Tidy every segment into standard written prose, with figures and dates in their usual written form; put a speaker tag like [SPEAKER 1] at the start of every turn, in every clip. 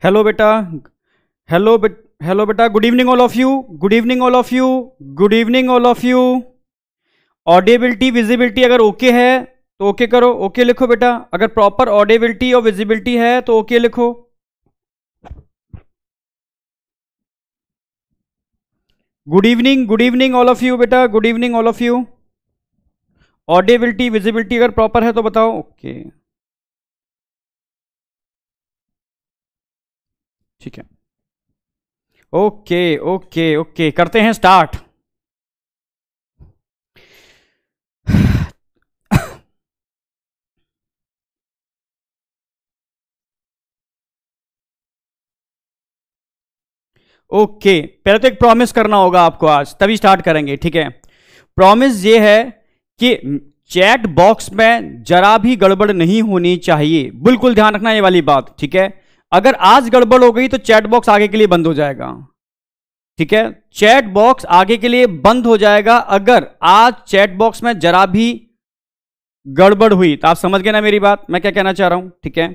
[SPEAKER 1] Hello बेटा, hello बेटा, good evening all of you, good evening all of you, good evening all of you. Audibility visibility अगर okay है तो okay करो, okay लिखो बेटा। अगर प्रॉपर ऑडिबिलिटी और विजिबिलिटी है तो ओके लिखो। Good evening all of you बेटा, good evening all of you. Audibility visibility अगर प्रॉपर है तो बताओ ओके। ठीक है, ओके ओके ओके, करते हैं स्टार्ट। ओके, पहले तो एक प्रॉमिस करना होगा आपको आज, तभी स्टार्ट करेंगे। ठीक है, प्रॉमिस ये है कि चैट बॉक्स में जरा भी गड़बड़ नहीं होनी चाहिए, बिल्कुल ध्यान रखना ये वाली बात। ठीक है, अगर आज गड़बड़ हो गई तो चैट बॉक्स आगे के लिए बंद हो जाएगा। ठीक है, चैट बॉक्स आगे के लिए बंद हो जाएगा अगर आज चैट बॉक्स में जरा भी गड़बड़ हुई। तो आप समझ गए ना मेरी बात, मैं क्या कहना चाह रहा हूं। ठीक है,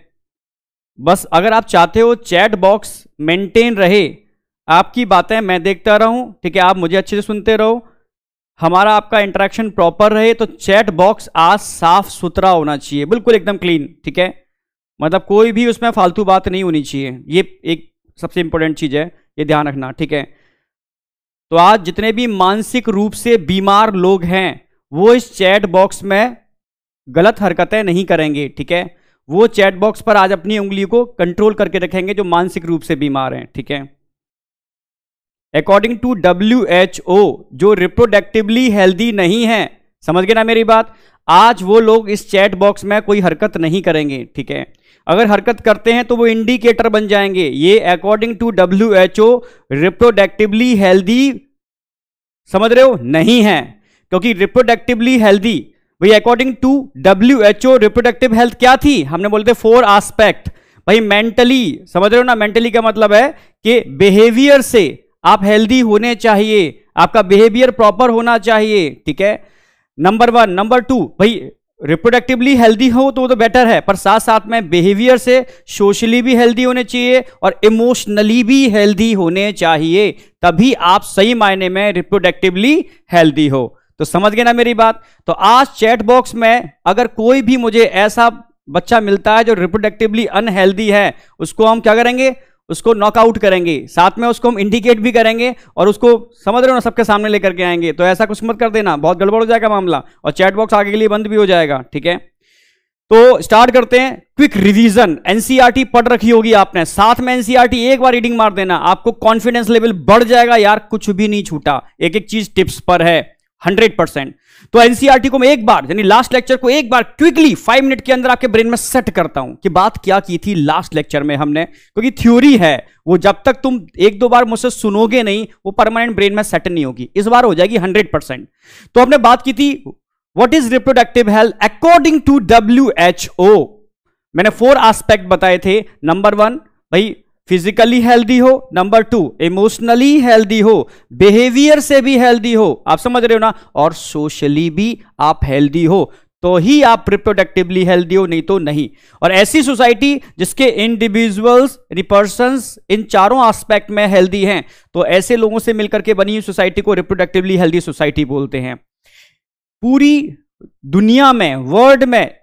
[SPEAKER 1] बस अगर आप चाहते हो चैट बॉक्स मेंटेन रहे, आपकी बातें मैं देखता रहूं, ठीक है, आप मुझे अच्छे से सुनते रहो, हमारा आपका इंटरेक्शन प्रॉपर रहे, तो चैट बॉक्स आज साफ सुथरा होना चाहिए, बिल्कुल एकदम क्लीन। ठीक है, मतलब कोई भी उसमें फालतू बात नहीं होनी चाहिए, ये एक सबसे इंपॉर्टेंट चीज है, ये ध्यान रखना। ठीक है, तो आज जितने भी मानसिक रूप से बीमार लोग हैं वो इस चैट बॉक्स में गलत हरकतें नहीं करेंगे। ठीक है, वो चैट बॉक्स पर आज अपनी उंगली को कंट्रोल करके रखेंगे जो मानसिक रूप से बीमार हैं। ठीक है, अकॉर्डिंग टू WHO जो रिप्रोडक्टिवली हेल्दी नहीं है, समझ गए ना मेरी बात, आज वो लोग इस चैट बॉक्स में कोई हरकत नहीं करेंगे। ठीक है, अगर हरकत करते हैं तो वो इंडिकेटर बन जाएंगे। ये according to WHO reproductively healthy, समझ रहे हो, नहीं है, क्योंकि रिप्रोडक्टिवली हेल्दी भाई according to WHO reproductive health क्या थी, हमने बोलते 4 एस्पेक्ट। भाई मेंटली, समझ रहे हो ना, मेंटली का मतलब है कि बिहेवियर से आप हेल्दी होने चाहिए, आपका बिहेवियर प्रॉपर होना चाहिए। ठीक है, नंबर 1। नंबर 2, भाई रिप्रोडक्टिवली हेल्दी हो तो वो तो बेटर है, पर साथ साथ में बिहेवियर से सोशली भी हेल्दी होने चाहिए और इमोशनली भी हेल्दी होने चाहिए, तभी आप सही मायने में रिप्रोडक्टिवली हेल्दी हो। तो समझ गए ना मेरी बात। तो आज चैट बॉक्स में अगर कोई भी मुझे ऐसा बच्चा मिलता है जो रिप्रोडक्टिवली अनहेल्दी है, उसको हम क्या करेंगे, उसको नॉकआउट करेंगे, साथ में उसको हम इंडिकेट भी करेंगे और उसको, समझ रहे हो ना, सबके सामने लेकर के आएंगे। तो ऐसा कुछ मत कर देना, बहुत गड़बड़ हो जाएगा मामला और चैट बॉक्स आगे के लिए बंद भी हो जाएगा। ठीक है, तो स्टार्ट करते हैं। क्विक रिवीजन, एनसीईआरटी पढ़ रखी होगी आपने, साथ में एनसीईआरटी एक बार रीडिंग मार देना, आपको कॉन्फिडेंस लेवल बढ़ जाएगा यार, कुछ भी नहीं छूटा, एक एक चीज टिप्स पर है 100%। तो एनसीईआरटी को मैं एक बार, यानी लास्ट लेक्चर को एक बार क्विकली 5 मिनट के अंदर आपके ब्रेन में सेट करता हूं कि बात क्या की थी लास्ट लेक्चर में हमने, क्योंकि थ्योरी है वो जब तक तुम 1-2 बार मुझसे सुनोगे नहीं वो परमानेंट ब्रेन में सेट नहीं होगी, इस बार हो जाएगी 100%। तो हमने बात की थी what is reproductive health according to WHO। मैंने 4 एस्पेक्ट बताए थे। नंबर 1 भाई फिजिकली हेल्दी हो, नंबर 2 इमोशनली हेल्दी हो, बिहेवियर से भी हेल्दी हो, आप समझ रहे हो ना, और सोशली भी आप हेल्दी हो, तो ही आप रिप्रोडक्टिवली हेल्दी हो, नहीं तो नहीं। और ऐसी सोसाइटी जिसके इंडिविजुअल्स पर्संस इन चारों एस्पेक्ट में हेल्दी हैं, तो ऐसे लोगों से मिलकर के बनी हुई सोसाइटी को रिप्रोडक्टिवली हेल्दी सोसाइटी बोलते हैं। पूरी दुनिया में, वर्ल्ड में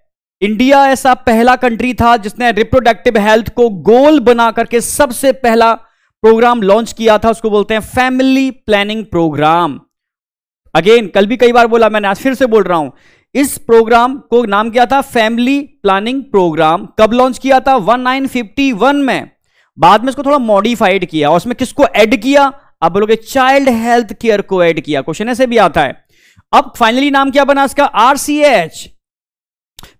[SPEAKER 1] इंडिया ऐसा पहला कंट्री था जिसने रिप्रोडक्टिव हेल्थ को गोल बना करके सबसे पहला प्रोग्राम लॉन्च किया था, उसको बोलते हैं फैमिली प्लानिंग प्रोग्राम। अगेन, कल भी कई बार बोला मैंने, आज फिर से बोल रहा हूं, इस प्रोग्राम को नाम किया था फैमिली प्लानिंग प्रोग्राम। कब लॉन्च किया था, 1951 में। बाद में इसको थोड़ा मॉडिफाइड किया और उसमें किसको ऐड किया, आप बोलोगे चाइल्ड हेल्थ केयर को ऐड किया, क्वेश्चन ऐसे भी आता है। अब फाइनली नाम क्या बना इसका, RCH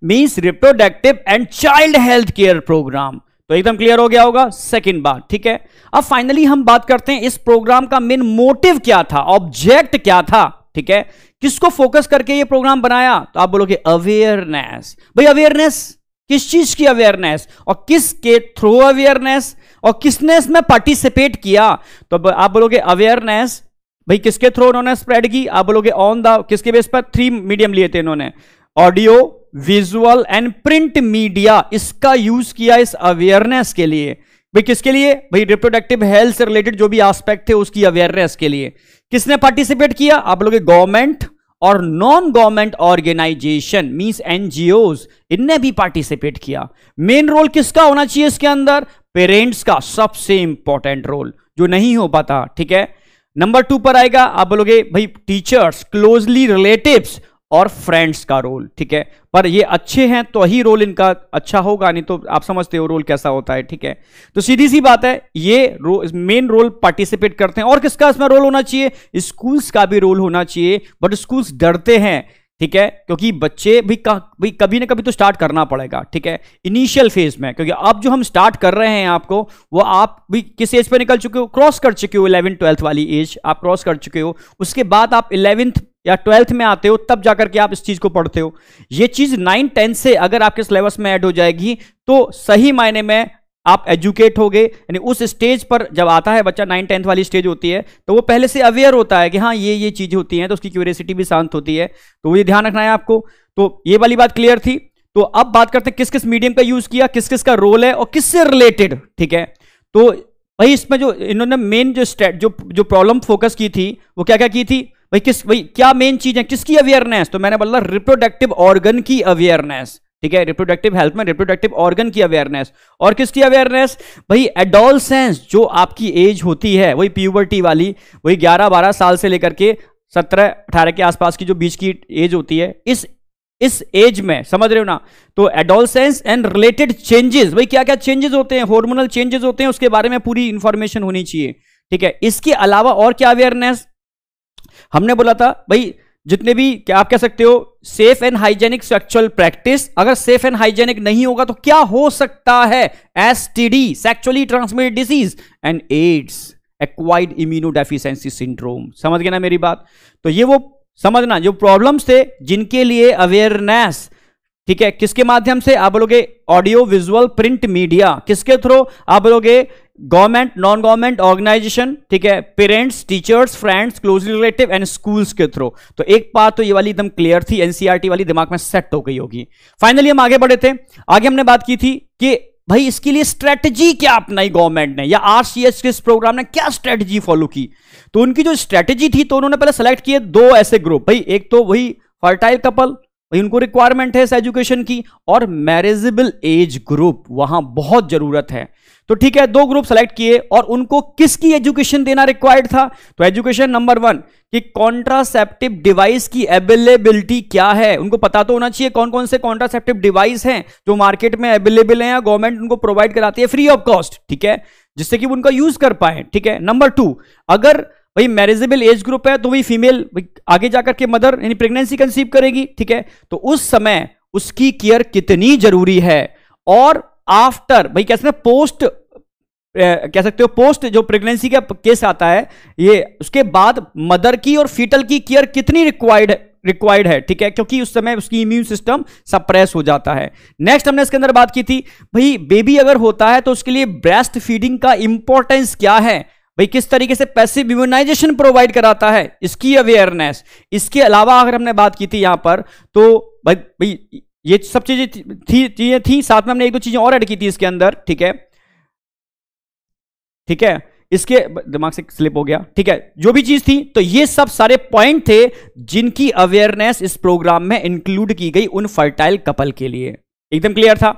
[SPEAKER 1] means reproductive and child health care programme. तो एकदम क्लियर हो गया होगा सेकंड बात। ठीक है, अब फाइनली हम बात करते हैं इस प्रोग्राम का मेन मोटिव क्या था, ऑब्जेक्ट क्या था। ठीक है, किसको फोकस करके ये प्रोग्राम बनाया, तो आप बोलोगे अवेयरनेस। भाई अवेयरनेस, किस चीज की अवेयरनेस और किसके थ्रू अवेयरनेस, और किसने इसमें पार्टिसिपेट किया, तो आप बोलोगे अवेयरनेस भाई किसके थ्रू उन्होंने स्प्रेड की, आप बोलोगे ऑन द, किसके बेस पर, 3 मीडियम लिए थे इन्होंने, audio, visual and print media, इसका यूज किया इस अवेयरनेस के लिए। भाई किसके लिए? भाई रिप्रोडक्टिव हेल्थ से रिलेटेड जो भी एस्पेक्ट थे उसकी अवेयरनेस के लिए। किसने पार्टिसिपेट किया? आप लोग गवर्नमेंट और non government organisation means NGOs, इनने भी पार्टिसिपेट किया। मेन रोल किसका होना चाहिए इसके अंदर? पेरेंट्स का सबसे इंपॉर्टेंट रोल, जो नहीं हो पाता। ठीक है, नंबर 2 पर आएगा, आप बोलोगे भाई टीचर्स, क्लोजली रिलेटिव्स और फ्रेंड्स का रोल। ठीक है, पर ये अच्छे हैं तो ही रोल इनका अच्छा होगा, नहीं तो आप समझते हो रोल कैसा होता है। ठीक है, तो सीधी सी बात है, ये मेन रोल पार्टिसिपेट करते हैं। और किसका इसमें रोल होना चाहिए? स्कूल्स का भी रोल होना चाहिए, बट स्कूल्स डरते हैं। ठीक है, क्योंकि बच्चे भी कभी ना कभी तो स्टार्ट करना पड़ेगा। ठीक है, इनिशियल फेज में, क्योंकि अब जो हम स्टार्ट कर रहे हैं आपको, वो आप भी किस एज पे निकल चुके हो? क्रॉस कर चुके हो 11th 12th वाली एज आप क्रॉस कर चुके हो। उसके बाद आप 11th या 12th में आते हो, तब जाकर के आप इस चीज को पढ़ते हो। ये चीज 9 10 से अगर आपके सिलेबस में ऐड हो जाएगी तो सही मायने में आप एजुकेट हो गए। यानी उस स्टेज पर जब आता है बच्चा, 9 10th वाली स्टेज होती है, तो वो पहले से अवेयर होता है कि हाँ ये चीज होती है, तो उसकी क्यूरियोसिटी भी शांत होती है। तो ये ध्यान रखना है आपको। तो ये वाली बात क्लियर थी। तो अब बात करते हैं किस किस मीडियम का यूज किया, किस किस का रोल है और किससे रिलेटेड। ठीक है, तो भाई इसमें जो इन्होंने मेन जो प्रॉब्लम फोकस की थी वो क्या क्या की थी? भाई क्या मेन चीज है, किसकी अवेयरनेस? तो मैंने बोला रिप्रोडक्टिव ऑर्गन की अवेयरनेस। ठीक है, रिप्रोडक्टिव हेल्थ में रिप्रोडक्टिव ऑर्गन की अवेयरनेस। और किसकी अवेयरनेस? भाई एडोलसेंस, जो आपकी एज होती है वही प्यूबर्टी वाली, वही 11-12 साल से लेकर के 17-18 के आसपास की जो बीच की एज होती है, इस एज में, समझ रहे हो ना? तो एडोलसेंस एंड रिलेटेड चेंजेस, भाई क्या क्या चेंजेस होते हैं, हार्मोनल चेंजेस होते हैं, उसके बारे में पूरी इंफॉर्मेशन होनी चाहिए। ठीक है, इसके अलावा और क्या अवेयरनेस? हमने बोला था भाई जितने भी, क्या आप कह सकते हो, safe and hygienic sexual practice. अगर सेफ एंड हाइजेनिक नहीं होगा तो क्या हो सकता है? STD, sexually transmitted disease, and AIDS, acquired immunodeficiency syndrome. समझ गए ना मेरी बात? तो ये वो समझना जो प्रॉब्लम्स थे जिनके लिए अवेयरनेस। ठीक है, किसके माध्यम से? आप बोलोगे ऑडियो विजुअल प्रिंट मीडिया। किसके थ्रू? आप बोलोगे गवर्नमेंट नॉन गवर्नमेंट ऑर्गेनाइजेशन। ठीक है, parents, teachers, friends, closely relative and schools के थ्रू। तो एक बात तो ये वाली एकदम क्लियर थी, एनसीईआरटी वाली दिमाग में सेट हो गई होगी। फाइनली हम आगे बढ़े थे। आगे हमने बात की थी कि भाई इसके लिए स्ट्रेटजी क्या अपनाई गवर्नमेंट ने, या आरसीएस के इस प्रोग्राम ने क्या स्ट्रेटजी फॉलो की। तो उनकी जो स्ट्रेटजी थी, तो उन्होंने पहले सेलेक्ट किए 2 ऐसे ग्रुप। भाई एक तो वही फर्टाइल कपल, उनको रिक्वायरमेंट है इस एजुकेशन की, और मैरिजेबल एज ग्रुप, वहां बहुत जरूरत है। तो ठीक है, 2 ग्रुप सेलेक्ट किए और उनको किसकी एजुकेशन देना रिक्वायर्ड था? तो एजुकेशन नंबर 1 कि कॉन्ट्रासेप्टिव डिवाइस की अवेलेबिलिटी क्या है, उनको पता तो होना चाहिए कौन कौन से कॉन्ट्रासेप्टिव डिवाइस हैं जो मार्केट में अवेलेबल हैं या गवर्नमेंट उनको प्रोवाइड कराती है फ्री ऑफ कॉस्ट। ठीक है, जिससे कि वो उनका यूज कर पाए। ठीक है, नंबर 2, अगर भाई मैरिजेबल एज ग्रुप है तो वही फीमेल आगे जाकर के मदर यानी प्रेगनेंसी कंसीव करेगी। ठीक है, तो उस समय उसकी केयर कितनी जरूरी है। और आफ्टर, भाई कैसे पोस्ट कह सकते हो, पोस्ट जो प्रेगनेंसी का केस आता है, ये उसके बाद मदर की और फीटल की केयर कितनी रिक्वायर्ड है। ठीक है, क्योंकि उस समय उसकी इम्यून सिस्टम सप्रेस हो जाता है। नेक्स्ट हमने इसके अंदर बात की थी भाई बेबी अगर होता है तो उसके लिए ब्रेस्ट फीडिंग का इंपॉर्टेंस क्या है, भाई किस तरीके से पैसिव इम्यूनाइजेशन प्रोवाइड कराता है, इसकी अवेयरनेस। इसके अलावा अगर हमने बात की थी यहां पर, तो भाई ये सब चीजें थी, साथ में हमने 1-2 चीजें और ऐड की थी इसके अंदर। ठीक है, इसके दिमाग से स्लिप हो गया। ठीक है, जो भी चीज थी, तो ये सब सारे पॉइंट थे जिनकी अवेयरनेस इस प्रोग्राम में इंक्लूड की गई उन फर्टाइल कपल के लिए। एकदम क्लियर था।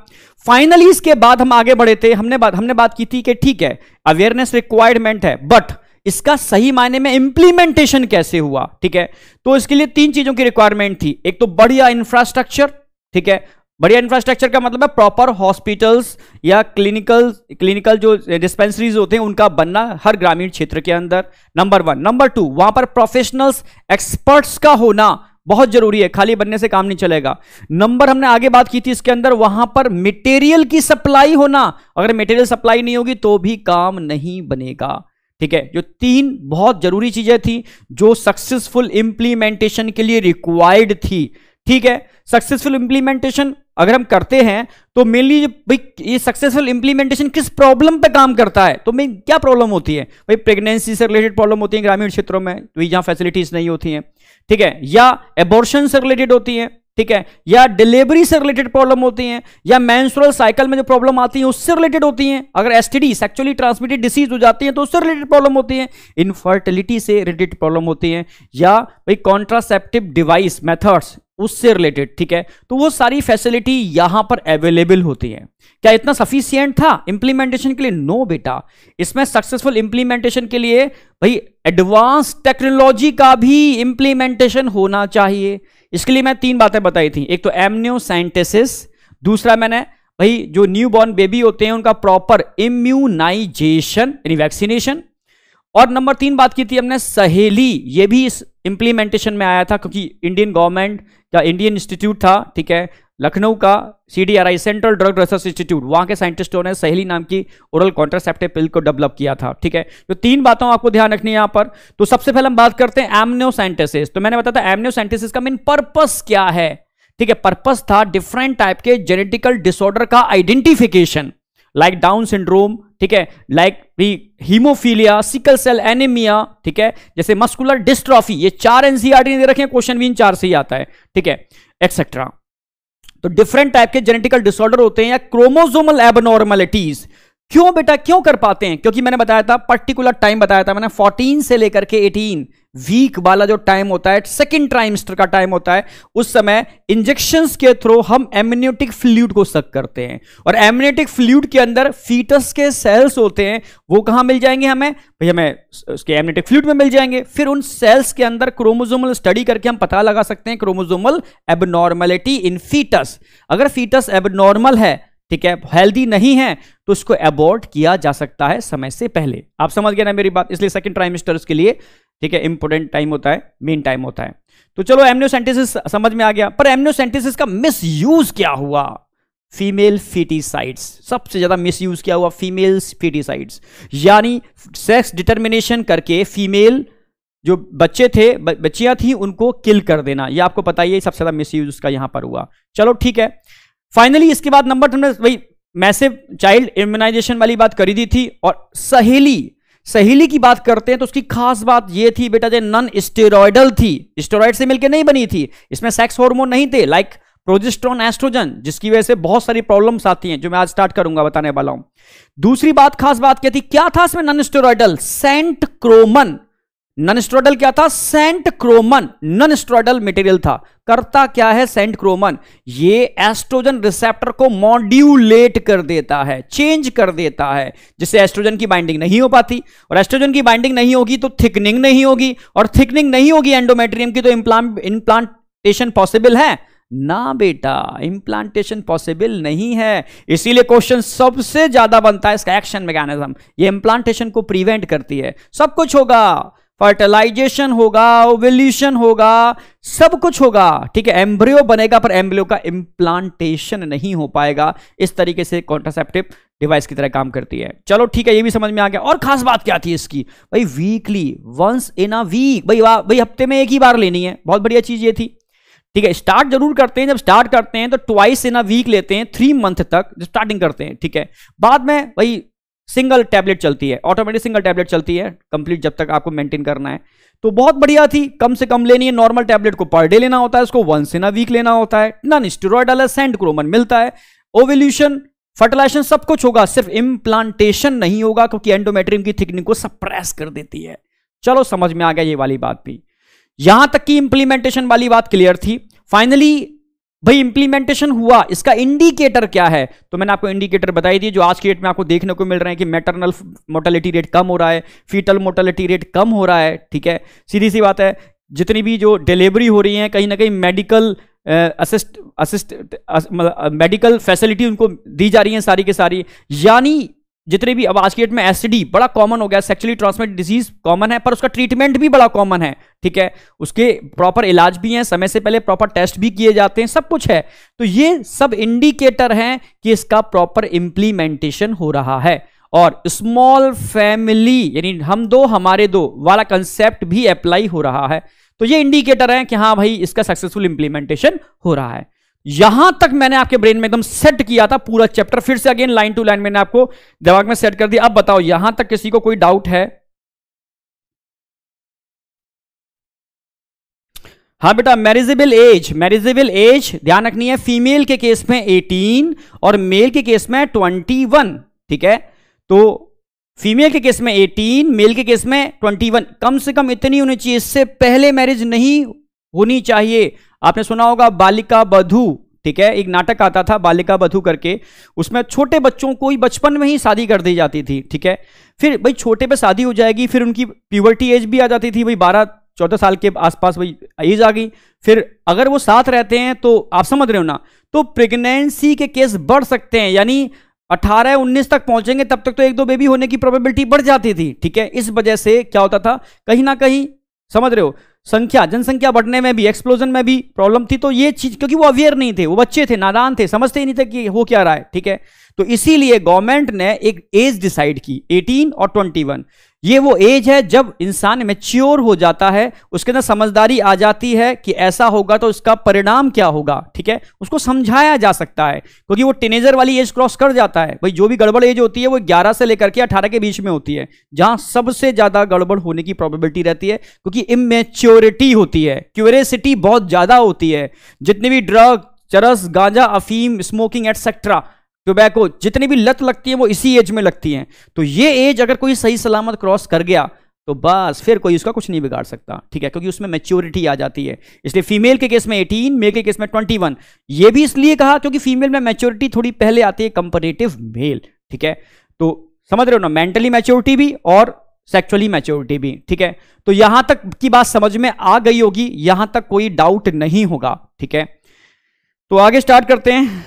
[SPEAKER 1] फाइनली इसके बाद हम आगे बढ़े थे, हमने बात की थी कि ठीक है अवेयरनेस रिक्वायरमेंट है, बट इसका सही मायने में इंप्लीमेंटेशन कैसे हुआ। ठीक है, तो इसके लिए 3 चीजों की रिक्वायरमेंट थी। एक तो बढ़िया इंफ्रास्ट्रक्चर। ठीक है, बढ़िया इंफ्रास्ट्रक्चर का मतलब है प्रॉपर हॉस्पिटल्स या क्लिनिकल जो डिस्पेंसरीज होते हैं उनका बनना हर ग्रामीण क्षेत्र के अंदर, नंबर 1। नंबर 2, वहां पर प्रोफेशनल्स, एक्सपर्ट्स का होना बहुत जरूरी है, खाली बनने से काम नहीं चलेगा। नंबर हमने आगे बात की थी इसके अंदर, वहां पर मटेरियल की सप्लाई होना, अगर मटेरियल सप्लाई नहीं होगी तो भी काम नहीं बनेगा। ठीक है, जो 3 बहुत जरूरी चीजें थी जो सक्सेसफुल इंप्लीमेंटेशन के लिए रिक्वायर्ड थी। ठीक है, सक्सेसफुल इंप्लीमेंटेशन अगर हम करते हैं तो मेनली भाई ये सक्सेसफुल इंप्लीमेंटेशन किस प्रॉब्लम पे काम करता है, तो मेन क्या प्रॉब्लम होती है, भाई प्रेगनेंसी से रिलेटेड प्रॉब्लम होती है ग्रामीण क्षेत्रों में, तो जहां फैसिलिटीज नहीं होती हैं। ठीक है, या एबॉर्शन से रिलेटेड होती है। ठीक है, या डिलीवरी से रिलेटेड प्रॉब्लम होती हैं, या मेंस्ट्रुअल साइकिल में जो प्रॉब्लम आती है उससे रिलेटेड होती हैं, अगर एसटीडी सेक्सुअली ट्रांसमिटेड डिसीज हो जाती है तो उससे रिलेटेड प्रॉब्लम होती है, इनफर्टिलिटी से रिलेटेड प्रॉब्लम होती है, या भाई कॉन्ट्रासेप्टिव डिवाइस मेथड्स उससे रिलेटेड, ठीक है, तो वो सारी फैसिलिटी यहां पर अवेलेबल होती है। क्या इतना सफिशिएंट था इंप्लीमेंटेशन के लिए? नो बेटा, इसमें सक्सेसफुल इंप्लीमेंटेशन के लिए भाई एडवांस टेक्नोलॉजी का भी इंप्लीमेंटेशन होना चाहिए। इसके लिए मैं 3 बातें बताई थी, एक तो एमनियोसेंटेसिस, दूसरा मैंने भाई जो न्यू बॉर्न बेबी होते हैं उनका प्रॉपर इम्यूनाइजेशन यानी वैक्सीनेशन, और नंबर 3 बात की थी हमने सहेली, ये भी इस इंप्लीमेंटेशन में आया था क्योंकि इंडियन गवर्नमेंट का इंडियन इंस्टीट्यूट था, ठीक है, लखनऊ का CDRI central drug research institute, वहां के साइंटिस्टों ने सहेली नाम की ओरल कॉन्ट्रासेप्टिव पिल को डेवलप किया था, ठीक है। तो 3 बातों आपको ध्यान रखनी है यहां पर। तो सबसे पहले हम बात करते हैं एमनियोसेंटेसिस। तो मैंने बताया था एमनियोसेंटेसिस का मेन पर्पस क्या है, ठीक है, पर्पस था डिफरेंट टाइप के जेनेटिकल डिसऑर्डर का आइडेंटिफिकेशन, लाइक डाउन सिंड्रोम, ठीक है, like haemophilia, sickle cell anaemia, ठीक है, जैसे मस्कुलर डिस्ट्रॉफी, ये 4 एनसीईआरटी दे रखे हैं, क्वेश्चन भी इन 4 से ही आता है, ठीक है, एक्सेट्रा। तो डिफरेंट टाइप के जेनेटिकल डिसऑर्डर होते हैं या क्रोमोसोमल एबनॉर्मलिटीज। क्यों बेटा, क्यों कर पाते हैं? क्योंकि मैंने बताया था पर्टिकुलर टाइम बताया था मैंने, 14 से लेकर के 18 वीक वाला जो टाइम होता है, सेकेंड ट्राइमेस्टर का टाइम होता है, उस समय इंजेक्शंस के थ्रू हम एमनियोटिक फ्लूइड को सक करते हैं, और एमनियोटिक फ्लूइड के अंदर फीटस के सेल्स होते हैं, वो कहां मिल जाएंगे हमें? भाई हमें उसके एमनियोटिक फ्लूइड में मिल जाएंगे। फिर उन सेल्स के अंदर क्रोमोसोमल स्टडी करके हम पता लगा सकते हैं क्रोमोसोमल एबनॉर्मलिटी इन फीटस। अगर फीटस एबनॉर्मल है, ठीक है, हेल्दी नहीं है, तो उसको अबॉर्ट किया जा सकता है समय से पहले। आप समझ गए ना मेरी बात? इसलिए सेकंड ट्राइमेस्टर के लिए, ठीक है, इंपोर्टेंट टाइम होता है, मेन टाइम होता है। तो चलो एमनियोसेंटेसिस समझ में आ गया, पर एमनियोसेंटेसिस का मिसयूज क्या हुआ? फीमेल फीटिसाइड्स, सबसे ज्यादा मिसयूज क्या हुआ? फीमेल फीटिसाइड्स, यानी सेक्स डिटर्मिनेशन करके फीमेल जो बच्चे थे, बच्चियां थी, उनको किल कर देना, ये आपको पता ही है, सबसे ज्यादा मिसयूज उसका यहां पर हुआ। चलो ठीक है, फाइनली इसके बाद नंबर 2 वही मैसिव चाइल्ड इम्यूनाइजेशन वाली बात करी दी थी, और सहेली की बात करते हैं तो उसकी खास बात ये थी बेटा, जो नॉन स्टेरॉयडल थी, स्टेरॉयड से मिलकर नहीं बनी थी, इसमें सेक्स हार्मोन नहीं थे, लाइक प्रोजेस्टेरोन, एस्ट्रोजन, जिसकी वजह से बहुत सारी प्रॉब्लम्स आती हैं, जो मैं आज स्टार्ट करूंगा बताने वाला हूं। दूसरी बात, खास बात क्या थी? क्या था इसमें non steroidal? Centchroman. Non steroidal क्या था? Centchroman non steroidal material था। करता क्या है सेंट क्रोमन? ये एस्ट्रोजन रिसेप्टर को मॉड्यूलेट कर देता है, चेंज कर देता है, जिससे एस्ट्रोजन की बाइंडिंग नहीं हो पाती, और एस्ट्रोजन की बाइंडिंग नहीं होगी तो थिकनिंग नहीं होगी, और थिकनिंग नहीं होगी एंडोमेट्रियम की, तो इम्प्लांटेशन पॉसिबल है ना बेटा? इम्प्लांटेशन पॉसिबल नहीं है। इसीलिए क्वेश्चन सबसे ज्यादा बनता है इसका एक्शन मैकेनिज्म, ये इम्प्लांटेशन को प्रिवेंट करती है। सब कुछ होगा, फर्टिलाइजेशन होगा, ओव्यूलेशन होगा, सब कुछ होगा, ठीक है, एम्ब्रियो बनेगा, पर एम्ब्रियो का इम्प्लांटेशन नहीं हो पाएगा। इस तरीके से कॉन्ट्रासेप्टिव डिवाइस की तरह काम करती है। चलो ठीक है, ये भी समझ में आ गया। और खास बात क्या थी इसकी? भाई weekly, once in a week, भाई हफ्ते में एक ही बार लेनी है, बहुत बढ़िया चीज ये थी, ठीक है। स्टार्ट जरूर करते हैं, जब स्टार्ट करते हैं तो ट्वाइस इन अ वीक लेते हैं, 3 मंथ तक जब स्टार्टिंग करते हैं, ठीक है। बाद में भाई सिंगल टैबलेट चलती है, ऑटोमेटिक सिंगल टैबलेट चलती है कंप्लीट, जब तक आपको मेंटेन करना है, तो बहुत बढ़िया थी। कम से कम लेनी है, नॉर्मल टैबलेट को पर डे लेना होता है, उसको वंस इन अ वीक लेना होता है। नॉन स्टेरॉयडल है, सेंट क्रोमन मिलता है, ओव्यूलेशन, फर्टिलाइजेशन सब कुछ होगा, सिर्फ इम्प्लांटेशन नहीं होगा, क्योंकि एंडोमेट्रियम की थिकनिंग को सप्रेस कर देती है। चलो समझ में आ गया ये वाली बात भी। यहां तक की इंप्लीमेंटेशन वाली बात क्लियर थी। फाइनली भाई इंप्लीमेंटेशन हुआ, इसका इंडिकेटर क्या है? तो मैंने आपको इंडिकेटर बताई दी, जो आज की डेट में आपको देखने को मिल रहे हैं कि मैटरनल मोर्टेलिटी रेट कम हो रहा है, फीटल मोर्टेलिटी रेट कम हो रहा है, ठीक है, सीधी सी बात है। जितनी भी जो डिलीवरी हो रही है, कहीं ना कहीं मेडिकल मेडिकल फैसिलिटी उनको दी जा रही है सारी के सारी, यानी जितने भी, अब आज की डेट में एसटीडी बड़ा कॉमन हो गया, सेक्सुअली ट्रांसमिटेड डिजीज कॉमन है, पर उसका ट्रीटमेंट भी बड़ा कॉमन है, ठीक है, उसके प्रॉपर इलाज भी हैं, समय से पहले प्रॉपर टेस्ट भी किए जाते हैं, सब कुछ है। तो ये सब इंडिकेटर हैं कि इसका प्रॉपर इंप्लीमेंटेशन हो रहा है। और स्मॉल फैमिली यानी हम दो हमारे दो वाला कंसेप्ट भी अप्लाई हो रहा है। तो ये इंडिकेटर है कि हाँ भाई इसका सक्सेसफुल इंप्लीमेंटेशन हो रहा है। यहां तक मैंने आपके ब्रेन में एकदम सेट किया था पूरा चैप्टर, फिर से अगेन लाइन टू लाइन मैंने आपको दिमाग में सेट कर दिया। अब बताओ यहां तक किसी को कोई डाउट है? हाँ बेटा, मैरिजेबल एज ध्यान रखनी है, फीमेल के केस में 18 और मेल के केस में 21। ठीक है, तो फीमेल के केस में 18, मेल के केस में 21। कम से कम इतनी होनी चाहिए, इससे पहले मैरिज नहीं होनी चाहिए। आपने सुना होगा बालिका बधू, ठीक है, एक नाटक आता था बालिका बधू करके, उसमें छोटे बच्चों को ही बचपन में ही शादी कर दी जाती थी। ठीक है, फिर भाई छोटे पे शादी हो जाएगी, फिर उनकी प्यूबर्टी एज भी आ जाती थी, भाई 12-14 साल के आसपास भाई एज आ गई। फिर अगर वो साथ रहते हैं तो आप समझ रहे हो ना, तो प्रेगनेंसी के केस बढ़ सकते हैं, यानी 18-19 तक पहुंचेंगे तब तक तो 1-2 बेबी होने की प्रोबेबिलिटी बढ़ जाती थी। ठीक है, इस वजह से क्या होता था, कहीं ना कहीं समझ रहे हो, जनसंख्या बढ़ने में भी, एक्सप्लोजन में भी प्रॉब्लम थी। तो ये चीज, क्योंकि वो अवेयर नहीं थे, वो बच्चे थे, नादान थे, समझते ही नहीं थे कि हो क्या रहा है। ठीक है, तो इसीलिए गवर्नमेंट ने एक एज डिसाइड की 18 और 21। ये वो एज है जब इंसान मैच्योर हो जाता है, उसके अंदर समझदारी आ जाती है कि ऐसा होगा तो इसका परिणाम क्या होगा। ठीक है, उसको समझाया जा सकता है, क्योंकि वो टीनेजर वाली एज क्रॉस कर जाता है। भाई जो भी गड़बड़ एज होती है वो 11 से लेकर के 18 के बीच में होती है, जहां सबसे ज्यादा गड़बड़ होने की प्रोबेबिलिटी रहती है, क्योंकि इमेच्योरिटी होती है, क्यूरियोसिटी बहुत ज्यादा होती है। जितने भी ड्रग, चरस, गांजा, अफीम, स्मोकिंग एटसेट्रा, टोबैको, जितनी भी लत लगती है वो इसी एज में लगती है। तो ये एज अगर कोई सही सलामत क्रॉस कर गया तो बस फिर कोई उसका कुछ नहीं बिगाड़ सकता। ठीक है, क्योंकि उसमें मैच्योरिटी आ जाती है। इसलिए फीमेल के केस में 18, मेल के केस में 21। ये भी इसलिए कहा क्योंकि फीमेल में मैच्योरिटी थोड़ी पहले आती है कंपैरेटिव मेल। ठीक है, तो समझ रहे हो ना, मेंटली मैच्योरिटी भी और सेक्सुअली मैच्योरिटी भी। ठीक है, तो यहां तक की बात समझ में आ गई होगी, यहां तक कोई डाउट नहीं होगा। ठीक है, तो आगे स्टार्ट करते हैं।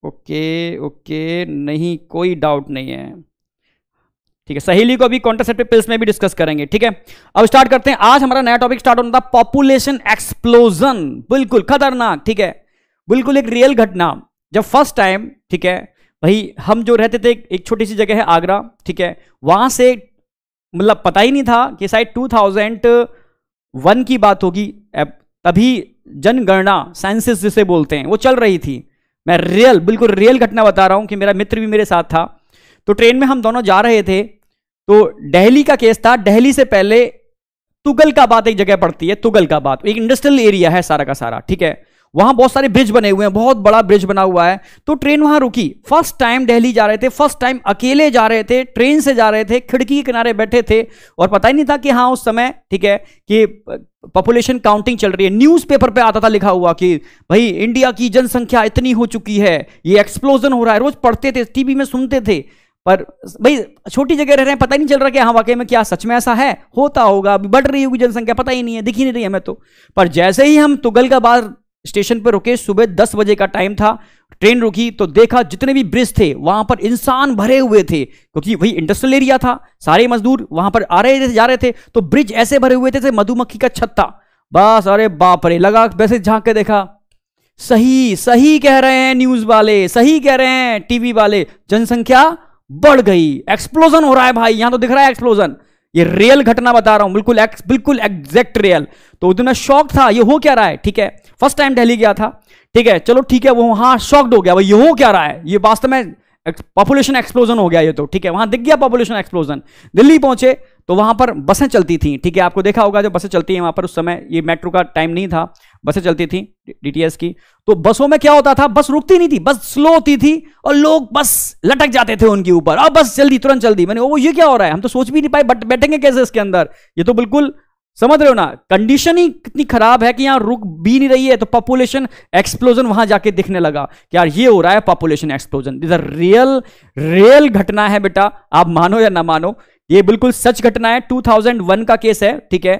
[SPEAKER 1] ओके, नहीं, कोई डाउट नहीं है। ठीक है, सहेली को अभी कॉन्ट्रासेप्टिव पिल्स में भी डिस्कस करेंगे। ठीक है, अब स्टार्ट करते हैं। आज हमारा नया टॉपिक स्टार्ट होता है पॉपुलेशन एक्सप्लोजन। बिल्कुल खतरनाक, ठीक है, बिल्कुल एक रियल घटना। जब फर्स्ट टाइम, ठीक है भाई, हम जो रहते थे एक छोटी सी जगह है आगरा, ठीक है, वहां से मतलब पता ही नहीं था कि शायद 2001 की बात होगी, तभी जनगणना, सेंसस जिसे बोलते हैं, वो चल रही थी। मैं बिल्कुल रियल घटना बता रहा हूं कि मेरा मित्र भी मेरे साथ था। तो ट्रेन में हम दोनों जा रहे थे, तो दिल्ली का केस था। दिल्ली से पहले तुगलकाबाद एक जगह पड़ती है, तुगलकाबाद एक इंडस्ट्रियल एरिया है सारा का सारा। ठीक है, वहां बहुत सारे ब्रिज बने हुए हैं, बहुत बड़ा ब्रिज बना हुआ है। तो ट्रेन वहां रुकी। फर्स्ट टाइम दिल्ली जा रहे थे, फर्स्ट टाइम अकेले जा रहे थे, ट्रेन से जा रहे थे, खिड़की के किनारे बैठे थे, और पता ही नहीं था कि हाँ उस समय, ठीक है, कि पॉपुलेशन काउंटिंग चल रही है। न्यूज़पेपर पे आता था लिखा हुआ कि भाई इंडिया की जनसंख्या इतनी हो चुकी है, ये एक्सप्लोजन हो रहा है। रोज पढ़ते थे, टीवी में सुनते थे, पर भाई छोटी जगह रह रहे हैं, पता ही नहीं चल रहा कि हाँ वाकई में क्या सच में ऐसा है, होता होगा, अभी बढ़ रही होगी जनसंख्या, पता ही नहीं है, दिख ही नहीं रही हमें तो। पर जैसे ही हम तुगलकाबाद स्टेशन पर रुके, सुबह 10 बजे का टाइम था, ट्रेन रुकी, तो देखा जितने भी ब्रिज थे वहां पर इंसान भरे हुए थे, क्योंकि वही इंडस्ट्रियल एरिया था, सारे मजदूर वहां पर आ रहे थे, जा रहे थे। तो ब्रिज ऐसे भरे हुए थे मधुमक्खी का छत्ता, बस। अरे बाप रे, लगा वैसे झांक के देखा, सही कह रहे हैं न्यूज वाले, सही कह रहे हैं टीवी वाले, जनसंख्या बढ़ गई, एक्सप्लोजन हो रहा है भाई, यहां तो दिख रहा है एक्सप्लोजन। ये रियल घटना बता रहा हूं, बिल्कुल एग्जैक्ट रियल। तो उतना शॉक था, ये हो क्या रहा है। ठीक है, फर्स्ट टाइम दिल्ली गया था, ठीक है, चलो ठीक है, वो हाँ शॉक्ड हो गया, भाई ये हो क्या रहा है, ये वास्तव में पॉपुलेशन एक्सप्लोजन हो गया ये तो। ठीक है, वहां दिख गया पॉपुलेशन एक्सप्लोजन। दिल्ली पहुंचे तो वहां पर बसें चलती थी। ठीक है, आपको देखा होगा जो बसें चलती हैं वहां पर, उस समय ये मेट्रो का टाइम नहीं था, बसें चलती थी डीटीएस की। तो बसों में क्या होता था, बस रुकती नहीं थी, बस स्लो होती थी और लोग बस लटक जाते थे उनके ऊपर, अब बस जल्दी, तुरंत जल्दी। मैंने वो ये क्या हो रहा है, हम तो सोच भी नहीं पाए, बट बैठेंगे कैसे इसके अंदर, ये तो बिल्कुल समझ रहे हो ना, कंडीशन ही कितनी खराब है कि यहां रुक भी नहीं रही है। तो पॉपुलेशन एक्सप्लोजन वहां जाके दिखने लगा कि यार ये हो रहा है पॉपुलेशन एक्सप्लोजन। दिस रियल घटना है बेटा, आप मानो या ना मानो, ये बिल्कुल सच घटना है। 2001 का केस है। ठीक है,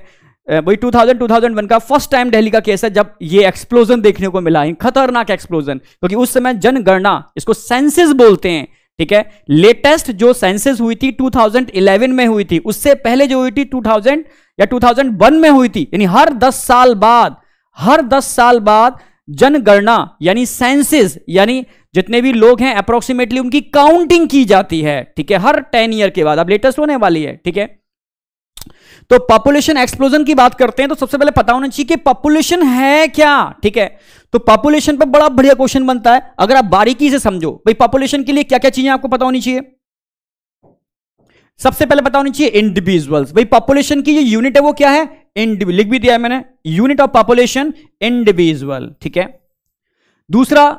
[SPEAKER 1] भाई 2001 का फर्स्ट टाइम दिल्ली का केस है जब ये एक्सप्लोजन देखने को मिला, खतरनाक एक्सप्लोजन। क्योंकि उस समय जनगणना, इसको सेंसस बोलते हैं। ठीक है, लेटेस्ट जो सेंसस हुई थी 2011 में हुई थी, उससे पहले जो हुई थी 2000 या 2001 में हुई थी। यानी हर 10 साल बाद जनगणना यानी सेंसस, यानी जितने भी लोग हैं अप्रोक्सीमेटली उनकी काउंटिंग की जाती है। ठीक है, हर 10 ईयर के बाद, अब लेटेस्ट होने वाली है। ठीक है, तो पॉपुलेशन एक्सप्लोजन की बात करते हैं तो सबसे पहले पता होना चाहिए कि पॉपुलेशन है क्या। ठीक है, तो पॉपुलेशन पर बड़ा बढ़िया क्वेश्चन बनता है अगर आप बारीकी से समझो। भाई पॉपुलेशन के लिए क्या क्या चीजें आपको पता होनी चाहिए। सबसे पहले पता होनी चाहिए इंडिविजुअल्स। भाई पॉपुलेशन की जो यूनिट है वो क्या है, लिख भी दिया है मैंने, यूनिट ऑफ पॉपुलेशन इंडिविजुअल, ठीक है। दूसरा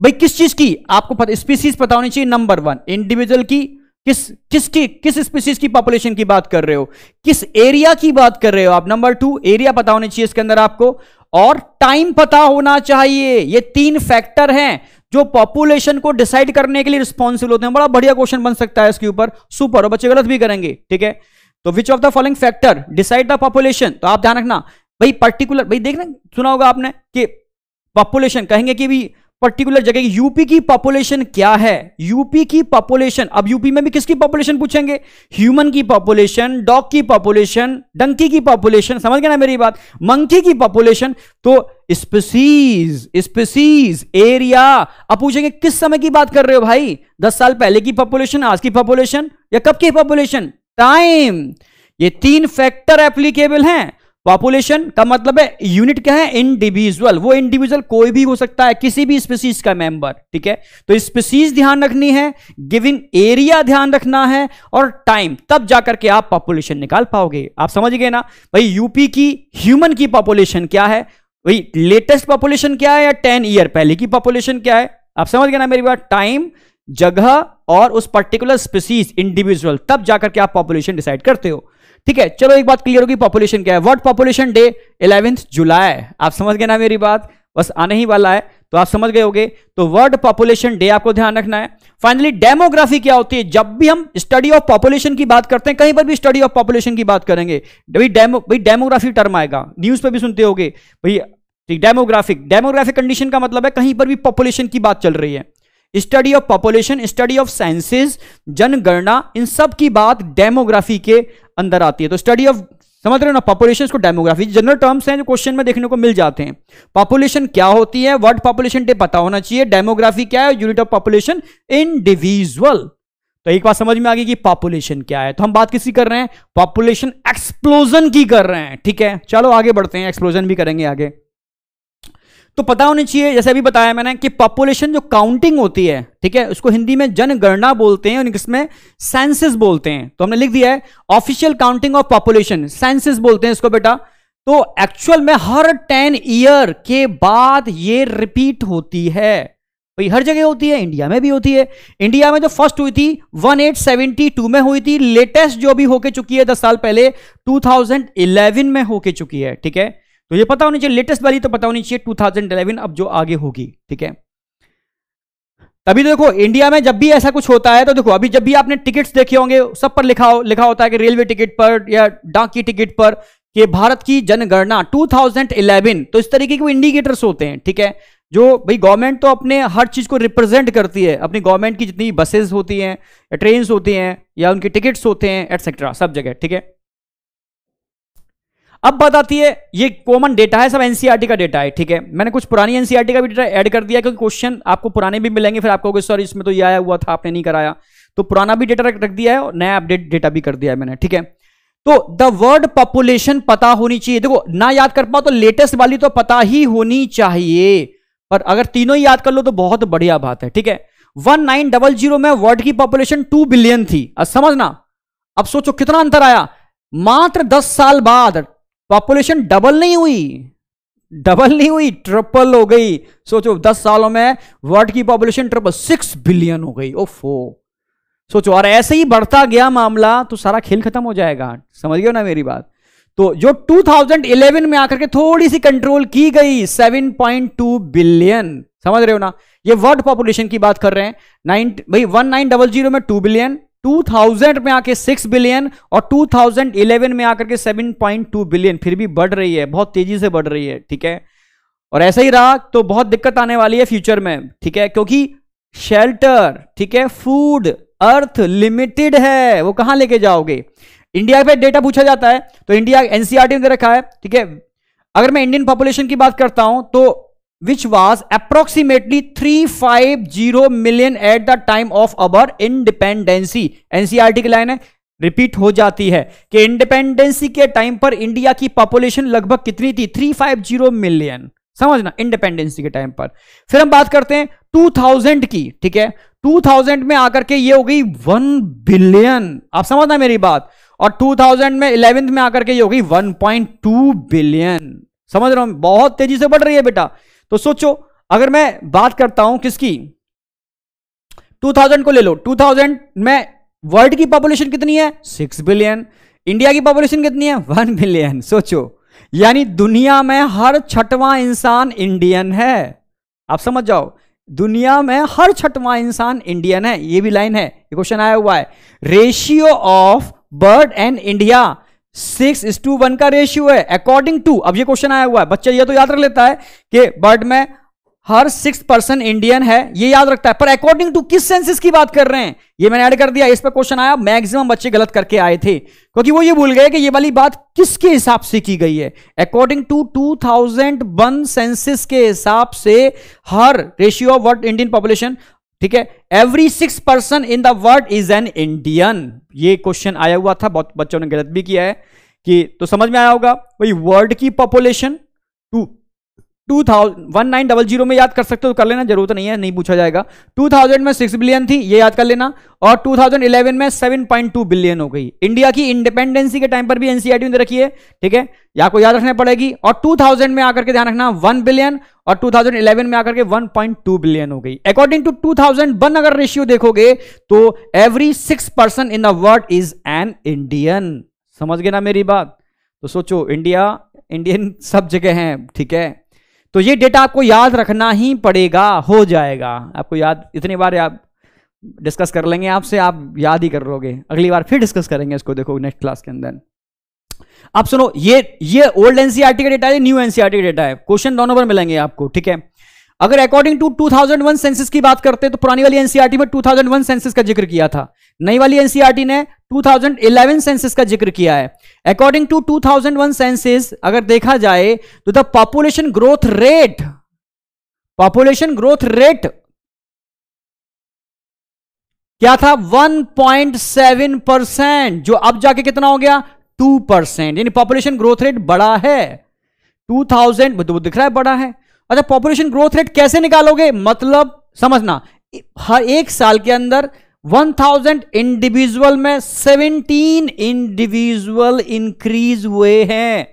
[SPEAKER 1] भाई किस चीज की आपको पता, स्पीसीज पता होनी चाहिए। नंबर 1 इंडिविजुअल की, किस स्पीसीज की पॉपुलेशन की बात कर रहे हो, किस एरिया की बात कर रहे हो आप। नंबर 2 एरिया पता होनी चाहिए इसके अंदर आपको, और टाइम पता होना चाहिए। ये 3 फैक्टर हैं जो पॉपुलेशन को डिसाइड करने के लिए रिस्पॉन्सिबल होते हैं। बड़ा बढ़िया क्वेश्चन बन सकता है इसके ऊपर, सुपर, और बच्चे गलत भी करेंगे, ठीक है। तो विच of the following factor decide the population, तो आप ध्यान रखना भाई पर्टिकुलर, भाई देखना सुना होगा आपने कि पॉपुलेशन कहेंगे कि भी पर्टिकुलर जगह की, यूपी की पॉपुलेशन क्या है, यूपी की पॉपुलेशन। अब यूपी में भी किसकी पॉपुलेशन पूछेंगे, ह्यूमन की पॉपुलेशन, डॉग की पॉपुलेशन, डंकी की पॉपुलेशन, समझ गए ना मेरी बात, मंकी की पॉपुलेशन। तो स्पीसीज, एरिया। अब पूछेंगे किस समय की बात कर रहे हो भाई, 10 साल पहले की पॉपुलेशन, आज की पॉपुलेशन, या कब की पॉपुलेशन, टाइम। ये 3 फैक्टर एप्लीकेबल हैं। पॉपुलेशन का मतलब है यूनिट क्या है, इंडिविजुअल। वो इंडिविजुअल कोई भी हो सकता है, किसी भी स्पीसीज का मेंबर, ठीक है। तो स्पीसीज ध्यान रखनी है, गिविंग एरिया ध्यान रखना है, और टाइम, तब जाकर के आप पॉपुलेशन निकाल पाओगे। आप समझ गए ना भाई, यूपी की ह्यूमन की पॉपुलेशन क्या है, भाई लेटेस्ट पॉपुलेशन क्या है, या 10 ईयर पहले की पॉपुलेशन क्या है। आप समझ गए ना मेरी बात, टाइम, जगह और उस पर्टिकुलर स्पीसीज, इंडिविजुअल, तब जाकर के आप पॉपुलेशन डिसाइड करते हो, ठीक है। चलो एक बात क्लियर होगी, पॉपुलेशन क्या है। वर्ल्ड पॉपुलेशन डे 11 जुलाई, आप समझ गए ना मेरी बात, बस आने ही वाला है, तो आप समझ गए होगे। तो वर्ल्ड पॉपुलेशन डे आपको ध्यान रखना है। फाइनली डेमोग्राफी क्या होती है, जब भी हम स्टडी ऑफ पॉपुलेशन की बात करते हैं, कहीं पर भी स्टडी ऑफ पॉपुलेशन की बात करेंगे, भाई डेमोग्राफी टर्म आएगा, न्यूज पे भी सुनते होगे भाई, डेमोग्राफिक कंडीशन का मतलब है कहीं पर भी पॉपुलेशन की बात चल रही है, study of population, study of sciences, जनगणना, इन सब की बात डेमोग्राफी के अंदर आती है। तो स्टडी ऑफ, समझ रहे हो ना, पॉपुलेशन को डेमोग्राफी, जनरल टर्म्स हैं जो क्वेश्चन में देखने को मिल जाते हैं। पॉपुलेशन क्या होती है, वर्ल्ड पॉपुलेशन डे पता होना चाहिए, डेमोग्राफी क्या है, यूनिट ऑफ पॉपुलेशन इंडिविजुअल। तो एक बात समझ में आ गई कि पॉपुलेशन क्या है। तो हम बात किसकी कर रहे हैं, पॉपुलेशन एक्सप्लोजन की कर रहे हैं, ठीक है। चलो आगे बढ़ते हैं, एक्सप्लोजन भी करेंगे आगे। तो पता होनी चाहिए, जैसे अभी बताया मैंने, कि पॉपुलेशन जो काउंटिंग होती है, ठीक है, उसको हिंदी में जनगणना बोलते हैं और इंग्लिश सेंसस बोलते हैं। तो हमने लिख दिया है official counting of population, census बोलते हैं इसको बेटा। तो एक्चुअल में हर 10 ईयर के बाद ये रिपीट होती है, भाई हर जगह होती है, इंडिया में भी होती है। इंडिया में जो फर्स्ट हुई थी 1872 में हुई थी, लेटेस्ट जो भी होके चुकी है 10 साल पहले 2011 में होके चुकी है, ठीक है। तो ये पता होनी चाहिए, लेटेस्ट वाली तो पता होनी चाहिए 2011, अब जो आगे होगी, ठीक है। तभी तो देखो इंडिया में जब भी ऐसा कुछ होता है, तो देखो अभी जब भी आपने टिकट्स देखे होंगे, सब पर लिखा होता है कि रेलवे टिकट पर या डाक की टिकट पर कि भारत की जनगणना 2011। तो इस तरीके के इंडिकेटर्स होते हैं, ठीक है, जो भाई गवर्नमेंट तो अपने हर चीज को रिप्रेजेंट करती है, अपनी गवर्नमेंट की जितनी बसेस होती हैं या ट्रेन्स होती हैं या उनके टिकट्स होते हैं एटसेट्रा, सब जगह, ठीक है। अब बात आती है, ये कॉमन डेटा है, सब एनसीईआरटी का डेटा है, ठीक है। मैंने कुछ पुरानी एनसीईआरटी का भी डेटा ऐड कर दिया क्योंकि क्वेश्चन आपको पुराने भी मिलेंगे, फिर आपको सॉरी इसमें तो ये आया हुआ था आपने नहीं कराया, तो पुराना भी डेटा रख दिया है और नया अपडेट डेटा भी कर दिया है मैंने, ठीक है। तो द वर्ड पॉपुलेशन पता होनी चाहिए, देखो ना याद कर पाओ तो लेटेस्ट वाली तो पता ही होनी चाहिए, पर अगर तीनों ही याद कर लो तो बहुत बढ़िया बात है, ठीक है। 1900 में वर्ल्ड की पॉपुलेशन 2 बिलियन थी, अब समझना, अब सोचो कितना अंतर आया, मात्र 10 साल बाद पॉपुलेशन डबल नहीं हुई, ट्रिपल हो गई। सोचो 10 सालों में वर्ल्ड की पॉपुलेशन ट्रिपल, 6 बिलियन हो गई, ओफो। सोचो, और ऐसे ही बढ़ता गया मामला तो सारा खेल खत्म हो जाएगा, समझ गए ना मेरी बात। तो जो 2011 में आकर के थोड़ी सी कंट्रोल की गई 7.2 बिलियन, समझ रहे हो ना, ये वर्ल्ड पॉपुलेशन की बात कर रहे हैं। 1900 में 2 बिलियन, 2000 में आके 6 बिलियन और 2011 में आकर के 7.2 बिलियन, फिर भी बढ़ रही है, बहुत तेजी से बढ़ रही है, ठीक है। और ऐसा ही रहा तो बहुत दिक्कत आने वाली है फ्यूचर में, ठीक है, क्योंकि शेल्टर, ठीक है, फूड, अर्थ लिमिटेड है, वो कहां लेके जाओगे। इंडिया पे डेटा पूछा जाता है तो इंडिया एनसीईआरटी में दे रखा है, ठीक है। अगर मैं इंडियन पॉपुलेशन की बात करता हूं तो which was approximately 350 million at the time of our independency। NCERT की लाइन है, रिपीट हो जाती है कि इंडिपेंडेंसी के टाइम पर इंडिया की पॉपुलेशन लगभग कितनी थी, 350 मिलियन, समझना, इंडिपेंडेंसी के टाइम पर। फिर हम बात करते हैं 2000 की, ठीक है। 2000 में आकर के ये हो गई 1 बिलियन, आप समझना मेरी बात। और 2000 में 11th में आकर के ये हो गई 1.2 बिलियन। समझ रहा हूं, बहुत तेजी से बढ़ रही है बेटा। तो सोचो, अगर मैं बात करता हूं किसकी, 2000 को ले लो, 2000 में वर्ल्ड की पॉपुलेशन कितनी है, 6 बिलियन। इंडिया की पॉपुलेशन कितनी है, 1 बिलियन। सोचो, यानी दुनिया में हर छठवां इंसान इंडियन है। आप समझ जाओ, दुनिया में हर छठवां इंसान इंडियन है। ये भी लाइन है, ये क्वेश्चन आया हुआ है। Ratio of bird and India 6:1 का रेशियो है अकॉर्डिंग टू। अब ये क्वेश्चन आया हुआ है, बच्चा ये तो याद रख लेता है कि बर्ड में हर 6% इंडियन है, ये याद रखता है, पर अकॉर्डिंग टू किस सेंसस की बात कर रहे हैं, ये मैंने ऐड कर दिया। इस पर क्वेश्चन आया, मैक्सिमम बच्चे गलत करके आए थे क्योंकि वो ये भूल गए कि ये वाली बात किसके हिसाब से की गई है। अकॉर्डिंग टू 2001 सेंसस के हिसाब से हर ratio of world Indian population, ठीक है, every 6% in the world is an Indian. ये क्वेश्चन आया हुआ था, बहुत बच्चों ने गलत भी किया है कि, तो समझ में आया होगा। वही वर्ल्ड की पॉपुलेशन 1900 में याद कर सकते हो तो कर लेना, जरूरत नहीं है, नहीं पूछा जाएगा। 2000 में 6 बिलियन थी, ये याद कर लेना, और 2011 में 7.2 बिलियन हो गई। इंडिया की इंडिपेंडेंसी के टाइम पर भी एनसीईआरटी में रखी है, ठीक है, या को याद रखना पड़ेगी। और 2000 में आकर के ध्यान रखना 1 बिलियन, और 2011 में आकर के 1.2 बिलियन हो गई। अकॉर्डिंग टू 2001 अगर रेशियो देखोगे तो every 6% in the world is an Indian. समझ गए ना मेरी बात। तो सोचो, इंडियन सब जगह है, ठीक है। तो ये डेटा आपको याद रखना ही पड़ेगा, हो जाएगा आपको याद। इतनी बार आप डिस्कस कर लेंगे आपसे, आप याद ही कर लोगे। अगली बार फिर डिस्कस करेंगे इसको, देखो नेक्स्ट क्लास के अंदर। आप सुनो, ये ओल्ड एनसीईआरटी का डेटा है, न्यू एनसीईआरटी का डेटा है, क्वेश्चन दोनों पर मिलेंगे आपको, ठीक है। अगर अकॉर्डिंग टू 2001 सेंसस की बात करते हैं तो पुरानी वाली एनसीईआरटी में 2001 सेंसस का जिक्र किया था, नई वाली एनसीईआरटी ने 2011 सेंसस का जिक्र किया है। अकॉर्डिंग टू 2001 सेंसस अगर देखा जाए तो द पॉपुलेशन ग्रोथ रेट क्या था, 1.7%, जो अब जाके कितना हो गया, 2%। यानी पॉपुलेशन ग्रोथ रेट बड़ा है। 2000 तो दिख रहा है बड़ा है। अच्छा, पॉपुलेशन ग्रोथ रेट कैसे निकालोगे, मतलब समझना, हर एक साल के अंदर 1000 इंडिविजुअल में 17 इंडिविजुअल इंक्रीज हुए हैं।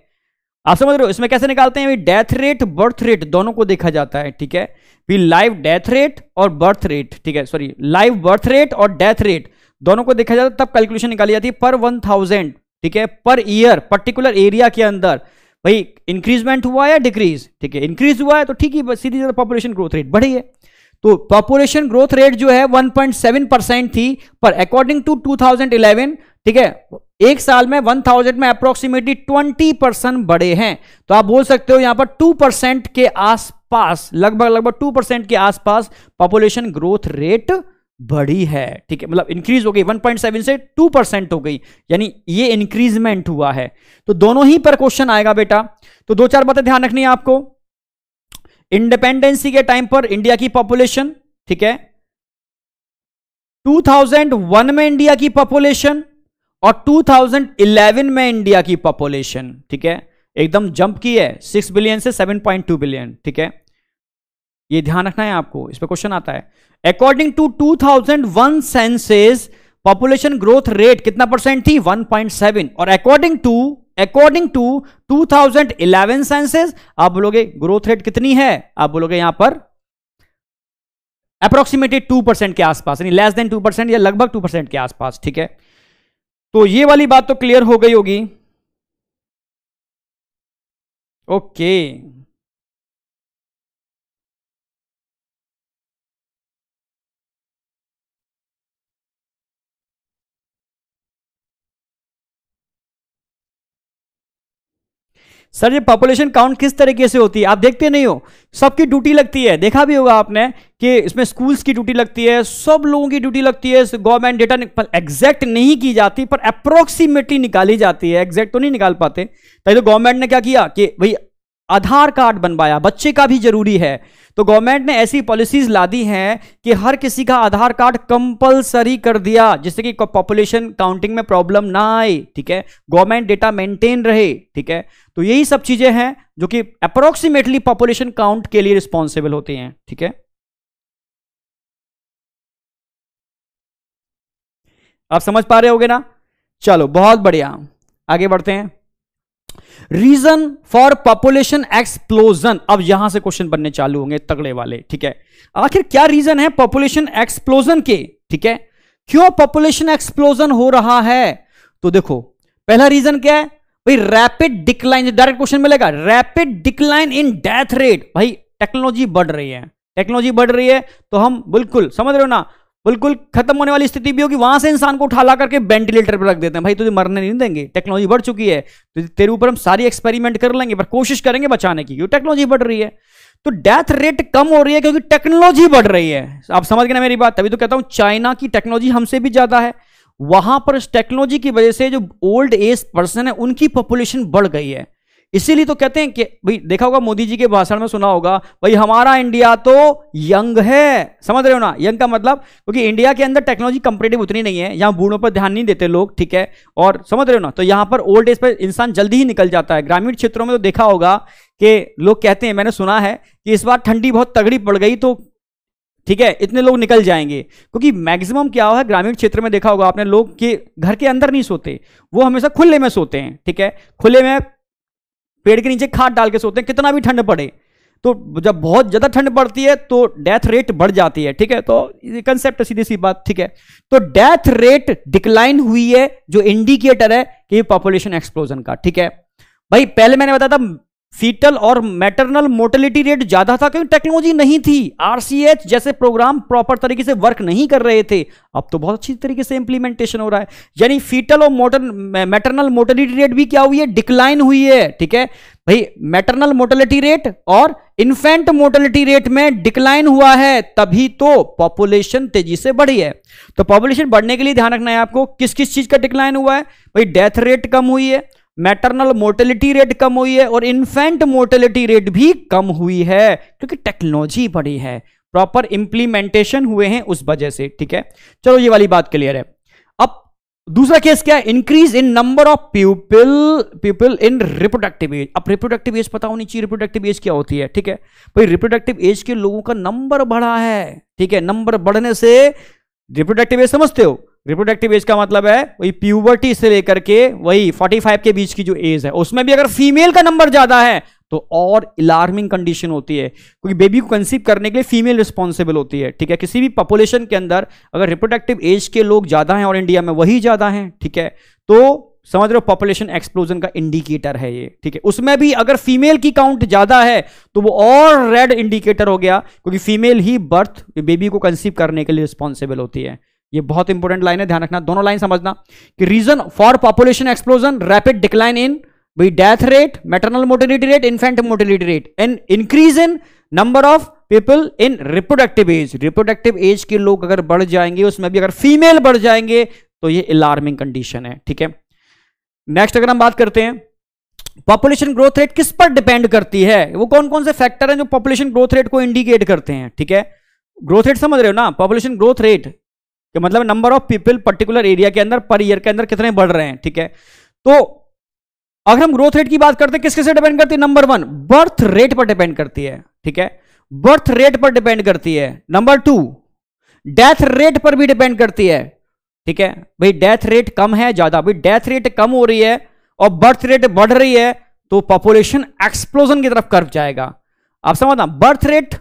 [SPEAKER 1] आप समझ रहे हो, इसमें कैसे निकालते हैं, डेथ रेट बर्थ रेट दोनों को देखा जाता है, ठीक है। फिर लाइव डेथ रेट और बर्थ रेट, ठीक है, सॉरी, लाइव बर्थ रेट और डेथ रेट दोनों को देखा जाता है, तब कैलकुलेशन निकाली जाती है पर 1000, ठीक है, पर ईयर पर्टिकुलर एरिया के अंदर भाई इंक्रीजमेंट हुआ या डिक्रीज, ठीक है, इंक्रीज हुआ है तो ठीक है, सीधी पॉपुलेशन ग्रोथ रेट बढ़ी है। तो पॉपुलेशन ग्रोथ रेट जो है 1.7% थी, पर अकॉर्डिंग टू 2011, ठीक है, एक साल में 1000 में अप्रोक्सीमेटली 20% बढ़े हैं। तो आप बोल सकते हो यहां पर 2% के आसपास, लगभग 2% के आसपास पॉपुलेशन ग्रोथ रेट बढ़ी है, ठीक है, मतलब इंक्रीज हो गई, 1.7 से 2% हो गई, यानी ये इंक्रीजमेंट हुआ है। तो दोनों ही पर क्वेश्चन आएगा बेटा। तो 2-4 बातें ध्यान रखनी है आपको। इंडिपेंडेंसी के टाइम पर इंडिया की पॉपुलेशन, ठीक है, 2001 में इंडिया की पॉपुलेशन और 2011 में इंडिया की पॉपुलेशन, ठीक है, एकदम जंप की है 6 बिलियन से 7.2 बिलियन, ठीक है, ये ध्यान रखना है आपको, इस पे क्वेश्चन आता है। According to 2001 census population growth rate कितना परसेंट थी, 1.7, और अकॉर्डिंग टू 2011 सेंसस आप बोलोगे ग्रोथ रेट कितनी है, आप बोलोगे यहां पर अप्रोक्सीमेटली 2% के आसपास, यानी लेस देन 2% या लगभग 2% के आसपास, ठीक है। तो ये वाली बात तो क्लियर हो गई होगी, ओके। सर ये पॉपुलेशन काउंट किस तरीके से होती है, आप देखते नहीं हो, सबकी ड्यूटी लगती है, देखा भी होगा आपने कि इसमें स्कूल्स की ड्यूटी लगती है, सब लोगों की ड्यूटी लगती है, गवर्नमेंट डेटा एग्जैक्ट नहीं की जाती पर अप्रोक्सीमेटली निकाली जाती है, एग्जैक्ट तो नहीं निकाल पाते। तो गवर्नमेंट ने क्या किया कि भाई आधार कार्ड बनवाया, बच्चे का भी जरूरी है, तो गवर्नमेंट ने ऐसी पॉलिसीज ला दी हैं कि हर किसी का आधार कार्ड कंपलसरी कर दिया, जिससे कि पॉपुलेशन काउंटिंग में प्रॉब्लम ना आए, ठीक है, गवर्नमेंट डेटा मेंटेन रहे, ठीक है। तो यही सब चीजें हैं जो कि अप्रोक्सीमेटली पॉपुलेशन काउंट के लिए रिस्पॉन्सिबल होती हैं, ठीक है। आप समझ पा रहे होगे ना। चलो बहुत बढ़िया, आगे बढ़ते हैं। रीजन फॉर पॉपुलेशन एक्सप्लोजन, अब यहां से क्वेश्चन बनने चालू होंगे तगड़े वाले, ठीक है। आखिर क्या रीजन है पॉपुलेशन एक्सप्लोजन के, ठीक है, क्यों पॉपुलेशन एक्सप्लोजन हो रहा है? तो देखो पहला रीजन क्या है भाई, रैपिड डिक्लाइन, डायरेक्ट क्वेश्चन मिलेगा, rapid decline in death rate. भाई टेक्नोलॉजी बढ़ रही है, टेक्नोलॉजी बढ़ रही है तो हम बिल्कुल समझ रहे हो ना, बिल्कुल खत्म होने वाली स्थिति भी होगी, वहां से इंसान को उठा ला करके वेंटिलेटर पर रख देते हैं। भाई तुझे मरने नहीं देंगे, टेक्नोलॉजी बढ़ चुकी है, तो तेरे ऊपर हम सारी एक्सपेरिमेंट कर लेंगे, पर कोशिश करेंगे बचाने की, क्योंकि टेक्नोलॉजी बढ़ रही है। तो डेथ रेट कम हो रही है क्योंकि टेक्नोलॉजी बढ़ रही है। आप समझ गए ना मेरी बात? तभी तो कहता हूं चाइना की टेक्नोलॉजी हमसे भी ज्यादा है, वहां पर इस टेक्नोलॉजी की वजह से जो ओल्ड एज पर्सन है उनकी पॉपुलेशन बढ़ गई है। इसीलिए तो कहते हैं कि भाई देखा होगा मोदी जी के भाषण में सुना होगा, भाई हमारा इंडिया तो यंग है, समझ रहे हो ना, यंग का मतलब क्योंकि इंडिया के अंदर टेक्नोलॉजी कंपेटिटिव उतनी नहीं है, यहां बूढ़ों पर ध्यान नहीं देते लोग, ठीक है, और समझ रहे हो ना, तो यहां पर ओल्ड एज पर इंसान जल्दी ही निकल जाता है। ग्रामीण क्षेत्रों में तो देखा होगा कि लोग कहते हैं, मैंने सुना है कि इस बार ठंडी बहुत तगड़ी पड़ गई तो ठीक है इतने लोग निकल जाएंगे, क्योंकि मैक्सिमम क्या है ग्रामीण क्षेत्र में देखा होगा आपने, लोग के घर के अंदर नहीं सोते, वो हमेशा खुले में सोते हैं, ठीक है, खुले में पेड़ के नीचे खाट डाल के सोते हैं, कितना भी ठंड पड़े। तो जब बहुत ज्यादा ठंड पड़ती है तो डेथ रेट बढ़ जाती है, ठीक है, तो ये कंसेप्ट सीधी सी बात, ठीक है। तो डेथ रेट डिक्लाइन हुई है जो इंडिकेटर है कि पॉपुलेशन एक्सप्लोजन का, ठीक है। भाई पहले मैंने बताया था फीटल और मैटरनल मोर्टेलिटी रेट ज्यादा था क्योंकि टेक्नोलॉजी नहीं थी, आरसीएच जैसे प्रोग्राम प्रॉपर तरीके से वर्क नहीं कर रहे थे। अब तो बहुत अच्छी तरीके से इंप्लीमेंटेशन हो रहा है, यानी फीटल और मैटरनल मोर्टेलिटी रेट भी क्या हुई है, डिक्लाइन हुई है, ठीक है। भाई मैटरनल मोर्टेलिटी रेट और इन्फेंट मोर्टेलिटी रेट में डिक्लाइन हुआ है, तभी तो पॉपुलेशन तेजी से बढ़ी है। तो पॉपुलेशन बढ़ने के लिए ध्यान रखना है आपको, किस किस चीज का डिक्लाइन हुआ है, भाई डेथ रेट कम हुई है, मैटरनल मोर्टेलिटी रेट कम हुई है और इन्फेंट मोर्टेलिटी रेट भी कम हुई है, क्योंकि टेक्नोलॉजी बढ़ी है, प्रॉपर इंप्लीमेंटेशन हुए हैं उस वजह से, ठीक है। चलो ये वाली बात क्लियर है। अब दूसरा केस क्या है, increase in number of people in reproductive as. अब रिप्रोडक्टिव एज पता होनी चाहिए, रिप्रोडक्टिव एज क्या होती है, ठीक है। भाई रिप्रोडक्टिव एज के लोगों का नंबर बढ़ा है, ठीक है, नंबर बढ़ने से रिप्रोडक्टिव एज समझते हो, रिप्रोडक्टिव एज का मतलब है वही प्यूबर्टी से लेकर के वही 45 के बीच की जो एज है, उसमें भी अगर फीमेल का नंबर ज्यादा है तो और अलार्मिंग कंडीशन होती है, क्योंकि बेबी को कंसीव करने के लिए फीमेल रिस्पॉन्सिबल होती है, ठीक है। किसी भी पॉपुलेशन के अंदर अगर रिप्रोडक्टिव एज के लोग ज्यादा हैं और इंडिया में वही ज्यादा हैं, ठीक है, तो समझ रहे हो पॉपुलेशन एक्सप्लोजन का इंडिकेटर है ये, ठीक है। उसमें भी अगर फीमेल की काउंट ज्यादा है तो वो और रेड इंडिकेटर हो गया, क्योंकि फीमेल ही बर्थ बेबी को कंसीव करने के लिए रिस्पॉन्सिबल होती है। ये बहुत इंपॉर्टेंट लाइन है, ध्यान रखना, दोनों लाइन समझना कि reason for population explosion rapid decline in death rate, maternal mortality rate, infant mortality rate and increase in number of people in reproductive age. Reproductive age के लोग अगर बढ़ जाएंगे, उसमें भी अगर फीमेल बढ़ जाएंगे तो ये अलार्मिंग कंडीशन है, ठीक है। नेक्स्ट अगर हम बात करते हैं पॉपुलेशन ग्रोथ रेट किस पर डिपेंड करती है, वो कौन कौन से फैक्टर हैं जो पॉपुलेशन ग्रोथ रेट को इंडिकेट करते हैं, ठीक है। ग्रोथ रेट समझ रहे हो ना, पॉपुलेशन ग्रोथ रेट कि मतलब number of people particular area के अंदर पर ईयर के अंदर कितने बढ़ रहे हैं, ठीक है। तो अगर हम ग्रोथ रेट की बात करते हैं किसके से डिपेंड करती है, नंबर 1 बर्थ रेट पर डिपेंड करती है, ठीक है, बर्थ रेट पर डिपेंड करती है। नंबर 2 डेथ रेट पर भी डिपेंड करती है, ठीक है। भाई डेथ रेट कम है ज्यादा, भाई डेथ रेट कम हो रही है और बर्थ रेट बढ़ रही है तो पॉपुलेशन एक्सप्लोजन की तरफ कर्व जाएगा। आप समझना, बर्थ रेट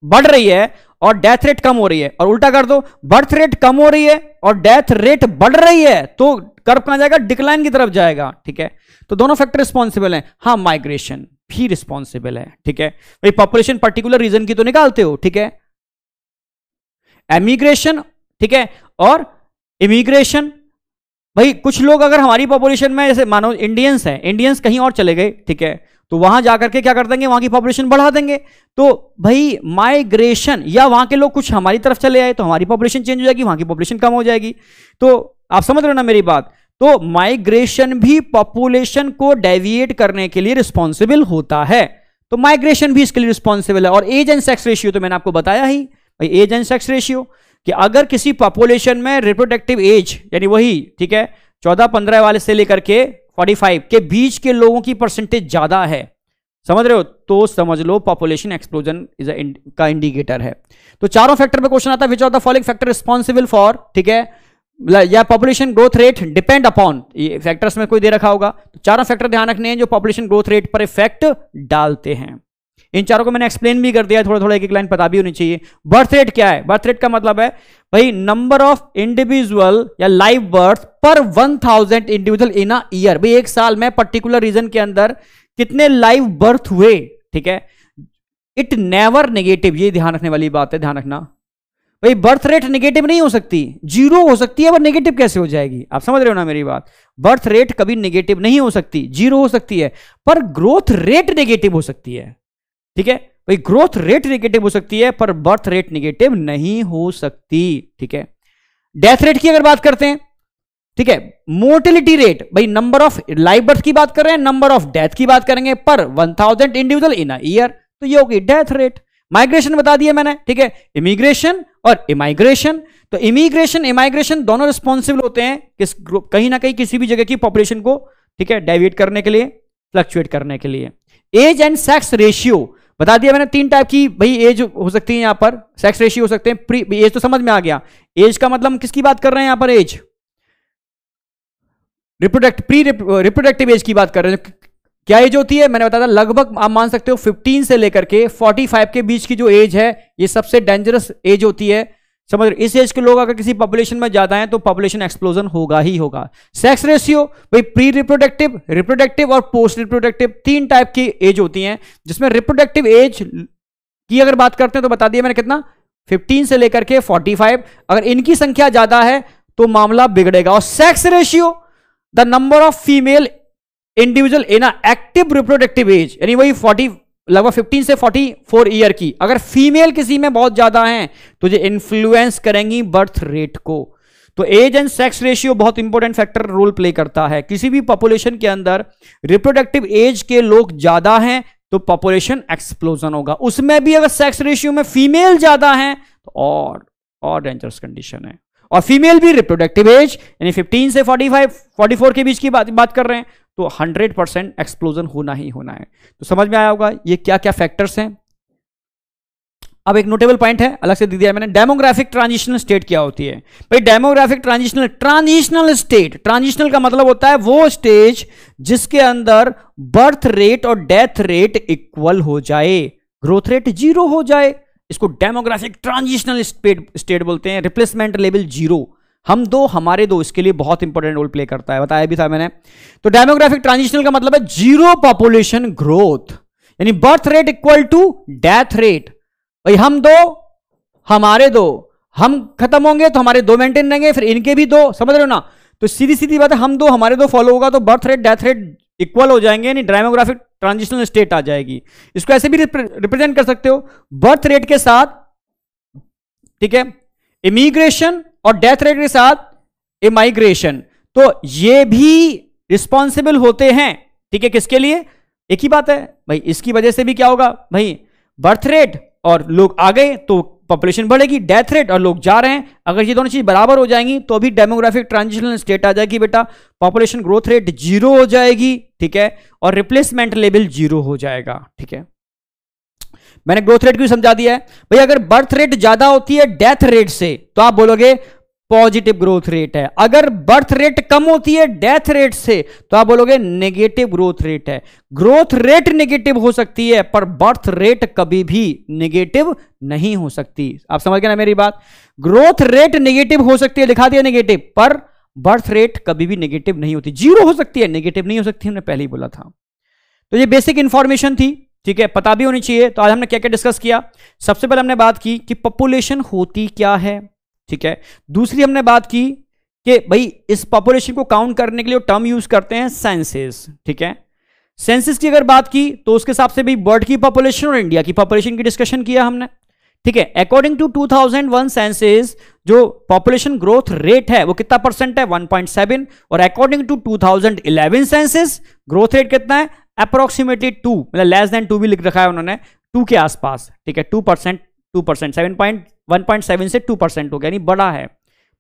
[SPEAKER 1] बढ़ रही है और डेथ रेट कम हो रही है, और उल्टा कर दो, बर्थ रेट कम हो रही है और डेथ रेट बढ़ रही है तो कर्व कहां जाएगा, डिक्लाइन की तरफ जाएगा, ठीक है। तो दोनों फैक्टर रिस्पॉन्सिबल हैं। हाँ माइग्रेशन भी रिस्पॉन्सिबल है, ठीक है। भाई पॉपुलेशन पर्टिकुलर रीजन की तो निकालते हो, ठीक है, एमिग्रेशन, ठीक है, और इमिग्रेशन। भाई कुछ लोग अगर हमारी पॉपुलेशन में जैसे मानो इंडियंस हैं, इंडियंस कहीं और चले गए, ठीक है, तो वहां जाकर के क्या कर देंगे, वहां की पॉपुलेशन बढ़ा देंगे। तो भाई माइग्रेशन, या वहां के लोग कुछ हमारी तरफ चले आए तो हमारी पॉपुलेशन चेंज हो जाएगी, वहां की पॉपुलेशन कम हो जाएगी। तो आप समझ रहे हो ना मेरी बात। तो माइग्रेशन भी पॉपुलेशन को डेविएट करने के लिए रिस्पॉन्सिबल होता है, तो माइग्रेशन भी इसके लिए रिस्पॉन्सिबल है। और एज एंड सेक्स रेशियो तो मैंने आपको बताया ही, भाई एज एंड सेक्स रेशियो कि अगर किसी पॉपुलेशन में रिप्रोडक्टिव एज यानी वही, ठीक है, 14-15 वाले से लेकर के 45 के बीच के लोगों की परसेंटेज ज्यादा है, समझ रहे हो, तो समझ लो पॉपुलेशन एक्सप्लोजन का इंडिकेटर है। तो चारों फैक्टर पे क्वेश्चन आता है, विच of the following factor responsible for, ठीक है, या population growth rate depend upon, ये फैक्टर्स में कोई दे रखा होगा, तो चारों फैक्टर ध्यान रखने हैं जो पॉपुलेशन ग्रोथ रेट पर इफेक्ट डालते हैं। इन चारों को मैंने एक्सप्लेन भी कर दिया, थोड़ा थोड़ा एक एक लाइन पता भी होनी चाहिए। बर्थ रेट क्या है? बर्थ रेट का मतलब है भाई नंबर ऑफ इंडिविजुअल या लाइव बर्थ पर 1000 इंडिविजुअल इन अ ईयर। भाई एक साल में पर्टिकुलर रीजन के अंदर कितने लाइव बर्थ हुए, ठीक है। इट नेवर नेगेटिव, ये ध्यान रखने वाली बात है, ध्यान रखना भाई बर्थ रेट नेगेटिव नहीं हो सकती, जीरो हो सकती है, पर नेगेटिव कैसे हो जाएगी? आप समझ रहे हो ना मेरी बात? बर्थ रेट कभी नेगेटिव नहीं हो सकती, जीरो हो सकती है, पर ग्रोथ रेट नेगेटिव हो सकती है, ठीक है भाई। ग्रोथ रेट नेगेटिव हो सकती है पर बर्थ रेट नेगेटिव नहीं हो सकती, ठीक है। डेथ रेट की अगर बात करते हैं, ठीक है, मोर्टेलिटी रेट, भाई नंबर ऑफ लाइव बर्थ की बात कर रहे हैं, नंबर ऑफ डेथ की बात करेंगे पर 1000 इंडिविजुअल इन अ ईयर, तो ये होगी डेथ रेट। माइग्रेशन बता दिया मैंने, ठीक है, इमिग्रेशन और इमाइग्रेशन। तो इमिग्रेशन इमाइग्रेशन दोनों रिस्पॉन्सिबल होते हैं कहीं ना कहीं किसी भी जगह की पॉपुलेशन को, ठीक है, डेविएट करने के लिए, फ्लक्चुएट करने के लिए। एज एंड सेक्स रेशियो बता दिया मैंने, 3 टाइप की भाई एज हो सकती है यहां पर, सेक्स रेशियो हो सकते हैं। एज तो समझ में आ गया, एज का मतलब किसकी बात कर रहे हैं यहां पर? एज रिप्रोडक्टिव एज की बात कर रहे हैं। क्या एज होती है? मैंने बताया था लगभग आप मान सकते हो 15 से लेकर के 45 के बीच की जो एज है ये सबसे डेंजरस एज होती है, समझ रहे? इस एज के लोग अगर किसी पॉपुलेशन में ज्यादा हैं तो पॉपुलेशन एक्सप्लोजन होगा ही होगा। सेक्स रेशियो भाई प्री रिप्रोडक्टिव, रिप्रोडक्टिव और पोस्ट रिप्रोडक्टिव 3 टाइप की एज होती हैं, जिसमें रिप्रोडक्टिव एज की अगर बात करते हैं तो बता दिया मैंने कितना, 15 से लेकर के 45। अगर इनकी संख्या ज्यादा है तो मामला बिगड़ेगा। और sex ratio the number of female individual in active reproductive age, यानी वही 40 लगभग 15 से 44 ईयर की अगर फीमेल किसी में बहुत ज्यादा हैं तो ये इन्फ्लुएंस करेंगी बर्थ रेट को। तो एज एंड सेक्स रेशियो बहुत इंपॉर्टेंट फैक्टर रोल प्ले करता है। किसी भी पॉपुलेशन के अंदर रिप्रोडक्टिव एज के लोग ज्यादा हैं तो पॉपुलेशन एक्सप्लोजन होगा। उसमें भी अगर सेक्स रेशियो में फीमेल ज्यादा हैं तो और डेंजरस कंडीशन है। और फीमेल भी रिप्रोडक्टिव एज यानी 15 से 44 के बीच की बात कर रहे हैं तो 100% एक्सप्लोजन होना ही होना है। तो समझ में आया होगा ये क्या क्या फैक्टर्स हैं। अब एक नोटेबल पॉइंट है अलग से दे दिया मैंने, डेमोग्राफिक ट्रांजिशनल स्टेट क्या होती है? भाई डेमोग्राफिक ट्रांजिशनल स्टेट, ट्रांजिशनल का मतलब होता है वो स्टेज जिसके अंदर बर्थ रेट और डेथ रेट इक्वल हो जाए, ग्रोथ रेट 0 हो जाए, इसको डेमोग्राफिक ट्रांजिशनल स्टेट बोलते हैं। रिप्लेसमेंट लेवल 0, हम दो हमारे दो, इसके लिए बहुत इंपॉर्टेंट रोल प्ले करता है, बताया भी था मैंने। तो डेमोग्राफिक ट्रांजिशनल का मतलब है 0 पॉपुलेशन ग्रोथ, यानी birth rate equal to death rate. भाई हम दो हमारे दो, हम खत्म होंगे तो हमारे 2 मेंटेन रहेंगे, फिर इनके भी 2, समझ रहे हो ना? तो सीधी सीधी बात है, हम दो हमारे 2 फॉलो होगा तो birth rate death rate equal हो जाएंगे, यानी डेमोग्राफिक ट्रांजिशनल स्टेट आ जाएगी। इसको ऐसे भी रिप्रेजेंट कर सकते हो, बर्थ रेट के साथ, ठीक है, इमिग्रेशन और डेथ रेट के साथ इमाइग्रेशन, तो ये भी रिस्पॉन्सिबल होते हैं, ठीक है, किसके लिए? एक ही बात है भाई, इसकी वजह से भी क्या होगा भाई, बर्थ रेट और लोग आ गए तो पॉपुलेशन बढ़ेगी, डेथ रेट और लोग जा रहे हैं, अगर ये दोनों चीज बराबर हो जाएंगी तो भी डेमोग्राफिक ट्रांजिशनल स्टेट आ जाएगी बेटा, पॉपुलेशन ग्रोथ रेट 0 हो जाएगी, ठीक है, और रिप्लेसमेंट लेवल 0 हो जाएगा, ठीक है। मैंने ग्रोथ रेट क्यों समझा दिया है भाई, अगर बर्थ रेट ज्यादा होती है डेथ रेट से तो आप बोलोगे पॉजिटिव ग्रोथ रेट है, अगर बर्थ रेट कम होती है डेथ रेट से तो आप बोलोगे नेगेटिव ग्रोथ रेट है। ग्रोथ रेट नेगेटिव हो सकती है पर बर्थ रेट कभी भी नेगेटिव नहीं हो सकती। आप समझ गए ना मेरी बात? ग्रोथ रेट नेगेटिव हो सकती है, लिखा दिया नेगेटिव, पर बर्थ रेट कभी भी नेगेटिव नहीं होती, 0 हो सकती है, नेगेटिव नहीं हो सकती, हमने पहले ही बोला था। तो ये बेसिक इंफॉर्मेशन थी, ठीक है, पता भी होनी चाहिए। तो आज हमने क्या क्या डिस्कस किया? सबसे पहले हमने बात की कि पॉपुलेशन होती क्या है, ठीक है। दूसरी हमने बात की कि भाई इस पॉपुलेशन को काउंट करने के लिए टर्म यूज करते हैं सेंसस, ठीक है। सेंसस की अगर बात की तो उसके हिसाब से भी वर्ल्ड की पॉपुलेशन और इंडिया की पॉपुलेशन की डिस्कशन किया हमने, ठीक है। अकॉर्डिंग टू 2001 सेंसस जो पॉपुलेशन ग्रोथ रेट है वो कितना परसेंट है? 1.7। और according to 2011 census growth rate कितना है? अप्रोक्सीमेटली 2, मतलब लेस देन 2 भी लिख रखा है उन्होंने, 2 के आसपास, ठीक है, 2%, 1.7 से 2% हो गया, यानी बड़ा है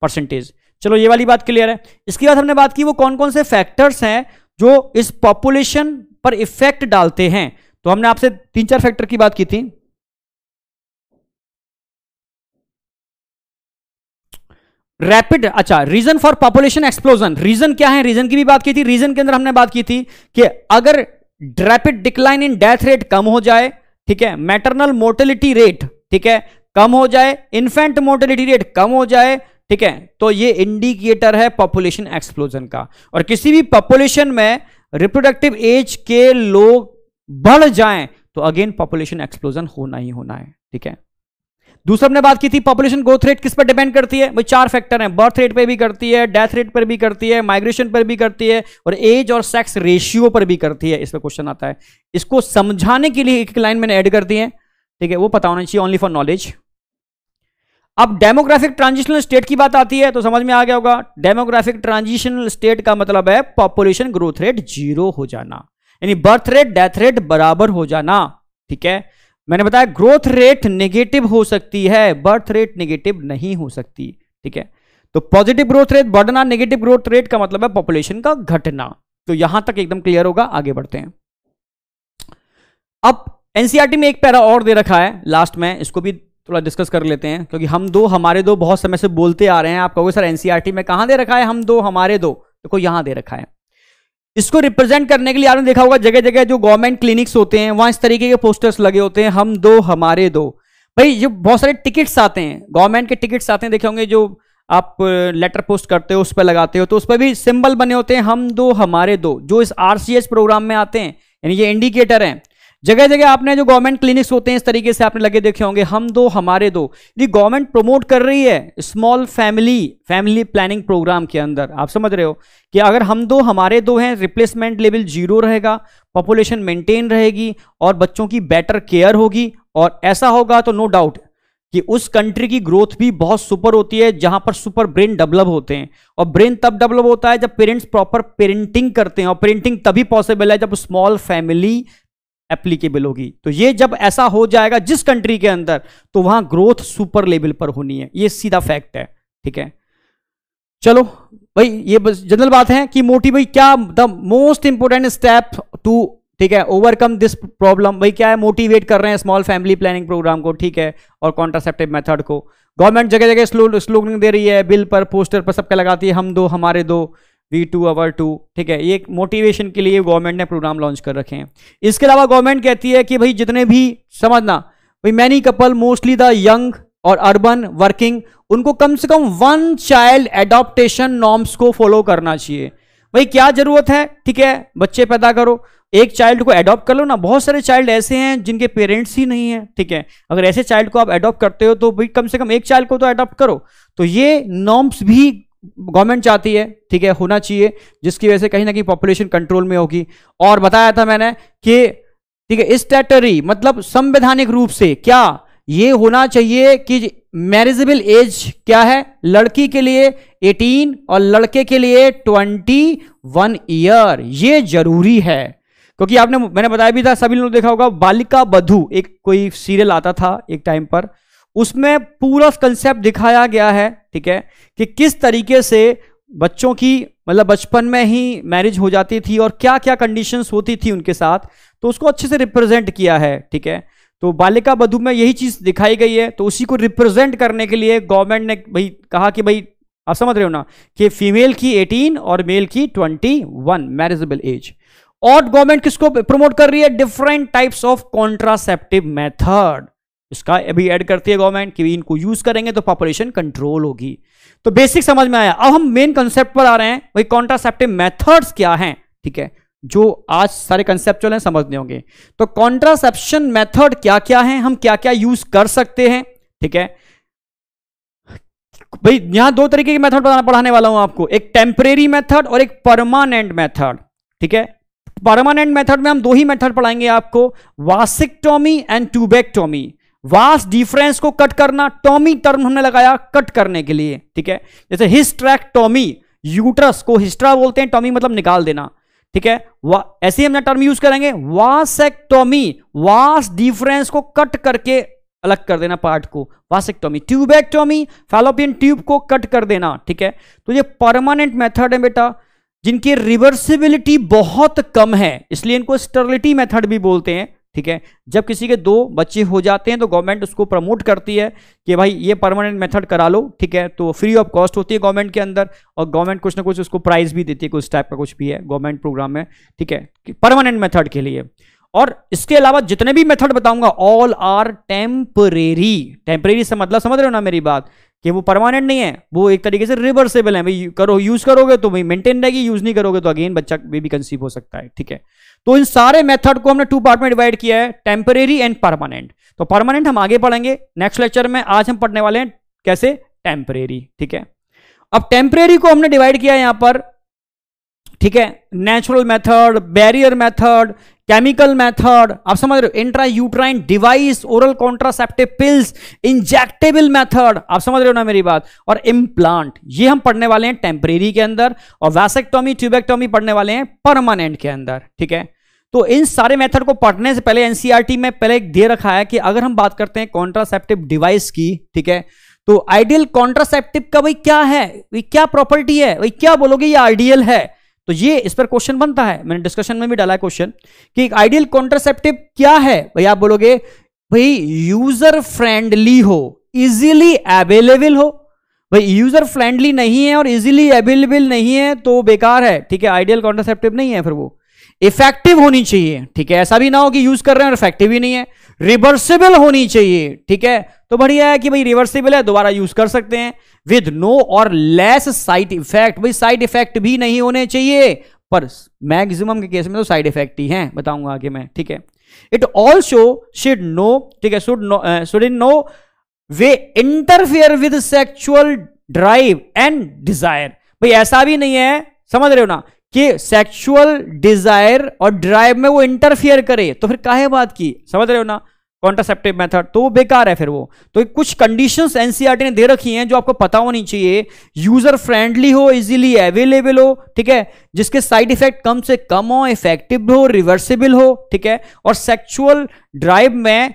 [SPEAKER 1] परसेंटेज। चलो ये वाली बात क्लियर है। इसके बाद हमने बात की वो कौन कौन से फैक्टर्स हैं जो इस पॉपुलेशन पर इफेक्ट डालते हैं। तो हमने आपसे 3-4 फैक्टर की बात की थी। रैपिड, अच्छा, reason for population explosion, reason क्या है, रीजन की भी बात की थी। रीजन के अंदर हमने बात की थी कि अगर rapid decline in death rate कम हो जाए, ठीक है, मैटरनल मोर्टेलिटी रेट, ठीक है, कम हो जाए, इन्फेंट मोर्टेलिटी रेट कम हो जाए, ठीक है, तो ये इंडिकेटर है पॉपुलेशन एक्सप्लोजन का। और किसी भी पॉपुलेशन में रिप्रोडक्टिव एज के लोग बढ़ जाएं तो अगेन पॉपुलेशन एक्सप्लोजन होना ही होना है, ठीक है। दूसरा हमने बात की थी पॉपुलेशन ग्रोथ रेट किस पर डिपेंड करती है भाई, 4 फैक्टर हैं, बर्थ रेट पे भी करती है, डेथ रेट पर भी करती है, माइग्रेशन पर भी करती है, और एज और सेक्स रेशियो पर भी करती है। इस पर क्वेश्चन आता है, इसको समझाने के लिए एक लाइन मैंने ऐड कर दी है, ठीक है, वो पता होना चाहिए, ओनली फॉर नॉलेज। अब डेमोग्राफिक ट्रांजिशनल स्टेट की बात आती है तो समझ में आ गया होगा, डेमोग्राफिक ट्रांजिशनल स्टेट का मतलब है पॉपुलेशन ग्रोथ रेट 0 हो जाना, यानी बर्थ रेट डेथ रेट बराबर हो जाना, ठीक है। मैंने बताया ग्रोथ रेट नेगेटिव हो सकती है, बर्थ रेट नेगेटिव नहीं हो सकती, ठीक है। तो पॉजिटिव ग्रोथ रेट बढ़ना, नेगेटिव ग्रोथ रेट का मतलब है पॉपुलेशन का घटना। तो यहां तक एकदम क्लियर होगा, आगे बढ़ते हैं। अब एनसीईआरटी में एक पैरा और दे रखा है लास्ट में, इसको भी थोड़ा डिस्कस कर लेते हैं, क्योंकि हम दो हमारे दो बहुत समय से बोलते आ रहे हैं। आप कहोगे सर एनसीईआरटी में कहां दे रखा है हम दो हमारे दो, देखो यहां दे रखा है। इसको रिप्रेजेंट करने के लिए आपने देखा होगा जगह जगह जो गवर्नमेंट क्लिनिक्स होते हैं वहां इस तरीके के पोस्टर्स लगे होते हैं, हम दो हमारे दो। भाई जो बहुत सारे टिकट्स आते हैं, गवर्नमेंट के टिकट्स आते हैं, देखे होंगे जो आप लेटर पोस्ट करते हो उस पर लगाते हो, तो उस पर भी सिंबल बने होते हैं, हम दो हमारे दो, जो इस आरसीएस प्रोग्राम में आते हैं, यानी ये इंडिकेटर है। जगह जगह आपने जो गवर्नमेंट क्लिनिक्स होते हैं इस तरीके से आपने लगे देखे होंगे, हम दो हमारे दो। ये गवर्नमेंट प्रमोट कर रही है स्मॉल फैमिली प्लानिंग प्रोग्राम के अंदर। आप समझ रहे हो कि अगर हम दो हमारे दो हैं, रिप्लेसमेंट लेवल 0 रहेगा, पॉपुलेशन मेंटेन रहेगी और बच्चों की बेटर केयर होगी, और ऐसा होगा तो नो डाउट कि उस कंट्री की ग्रोथ भी बहुत सुपर होती है, जहां पर सुपर ब्रेन डेवलप होते हैं। और ब्रेन तब डेवलप होता है जब पेरेंट्स प्रॉपर पेरेंटिंग करते हैं, और पेरेंटिंग तभी पॉसिबल है जब स्मॉल फैमिली एप्लीकेबल होगी। तो ये जब ऐसा हो जाएगा जिस कंट्री के अंदर, तो वहां ग्रोथ सुपर लेवल पर होनी है, ये सीधा फैक्ट है, ठीक है। चलो भाई ये बस जनरल बात है कि मोटिव भाई क्या the most important step to, ठीक है, ओवरकम दिस प्रॉब्लम, भाई क्या है, मोटिवेट कर रहे हैं स्मॉल फैमिली प्लानिंग प्रोग्राम को, ठीक है, और कॉन्ट्रासेप्टिव मेथड को। गवर्नमेंट जगह जगह स्लोगन दे रही है, बिल पर पोस्टर पर सबका लगाती है, हम दो हमारे दो, वी टू अवर टू, ठीक है, ये एक मोटिवेशन के लिए गवर्नमेंट ने प्रोग्राम लॉन्च कर रखे हैं। इसके अलावा गवर्नमेंट कहती है कि भाई जितने भी, समझना भाई, many couple mostly the young और अर्बन वर्किंग, उनको कम से कम 1 चाइल्ड एडॉप्टेशन नॉर्म्स को फॉलो करना चाहिए। भाई क्या जरूरत है, ठीक है, बच्चे पैदा करो, एक चाइल्ड को एडॉप्ट कर लो ना। बहुत सारे चाइल्ड ऐसे हैं जिनके पेरेंट्स ही नहीं है, ठीक है, अगर ऐसे चाइल्ड को आप एडॉप्ट करते हो तो भाई कम से कम एक चाइल्ड को तो एडॉप्ट करो। तो ये नॉर्म्स भी गवर्नमेंट चाहती है, ठीक है, होना चाहिए, जिसकी वजह से कहीं ना कहीं पॉपुलेशन कंट्रोल में होगी। और बताया था मैंने कि, ठीक है, स्टैट्यूटरी मतलब संवैधानिक रूप से क्या ये होना चाहिए कि मैरिजेबल एज क्या है, लड़की के लिए 18 और लड़के के लिए 21 ईयर, ये जरूरी है। क्योंकि मैंने बताया भी था, सभी लोगों ने देखा होगा बालिका बधू, एक कोई सीरियल आता था एक टाइम पर, उसमें पूरा कंसेप्ट दिखाया गया है, ठीक है, कि किस तरीके से बच्चों की मतलब बचपन में ही मैरिज हो जाती थी और क्या क्या कंडीशंस होती थी उनके साथ, तो उसको अच्छे से रिप्रेजेंट किया है, ठीक है। तो बालिका बधू में यही चीज दिखाई गई है, तो उसी को रिप्रेजेंट करने के लिए गवर्नमेंट ने भाई कहा कि भाई आप समझ रहे हो ना कि फीमेल की 18 और मेल की 21 मैरिजेबल एज। और गवर्नमेंट किसको प्रमोट कर रही है, different types of contraceptive method, इसका अभी ऐड करती है गवर्नमेंट कि इनको यूज करेंगे तो पॉपुलेशन कंट्रोल होगी। तो बेसिक समझ में आया। अब हम मेन कंसेप्ट पर आ रहे हैं, भाई कॉन्ट्रासेप्टिव मेथड्स क्या हैं, ठीक है, जो आज सारे कंसेप्चुअल हैं, समझने होंगे। तो कॉन्ट्रासेप्शन मेथड क्या क्या है, हम क्या क्या यूज कर सकते हैं, ठीक है। भाई यहां 2 तरीके के मेथड पढ़ाने वाला हूं आपको, एक टेम्परेरी मेथड और एक परमानेंट मेथड, ठीक है। परमानेंट मेथड में हम 2 ही मेथड पढ़ाएंगे आपको, vasectomy and tubectomy. Vas deferens को कट करना, टॉमी टर्म हमने लगाया कट करने के लिए, ठीक है। जैसे हिस्ट्रेक्टोमी, यूट्रस को हिस्ट्रा बोलते हैं, टॉमी मतलब निकाल देना, ठीक है। ऐसे ही हम टर्म यूज करेंगे। वासेक्टोमी, वास डिफरेंस को कट करके अलग कर देना पार्ट को, वासेक्टोमी। ट्यूबेक्टोमी, फैलोपियन ट्यूब को कट कर देना, ठीक है। तो ये परमानेंट मेथड है बेटा, जिनकी रिवर्सिबिलिटी बहुत कम है, इसलिए इनको स्टेरिलिटी मेथड भी बोलते हैं, ठीक है। जब किसी के 2 बच्चे हो जाते हैं तो गवर्नमेंट उसको प्रमोट करती है कि भाई ये परमानेंट मेथड करा लो, ठीक है। तो फ्री ऑफ कॉस्ट होती है गवर्नमेंट के अंदर, और गवर्नमेंट कुछ ना कुछ उसको प्राइस भी देती है, कुछ टाइप का कुछ भी है गवर्नमेंट प्रोग्राम में, ठीक है, परमानेंट मेथड के लिए। और इसके अलावा जितने भी मेथड बताऊंगा ऑल आर टेम्परेरी। टेम्परेरी से मतलब समझ रहे हो ना मेरी बात, कि वो परमानेंट नहीं है, वो एक तरीके से रिवर्सेबल है। भाई करो, यूज करोगे तो भाई मेंटेन रहेगी, यूज नहीं करोगे तो अगेन बच्चा बेबी कंसीव हो सकता है, ठीक है। तो इन सारे मेथड को हमने 2 पार्ट में डिवाइड किया है, टेम्परेरी एंड परमानेंट। तो परमानेंट हम आगे पढ़ेंगे नेक्स्ट लेक्चर में, आज हम पढ़ने वाले हैं कैसे टेम्परेरी, ठीक है। अब टेम्परेरी को हमने डिवाइड किया यहां पर, ठीक है, natural method, barrier method, chemical method, आप समझ रहे हो, intra uterine device, oral contraceptive pills, injectable method, आप समझ रहे हो ना मेरी बात, और इम्प्लांट, ये हम पढ़ने वाले हैं टेम्परेरी के अंदर, और वैसेक्टोमी ट्यूबेक्टोमी पढ़ने वाले हैं परमानेंट के अंदर, ठीक है। तो इन सारे मेथड को पढ़ने से पहले एनसीईआरटी में पहले एक दे रखा है कि अगर हम बात करते हैं कॉन्ट्रासेप्टिव डिवाइस की, ठीक है, तो आइडियल कॉन्ट्रासेप्टिव का भाई क्या है, भाई क्या प्रॉपर्टी है, भाई क्या बोलोगे ये आइडियल है, तो ये इस पर क्वेश्चन बनता है, मैंने डिस्कशन में भी डाला है क्वेश्चन कि एक आइडियल कॉन्ट्रासेप्टिव क्या है। भाई आप बोलोगे भाई यूजर फ्रेंडली हो, इजीली अवेलेबल हो। भाई यूजर फ्रेंडली नहीं है और इजीली अवेलेबल नहीं है तो बेकार है, ठीक है, आइडियल कॉन्ट्रासेप्टिव नहीं है। फिर वो इफेक्टिव होनी चाहिए, ठीक है, ऐसा भी ना हो कि यूज कर रहे हैं और इफेक्टिव ही नहीं है। रिवर्सिबल होनी चाहिए, ठीक है, तो बढ़िया है कि भाई रिवर्सिबल है, दोबारा यूज कर सकते हैं। विद नो और लेस साइड इफेक्ट, भाई साइड इफेक्ट भी नहीं होने चाहिए, पर मैक्सिमम के केस में तो साइड इफेक्ट ही हैं, बताऊंगा आगे मैं, ठीक है। इट ऑल्सो शुड नो, ठीक है, should in no way interfere with sexual drive and desire. भाई ऐसा भी नहीं है, समझ रहे हो ना, कि सेक्सुअल डिजायर और ड्राइव में वो इंटरफियर करे, तो फिर काहे बात की, समझ रहे हो ना, कॉन्ट्रासेप्टिव मेथड तो वो बेकार है फिर वो। तो कुछ कंडीशंस एनसीईआरटी ने दे रखी हैं जो आपको पता होनी चाहिए, यूजर फ्रेंडली हो, इजीली अवेलेबल हो, ठीक है, जिसके साइड इफेक्ट कम से कम हो, इफेक्टिव हो, रिवर्सिबल हो, ठीक है, और सेक्सुअल ड्राइव में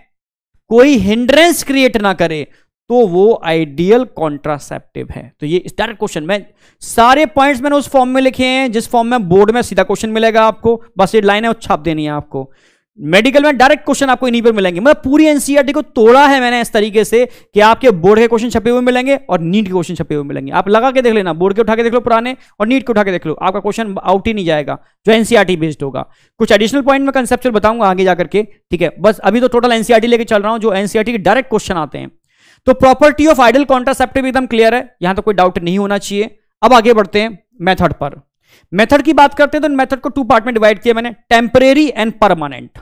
[SPEAKER 1] कोई हिंड्रेंस क्रिएट ना करे, तो वो आइडियल कॉन्ट्रासेप्टिव है। तो ये डायरेक्ट क्वेश्चन में सारे पॉइंट्स मैंने उस फॉर्म में लिखे हैं जिस फॉर्म में बोर्ड में सीधा क्वेश्चन मिलेगा आपको, बस ये लाइन है वो छाप देनी है आपको। मेडिकल में डायरेक्ट क्वेश्चन आपको इन्हीं पर मिलेंगे, मतलब पूरी एनसीईआरटी को तोड़ा है मैंने इस तरीके से कि आपके बोर्ड के क्वेश्चन छपे हुए मिलेंगे और नीट के क्वेश्चन छपे हुए मिलेंगे। आप लगा के देख लेना, बोर्ड के उठा के देख लो पुराने और नीट के उठा के देख लो, आपका क्वेश्चन आउट ही नहीं जाएगा जो एनसीईआरटी बेस्ड होगा। कुछ एडिशनल पॉइंट में कंसेप्चुअल बताऊंगा आगे जाकर के, ठीक है, बस अभी तो टोटल एनसीईआरटी लेके चल रहा हूं जो एनसीईआरटी के डायरेक्ट क्वेश्चन आते हैं। तो प्रॉपर्टी ऑफ आइडियल कॉन्ट्रासेप्टिव एकदम क्लियर है, यहां तो कोई डाउट नहीं होना चाहिए। अब आगे बढ़ते हैं मेथड पर। मेथड की बात करते हैं तो मेथड को 2 पार्ट में डिवाइड किया मैंने, टेम्परेरी एंड परमानेंट।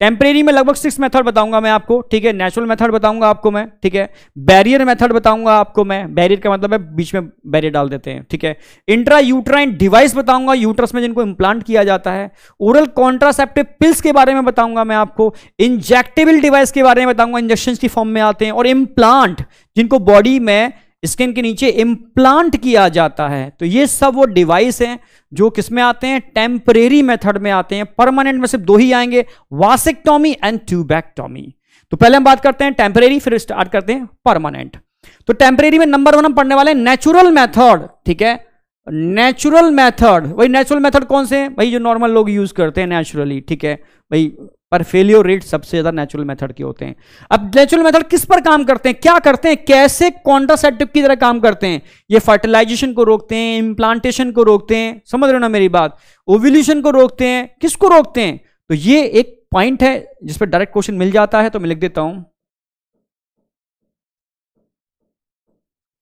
[SPEAKER 1] टेम्परेरी में लगभग 6 मेथड बताऊंगा मैं आपको, ठीक है, नेचुरल मेथड बताऊंगा आपको मैं, ठीक है, बैरियर मेथड बताऊंगा आपको मैं, बैरियर का मतलब है बीच में बैरियर डाल देते हैं, ठीक है, इंट्रा यूट्राइन डिवाइस बताऊंगा यूट्रस में जिनको इंप्लांट किया जाता है, ओरल कॉन्ट्रासेप्टिव पिल्स के बारे में बताऊंगा मैं आपको, इंजेक्टेबल डिवाइस के बारे में बताऊंगा, इंजेक्शन की फॉर्म में आते हैं, और इम्प्लांट जिनको बॉडी में स्किन के नीचे इम्प्लांट किया जाता है। तो ये सब वो डिवाइस हैं जो किस में आते हैं, टेम्परेरी मेथड में आते हैं। परमानेंट में सिर्फ 2 ही आएंगे, वासेक्टोमी एंड ट्यूबेक्टोमी। तो पहले हम बात करते हैं टेम्परेरी, फिर स्टार्ट करते हैं परमानेंट। तो टेम्परेरी में नंबर 1 हम पढ़ने वाले हैं नेचुरल मेथड, ठीक है, नेचुरल मेथड। वही नेचुरल मेथड कौन से हैं भाई, जो नॉर्मल लोग यूज करते हैं नेचुरली, ठीक है भाई, पर फेलियर रेट सबसे ज्यादा नेचुरल मेथड के होते हैं। अब नेचुरल मेथड किस पर काम करते हैं, क्या करते हैं, कैसे कॉन्ट्रासेप्टिव की तरह काम करते हैं, ये फर्टिलाइजेशन को रोकते हैं, इम्प्लांटेशन को रोकते हैं, समझ रहे हो ना मेरी बात, ओव्यूलेशन को रोकते हैं, किसको रोकते हैं। तो ये एक पॉइंट है जिस पर डायरेक्ट क्वेश्चन मिल जाता है, तो मैं लिख देता हूं,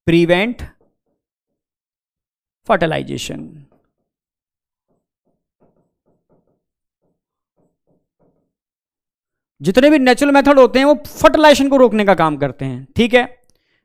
[SPEAKER 1] प्रिवेंट फर्टिलाइजेशन। जितने भी नेचुरल मेथड होते हैं वो फर्टिलाइजेशन को रोकने का काम करते हैं, ठीक है,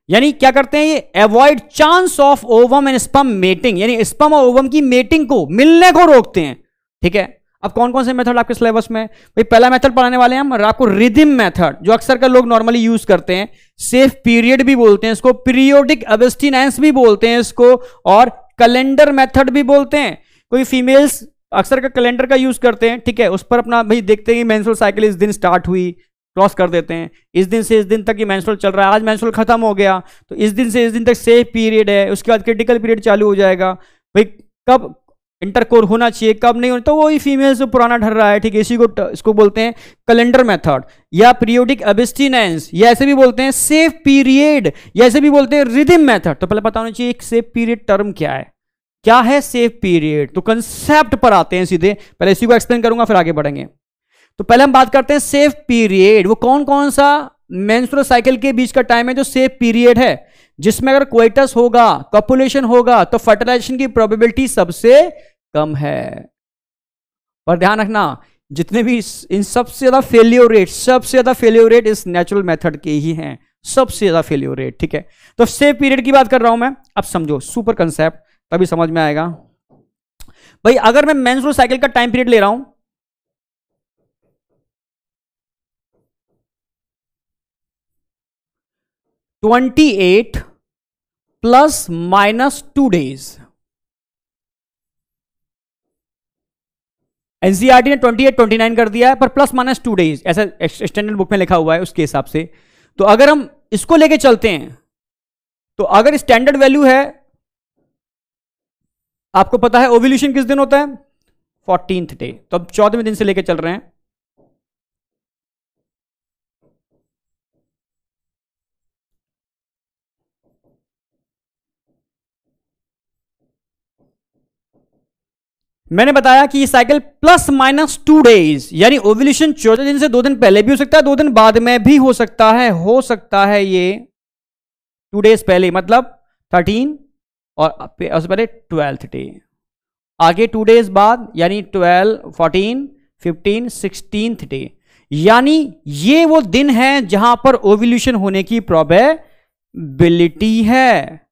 [SPEAKER 1] यानी क्या करते हैं, ये avoid chance of ovum and sperm mating, यानी स्पर्म और ओवम की मेटिंग को, मिलने को रोकते हैं, ठीक है। अब कौन कौन से मेथड आपके सिलेबस में, भाई पहला मेथड पढ़ाने वाले हैं हम आपको रिदम मेथड, जो अक्सर का लोग नॉर्मली यूज करते हैं, सेफ पीरियड भी बोलते हैं इसको, पीरियोडिक अब्स्टिनेंस भी बोलते हैं इसको, और कैलेंडर मेथड भी बोलते हैं। कोई फीमेल्स अक्सर का कैलेंडर का यूज करते हैं, ठीक है, उस पर अपना भाई देखते हैं कि मेंस्ट्रुअल साइकिल इस दिन स्टार्ट हुई, क्रॉस कर देते हैं, इस दिन से इस दिन तक ये मेंस्ट्रुअल चल रहा है, आज मेंस्ट्रुअल खत्म हो गया तो इस दिन से इस दिन तक सेफ पीरियड है, उसके बाद क्रिटिकल पीरियड चालू हो जाएगा। भाई कब इंटरकोर होना चाहिए, कब नहीं होना, तो वही फीमेल से पुराना ढल रहा है, ठीक है। इसी को इसको बोलते हैं कैलेंडर मेथड या पीरियोडिक एब्स्टिनेंस, या ऐसे भी बोलते हैं सेफ पीरियड, या ऐसे भी बोलते हैं रिदम मेथड। तो पहले पता होना चाहिए एक सेफ पीरियड टर्म क्या है, क्या है सेफ पीरियड। तो कंसेप्ट पर आते हैं सीधे, पहले इसी को एक्सप्लेन करूंगा फिर आगे बढ़ेंगे। तो पहले हम बात करते हैं सेफ पीरियड। वो कौन कौन सा मेंस्ट्रुअल साइकिल के बीच का टाइम है जो सेफ पीरियड है, जिसमें अगर कोइटस होगा, कॉपुलेशन होगा, तो फर्टिलाइजेशन की प्रोबेबिलिटी सबसे कम है। और ध्यान रखना, जितने भी इन सबसे ज्यादा फेलियर रेट इस नेचुरल मेथड के ही हैं, सबसे ज्यादा फेलियर रेट, ठीक है। तो सेफ पीरियड की बात कर रहा हूं मैं, अब समझो सुपर कंसेप्ट, तभी समझ में आएगा। भाई अगर मैं मेंस्ट्रुअल साइकिल का टाइम पीरियड ले रहा हूं, 28 प्लस माइनस 2 डेज, एनसीईआरटी ने 28 29 कर दिया है, पर प्लस माइनस 2 डेज ऐसा स्टैंडर्ड बुक में लिखा हुआ है उसके हिसाब से। तो अगर हम इसको लेके चलते हैं, तो अगर स्टैंडर्ड वैल्यू है, आपको पता है ओव्यूलेशन किस दिन होता है, 14th डे, तो अब 14वें दिन से लेके चल रहे हैं। मैंने बताया कि ये साइकिल प्लस माइनस 2 डेज, यानी ओव्यूलेशन 14 दिन से 2 दिन पहले भी हो सकता है, 2 दिन बाद में भी हो सकता है ये 2 डेज पहले, मतलब 13 और उससे पहले 12th डे, आगे 2 डेज बाद यानी 12 14 15 16th डे, यानी ये वो दिन है जहां पर ओव्यूलेशन होने की प्रोबेबिलिटी है।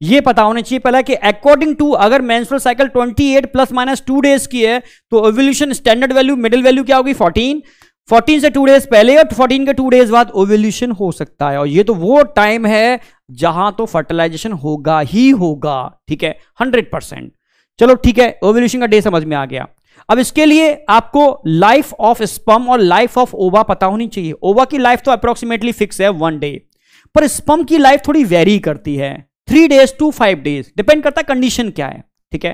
[SPEAKER 1] ये पता होना चाहिए पहले कि अकॉर्डिंग टू, अगर menstrual cycle 28 plus minus 2 days की है, तो ovulation standard value, middle value क्या होगी 14 से 2 डेज पहले और 14 के 2 डेज बाद ओव्यूलेशन हो सकता है। और ये तो वो टाइम है जहां तो फर्टिलाइजेशन होगा ही होगा, ठीक है, 100%। चलो ठीक है, ओव्यूलेशन का डे समझ में आ गया। अब इसके लिए आपको लाइफ ऑफ स्पर्म और लाइफ ऑफ ओवा पता होनी चाहिए। ओवा की लाइफ तो अप्रोक्सीमेटली फिक्स है 1 डे, पर स्पर्म की लाइफ थोड़ी वेरी करती है, 3 डेज to 5 डेज, डिपेंड करता है कंडीशन क्या है, ठीक है,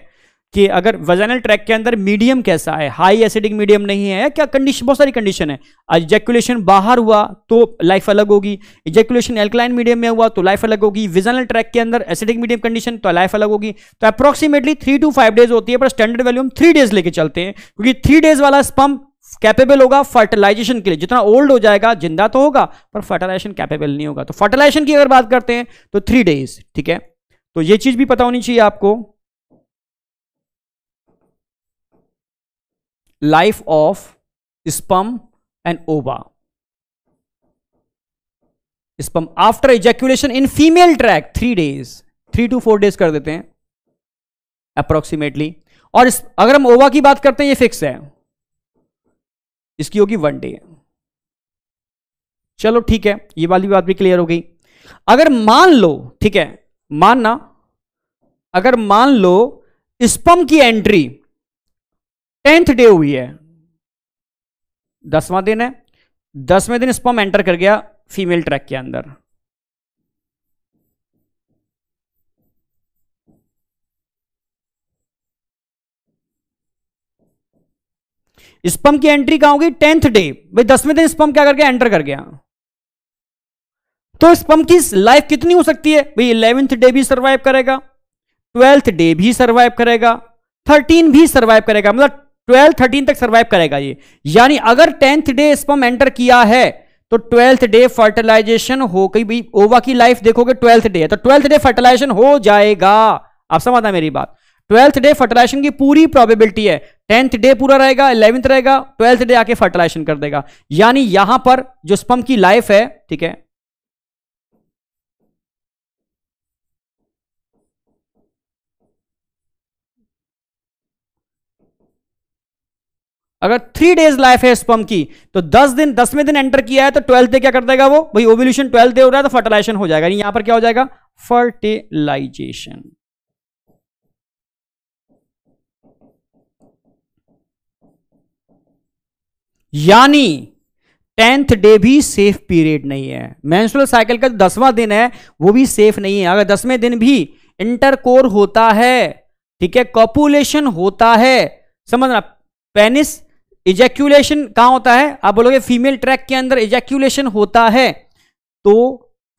[SPEAKER 1] कि अगर वजाइनल ट्रैक के अंदर मीडियम कैसा है, हाई एसिडिक मीडियम नहीं है क्या, कंडीशन बहुत सारी कंडीशन है। इजैकुलेशन बाहर हुआ तो लाइफ अलग होगी, इजैकुलेशन एल्कलाइन मीडियम में हुआ तो लाइफ अलग होगी, वजाइनल ट्रैक के अंदर एसिडिक मीडियम कंडीशन तो लाइफ अलग होगी। तो अप्रोक्सीमेटली 3 to 5 डेज होती है, पर स्टैंडर्ड वैल्यू हम 3 डेज लेके चलते हैं, क्योंकि 3 डेज वाला स्पर्म कैपेबल होगा फर्टिलाइजेशन के लिए। जितना ओल्ड हो जाएगा जिंदा तो होगा, पर फर्टिलाइजेशन कैपेबल नहीं होगा। तो फर्टिलाइजेशन की अगर बात करते हैं तो 3 डेज, ठीक है। तो ये चीज भी पता होनी चाहिए आपको, लाइफ ऑफ स्पर्म एंड ओवा, sperm after ejaculation in female track 3 days, 3 to 4 days कर देते हैं अप्रोक्सीमेटली। और अगर हम ओवा की बात करते हैं, ये फिक्स है, इसकी होगी 1 डे। चलो ठीक है, ये वाली बात भी क्लियर हो गई। अगर मान लो, ठीक है, मानना, अगर मान लो स्पर्म की एंट्री 10th डे हुई है, 10वां दिन है, 10वें दिन स्पर्म एंटर कर गया फीमेल ट्रैक के अंदर, स्पर्म की एंट्री कहां होगी 10th डे, भाई 10वें दिन स्पर्म क्या कर गया, एंटर कर गया। तो स्पर्म की लाइफ कितनी हो सकती है भाई, 11th डे भी सर्वाइव करेगा, 12th डे भी सर्वाइव करेगा, 13 भी सर्वाइव करेगा, मतलब 12 13 तक सर्वाइव करेगा ये। यानी अगर 10th डे स्पर्म एंटर किया है तो 12th डे फर्टिलाइजेशन हो गई। भाई ओवा की लाइफ देखोगे 12th डे है, तो 12th डे फर्टिलाइजेशन हो जाएगा। आप समझना मेरी बात, 12th डे फर्टिलाइजेशन की पूरी प्रोबेबिलिटी है, 10th डे पूरा रहेगा, 11th रहेगा, 12th डे आके फर्टिलाइजेशन कर देगा। यानी यहां पर जो स्पर्म की लाइफ है, ठीक है, अगर 3 डेज लाइफ है स्पर्म की, तो 10वें दिन एंटर किया है, तो 12th डे क्या कर देगा वो, भाई ओव्यूलेशन 12th डे हो रहा है तो फर्टिलाइजेशन हो जाएगा। यहां पर क्या हो जाएगा, फर्टिलाइजेशन। यानी 10th डे भी सेफ पीरियड नहीं है। मेंस्ट्रुअल साइकिल का 10वां दिन है वो भी सेफ नहीं है। अगर 10वें दिन भी इंटरकोर होता है, ठीक है, कॉपुलेशन होता है, समझना, पेनिस इजैक्यूलेशन कहां होता है, आप बोलोगे फीमेल ट्रैक के अंदर इजैक्यूलेशन होता है, तो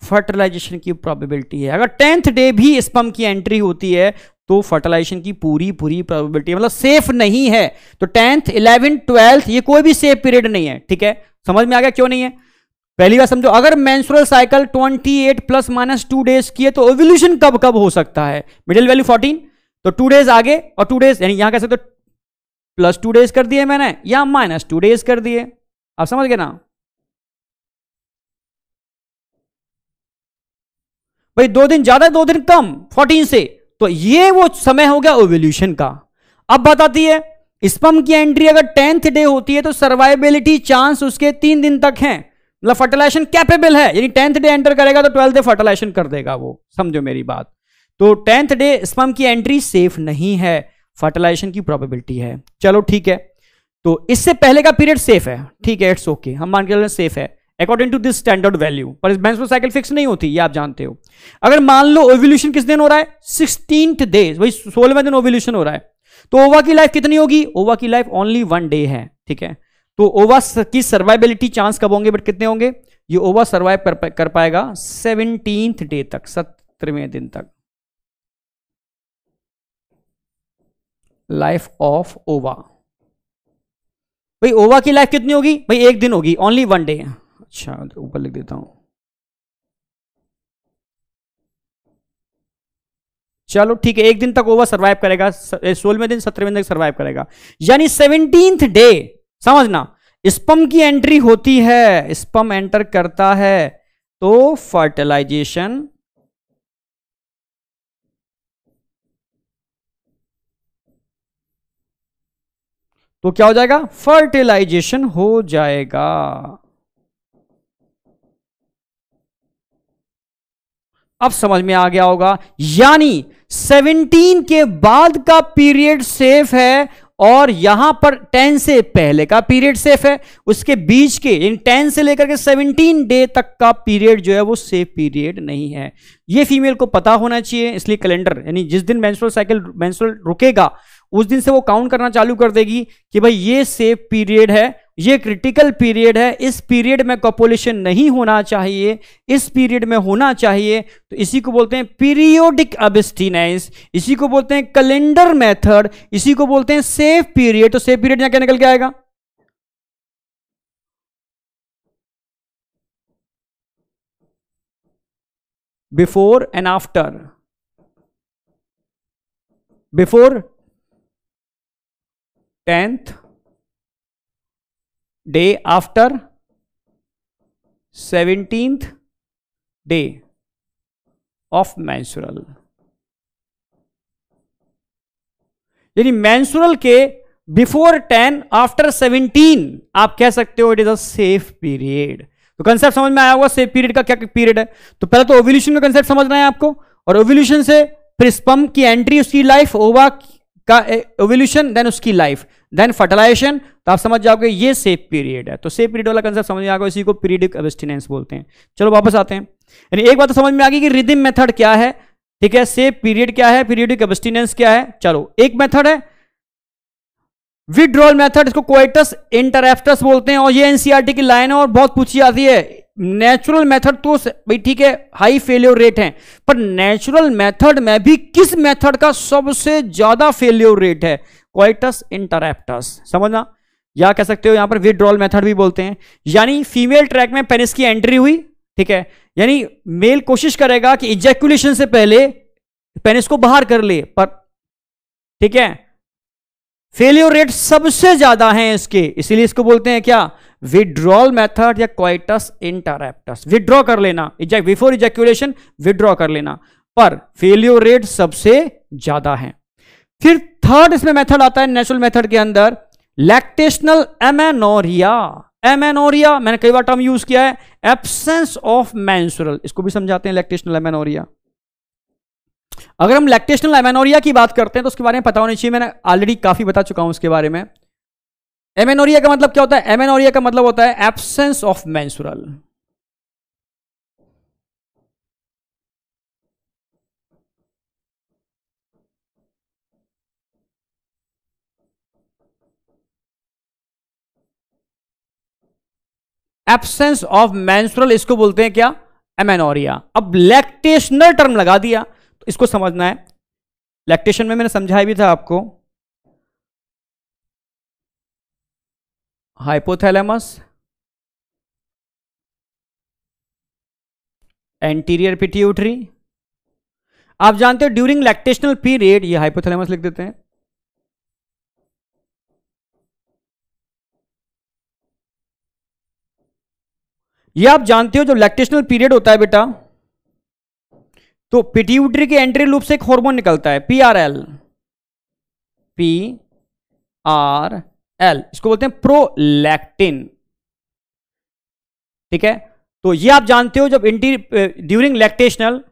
[SPEAKER 1] फर्टिलाइजेशन की प्रोबेबिलिटी है। अगर 10th डे भी स्पर्म की एंट्री होती है तो फर्टिलाइजेशन की पूरी प्रोबेबिलिटी, मतलब सेफ नहीं है। तो 10th 11th 12th ये कोई भी सेफ पीरियड नहीं है, ठीक है। समझ में आ गया क्यों नहीं है? पहली बात समझो, अगर मेंस्ट्रुअल साइकिल 28 ±2 डेज की है तो ओव्यूलेशन कब कब हो सकता है? मिडिल वैल्यू 14, तो 2 डेज आगे और 2 डेज, यानी यहां कह सकते तो +2 डेज कर दिए मैंने या -2 डेज कर दिए, आप समझ गए ना भाई? 2 दिन ज्यादा 2 दिन कम 14 से, तो ये वो समय हो गया ओव्यूलेशन का। अब बताती है स्पर्म की एंट्री अगर 10th डे होती है तो सर्वाइबिलिटी चांस उसके 3 दिन तक है, मतलब फर्टिलाइजेशन कैपेबल है, यानी 10th डे एंटर करेगा तो 12th डे फर्टिलाइजेशन कर देगा वो, समझो मेरी बात। तो 10th डे स्पर्म की एंट्री सेफ नहीं है, फर्टिलाइजेशन की प्रोबेबिलिटी है। चलो ठीक है, तो इससे पहले का पीरियड सेफ है, ठीक है, इट्स ओके, हम मान के चलते सेफ है according to this standard value. पर इस मेंस्ट्रुअल साइकिल फिक्स नहीं होती, ये आप जानते हो। अगर मान लो ओव्यूलेशन किस दिन हो रहा है? 16th डे, वही 16वें दिन ओव्यूलेशन हो रहा है, तो ओवा की लाइफ कितनी होगी? ओवा की लाइफ ओनली 1 डे है, ठीक है। तो ओवा की सर्वाइबिलिटी चांस कब होंगे, बट कितने होंगे? ये ओवा सर्वाइव कर पाएगा 17th डे तक, 17वें दिन तक। लाइफ ऑफ ओवा, भाई ओवा की लाइफ कितनी होगी? भाई 1 दिन होगी, ओनली 1 डे। अच्छा ऊपर लिख देता हूं, चलो ठीक है, 1 दिन तक ओवा सर्वाइव करेगा, 16वें दिन 17वें दिन तक सर्वाइव करेगा, यानी 17th डे, समझना, स्पर्म की एंट्री होती है, स्पर्म एंटर करता है तो फर्टिलाइजेशन तो क्या हो जाएगा? फर्टिलाइजेशन हो जाएगा। अब समझ में आ गया होगा, यानी 17 के बाद का पीरियड सेफ है और यहां पर 10 से पहले का पीरियड सेफ है, उसके बीच के इन 10 से लेकर के 17 डे तक का पीरियड जो है वो सेफ पीरियड नहीं है। ये फीमेल को पता होना चाहिए, इसलिए कैलेंडर, यानी जिस दिन मेंस्ट्रुअल साइकिल मेंस्ट्रुअल रुकेगा उस दिन से वो काउंट करना चालू कर देगी कि भाई ये सेफ पीरियड है, ये क्रिटिकल पीरियड है, इस पीरियड में कॉपुलेशन नहीं होना चाहिए, इस पीरियड में होना चाहिए। तो इसी को बोलते हैं पीरियोडिक अब्स्टिनेंस, इसी को बोलते हैं कैलेंडर मेथड, इसी को बोलते हैं सेफ पीरियड। तो सेफ पीरियड यहां क्या निकल के आएगा? Before and after, before 10th day, after 17th day of menstrual, यानी मेंस्ट्रुअल के बिफोर 10 आफ्टर 17 आप कह सकते हो it is a safe period. तो कंसेप्ट समझ में आया होगा सेफ पीरियड का क्या पीरियड है। तो पहले तो ओव्यूलेशन का कंसेप्ट समझना है आपको, और ओव्यूलेशन से फिर स्पर्म की एंट्री, उसकी लाइफ, ओवा का ओव्यूलेशन, देन उसकी लाइफ, देन फर्टिलाइजेशन, तो आप समझ जाओगे ये सेफ पीरियड है। तो सेफ पीरियड वाला कंसेप्ट समझ में आ गया, इसी को पीरियडिक अब्स्टिनेंस बोलते हैं। चलो वापस आते हैं, यानी एक बात तो समझ में आ गई कि रिदम मेथड क्या है, ठीक है, सेफ पीरियड क्या है, पीरियडिक अब्स्टिनेंस क्या है। चलो एक मेथड है विड्रॉल मेथड, इसको कोइटस इंटरप्टस बोलते हैं, और ये एनसीईआरटी की लाइन है और बहुत पूछी जाती है। नेचुरल मेथड तो भाई ठीक है हाई फेल्योर रेट है, पर नेचुरल मेथड में भी किस मेथड का सबसे ज्यादा फेल्योर रेट है? कोइटस इंटरप्टस, समझना, या कह सकते हो यहां पर विड्रॉल मेथड भी बोलते हैं। यानी फीमेल ट्रैक में पेनिस की एंट्री हुई, ठीक है, यानी मेल कोशिश करेगा कि इजैक्यूलेशन से पहले पेनिस को बाहर कर ले, पर ठीक है फेलियर रेट सबसे ज्यादा है इसके, इसीलिए इसको बोलते हैं क्या? विड्रॉल मेथड या कोइटस इंटरप्टस। विड्रॉ कर लेना, बिफोर इजैक्यूलेशन विड्रॉ कर लेना, पर फेलियर रेट सबसे ज्यादा है। फिर थर्ड इसमें मेथड आता है नेचुरल मेथड के अंदर, लैक्टेशनल एमेनोरिया। एमेनोरिया मैंने कई बार टर्म यूज किया है, एब्सेंस ऑफ मेंस्ट्रुअल, इसको भी समझाते हैं लैक्टेशनल एमेनोरिया। अगर हम लैक्टेशनल एमेनोरिया की बात करते हैं तो उसके बारे में पता होना चाहिए, मैंने ऑलरेडी काफी बता चुका हूं उसके बारे में। एमेनोरिया का मतलब क्या होता है? एमेनोरिया का मतलब होता है absence of menstrual. Absence of menstrual, इसको बोलते हैं क्या? एमेनोरिया। अब लैक्टेशनल टर्म लगा दिया तो इसको समझना है। लैक्टेशन में मैंने समझाया भी था आपको, हाइपोथैलेमस, एंटीरियर पिट्यूटरी। आप जानते हो ड्यूरिंग लैक्टेशनल पीरियड, ये हाइपोथैलेमस लिख देते हैं, ये आप जानते हो जब लैक्टेशनल पीरियड होता है बेटा, तो पिट्यूटरी के एंटीरियर लूप से एक हार्मोन निकलता है, पीआरएल। पीआरएल इसको बोलते हैं प्रोलैक्टिन। ठीक है, तो ये आप जानते हो जब ड्यूरिंग लैक्टेशनल,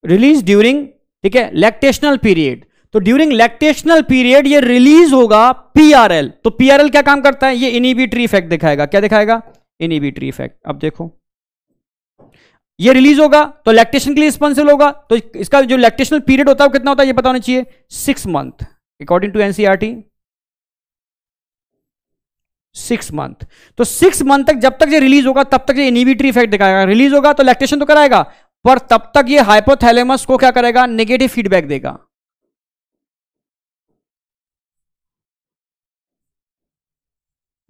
[SPEAKER 1] रिलीज ड्यूरिंग, ठीक है, लैक्टेशनल पीरियड, तो ड्यूरिंग लैक्टेशनल पीरियड ये रिलीज होगा पीआरएल। तो पीआरएल क्या काम करता है? ये इनहिबिटरी इफेक्ट दिखाएगा। क्या दिखाएगा? Inhibitory effect. अब देखो, ये रिलीज होगा तो लैक्टेशन के लिए रिस्पॉन्सिबल होगा, तो इसका जो लैक्टेशनल पीरियड होता है वो कितना होता है ये पता होना चाहिए, 6 month, according to NCERT 6 month. तो 6 मंथ तक, जब तक ये रिलीज होगा तब तक ये इनहिबिटरी इफेक्ट दिखाएगा। रिलीज होगा तो लैक्टेशन तो कराएगा, पर तब तक ये हाइपोथैलेमस को क्या करेगा? नेगेटिव फीडबैक देगा।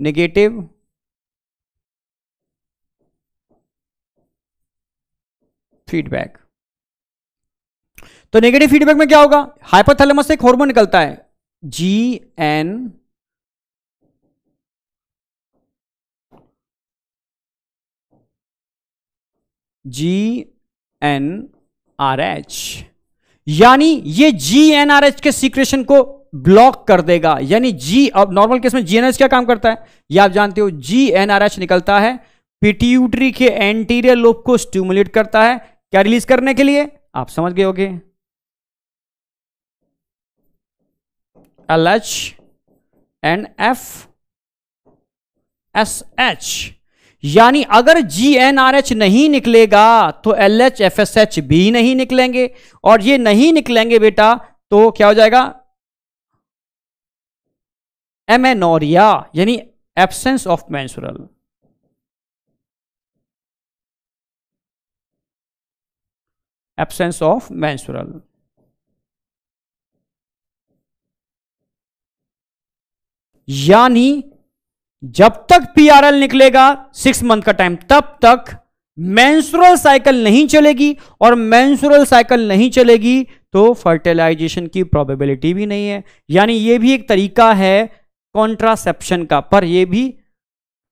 [SPEAKER 1] Negative feedback. तो नेगेटिव फीडबैक में क्या होगा? हाइपोथैलेमस से एक हार्मोन निकलता है, GnRH, यानी ये GnRH के सीक्रेशन को ब्लॉक कर देगा। यानी अब नॉर्मल केस में GnRH क्या काम करता है ये आप जानते हो, GnRH निकलता है पिट्यूटरी के एंटीरियर लोब को स्टिमुलेट करता है, क्या रिलीज करने के लिए? आप समझ गए होगे, LH एंड FSH। यानी अगर GnRH नहीं निकलेगा तो LH FSH भी नहीं निकलेंगे, और ये नहीं निकलेंगे बेटा तो क्या हो जाएगा? एमेनोरिया, यानी absence of menstrual. Absence of menstrual. यानी जब तक पीआरएल निकलेगा 6 मंथ का टाइम, तब तक मेंस्ट्रुअल साइकिल नहीं चलेगी, और मेंस्ट्रुअल साइकिल नहीं चलेगी तो फर्टिलाइजेशन की प्रोबेबिलिटी भी नहीं है। यानी ये भी एक तरीका है कॉन्ट्रासेप्शन का, पर ये भी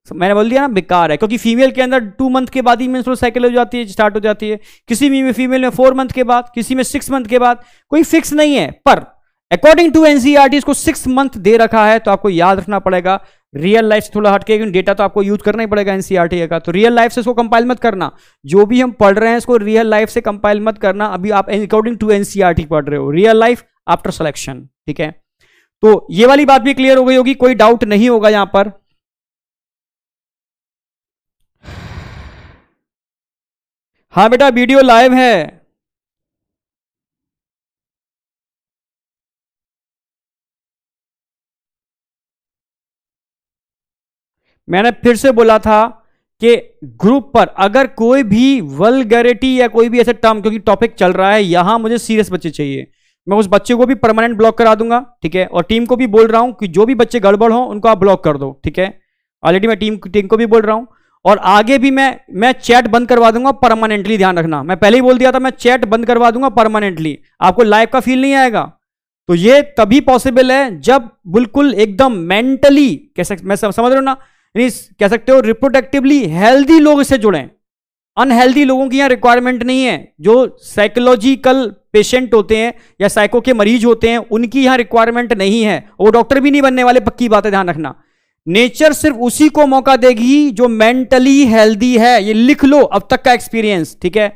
[SPEAKER 1] मैंने बोल दिया ना बेकार है, क्योंकि फीमेल के अंदर 2 मंथ के बाद ही मेंस्ट्रुअल साइकिल हो जाती है, स्टार्ट हो जाती है, किसी भी फीमेल में 4 मंथ के बाद, किसी में 6 मंथ के बाद, कोई फिक्स नहीं है। पर अकॉर्डिंग टू एनसीईआरटी इसको 6 मंथ दे रखा है, तो आपको याद रखना पड़ेगा। रियल लाइफ से थोड़ा हटके, डेटा तो आपको यूज करना ही पड़ेगा एनसीईआरटी का, तो रियल लाइफ से इसको कंपाइल मत करना। जो भी हम पढ़ रहे हैं इसको रियल लाइफ से कंपाइल मत करना। अभी आप अकॉर्डिंग टू एनसीईआरटी पढ़ रहे हो, रियल लाइफ आफ्टर सिलेक्शन। ठीक है, तो ये वाली बात भी क्लियर हो गई होगी, कोई डाउट नहीं होगा यहां पर। हाँ बेटा, वीडियो लाइव है। मैंने फिर से बोला था कि ग्रुप पर अगर कोई भी वल्गैरिटी या कोई भी ऐसा टर्म, क्योंकि टॉपिक चल रहा है यहां, मुझे सीरियस बच्चे चाहिए, मैं उस बच्चे को भी परमानेंट ब्लॉक करा दूंगा। ठीक है, और टीम को भी बोल रहा हूं कि जो भी बच्चे गड़बड़ हो उनको आप ब्लॉक कर दो। ठीक है, ऑलरेडी मैं टीम को भी बोल रहा हूं, और आगे भी मैं चैट बंद करवा दूंगा परमानेंटली। ध्यान रखना, मैं पहले ही बोल दिया था, मैं चैट बंद करवा दूंगा परमानेंटली, आपको लाइव का फील नहीं आएगा। तो ये तभी पॉसिबल है जब बिल्कुल एकदम मेंटली, कैसे मैं समझ रहे हो ना, कह सकते हो रिप्रोडक्टिवली हेल्दी लोग इससे जुड़े। अनहेल्दी लोगों की यहां रिक्वायरमेंट नहीं है। जो साइकोलॉजिकल पेशेंट होते हैं या साइको के मरीज होते हैं उनकी यहां रिक्वायरमेंट नहीं है। वो डॉक्टर भी नहीं बनने वाले, पक्की बात है, ध्यान रखना। नेचर सिर्फ उसी को मौका देगी जो मेंटली हेल्दी है। ये लिख लो अब तक का एक्सपीरियंस, ठीक है।